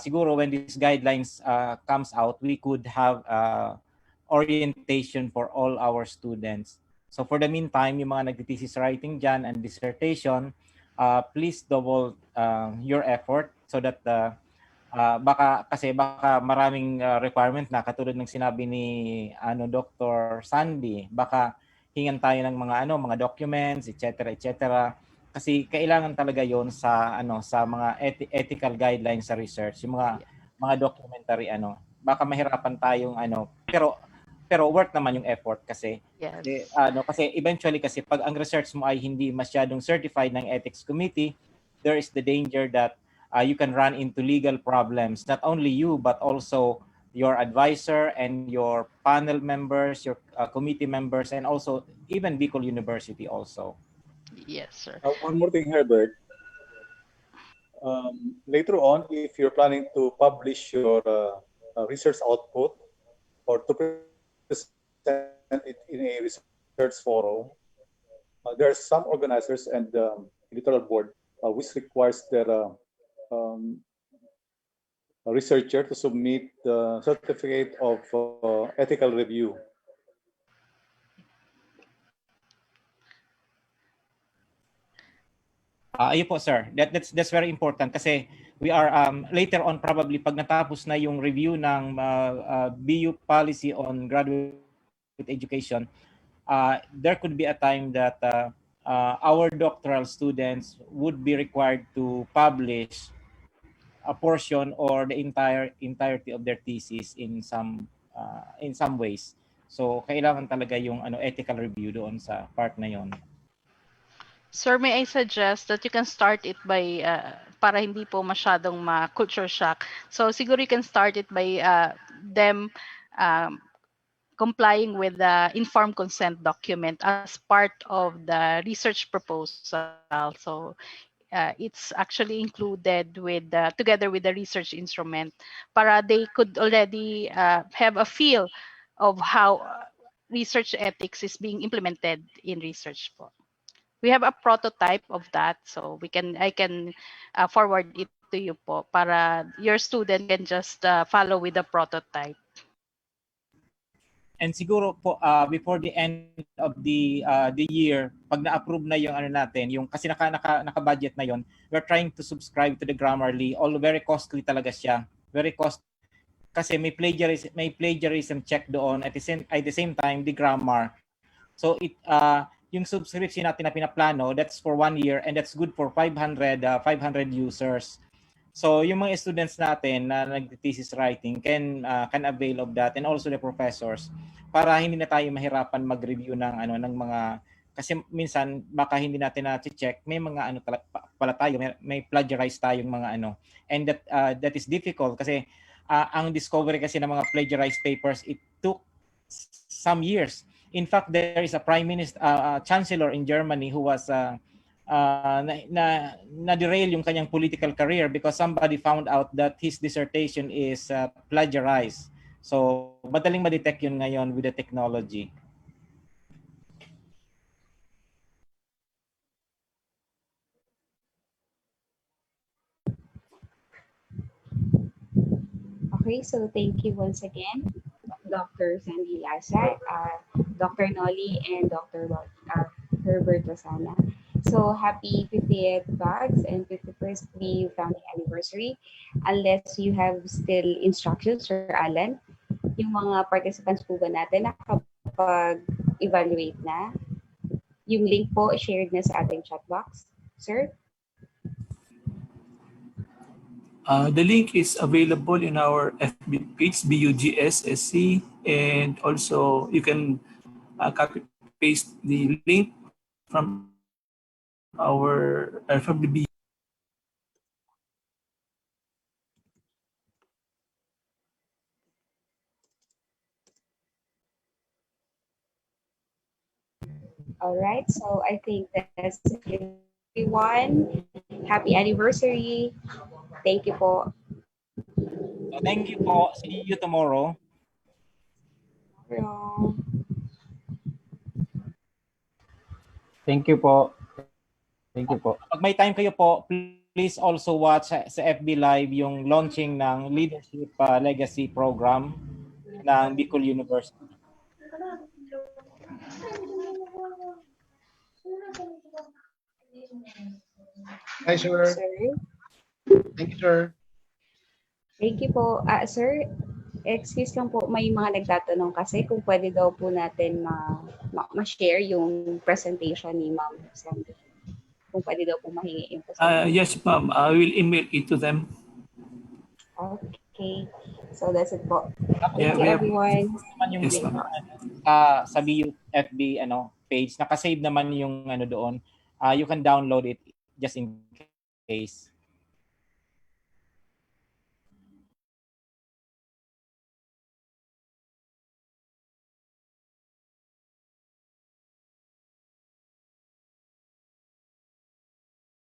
siguro when these guidelines comes out, we could have orientation for all our students. So for the meantime, yung mga nag-thesis writing dyan and dissertation, please double your effort so that baka maraming requirement na katulad ng sinabi ni Dr. Sandy, baka hingan tayo ng mga documents, etc. Kasi kailangan talaga 'yon sa sa mga ethical guidelines sa research, yung mga documentary baka mahirapan tayong pero worth naman yung effort kasi Yes. kasi eventually kasi pag ang research mo ay hindi masyadong certified ng ethics committee, there is the danger that you can run into legal problems, not only you but also your advisor and your panel members, your committee members, and also even Bicol University also. Yes, sir. One more thing, Herbert. Later on, if you're planning to publish your research output or to present it in a research forum, there are some organizers and editorial board which requires their researcher to submit the certificate of ethical review. Ayun po, sir. That's very important kasi we are later on probably pag natapos na yung review ng BU policy on graduate education, there could be a time that our doctoral students would be required to publish a portion or the entirety of their thesis in some ways. So kailangan talaga yung ethical review doon sa part na yon. Sir, may I suggest that you can start it by para hindi po masyadong culture shock. So siguro you can start it by them complying with the informed consent document as part of the research proposal. So it's actually included with together with the research instrument para they could already have a feel of how research ethics is being implemented in research po. We have a prototype of that, so I can forward it to you po para your student can just follow with the prototype. And siguro po before the end of the year, pag na-approve na yung ano natin, yung kasi naka-budget na yon, we're trying to subscribe to the Grammarly. Although very costly talaga siya. Very cost kasi may plagiarism check doon at the same time the grammar. So yung subscription natin na pinaplano, that's for 1 year and that's good for 500 users. So yung mga students natin na nag-thesis writing can avail of that, and also the professors, para hindi na tayo mahirapan mag-review ng mga, kasi minsan baka hindi natin na-check, may mga pala tayo, may plagiarize tayong mga and that is difficult kasi ang discovery kasi ng mga plagiarized papers, it took some years. In fact, there is a chancellor in Germany who was na-derail yung kanyang political career because somebody found out that his dissertation is plagiarized. So, madaling ma-detect yun ngayon with the technology. Okay, so thank you once again, Dr. Sandy Lasa, Dr. Nolly, and Dr. Herbert Rosana. So happy 50th BAGS and 51st founding anniversary. Unless you have still instructions, Sir Alan, yung mga participants po ba natin nakapag-evaluate na? Yung link po shared na sa ating chat box, sir? The link is available in our FB page, BUGSSC, and also you can copy paste the link from from the B. All right, so I think that's everyone. Happy anniversary. Thank you po. Thank you po. See you tomorrow. Thank you po. Thank you po. Pag may time kayo po, please also watch sa FB Live yung launching ng Leadership Legacy Program ng Bicol University. Hi, sir. Thank you, sir. Thank you po. Sir, excuse lang po, may mga nagtatanong kasi kung pwede daw po natin ma-share yung presentation ni Ma'am Sandy. Kung pwede daw po mahingi yung presentation. Yes, ma'am. I will email it to them. Okay. So that's it po. Yeah, Thank you, everyone. Yung yes, link, sa FB page, nakasave naman yung doon. You can download it just in case.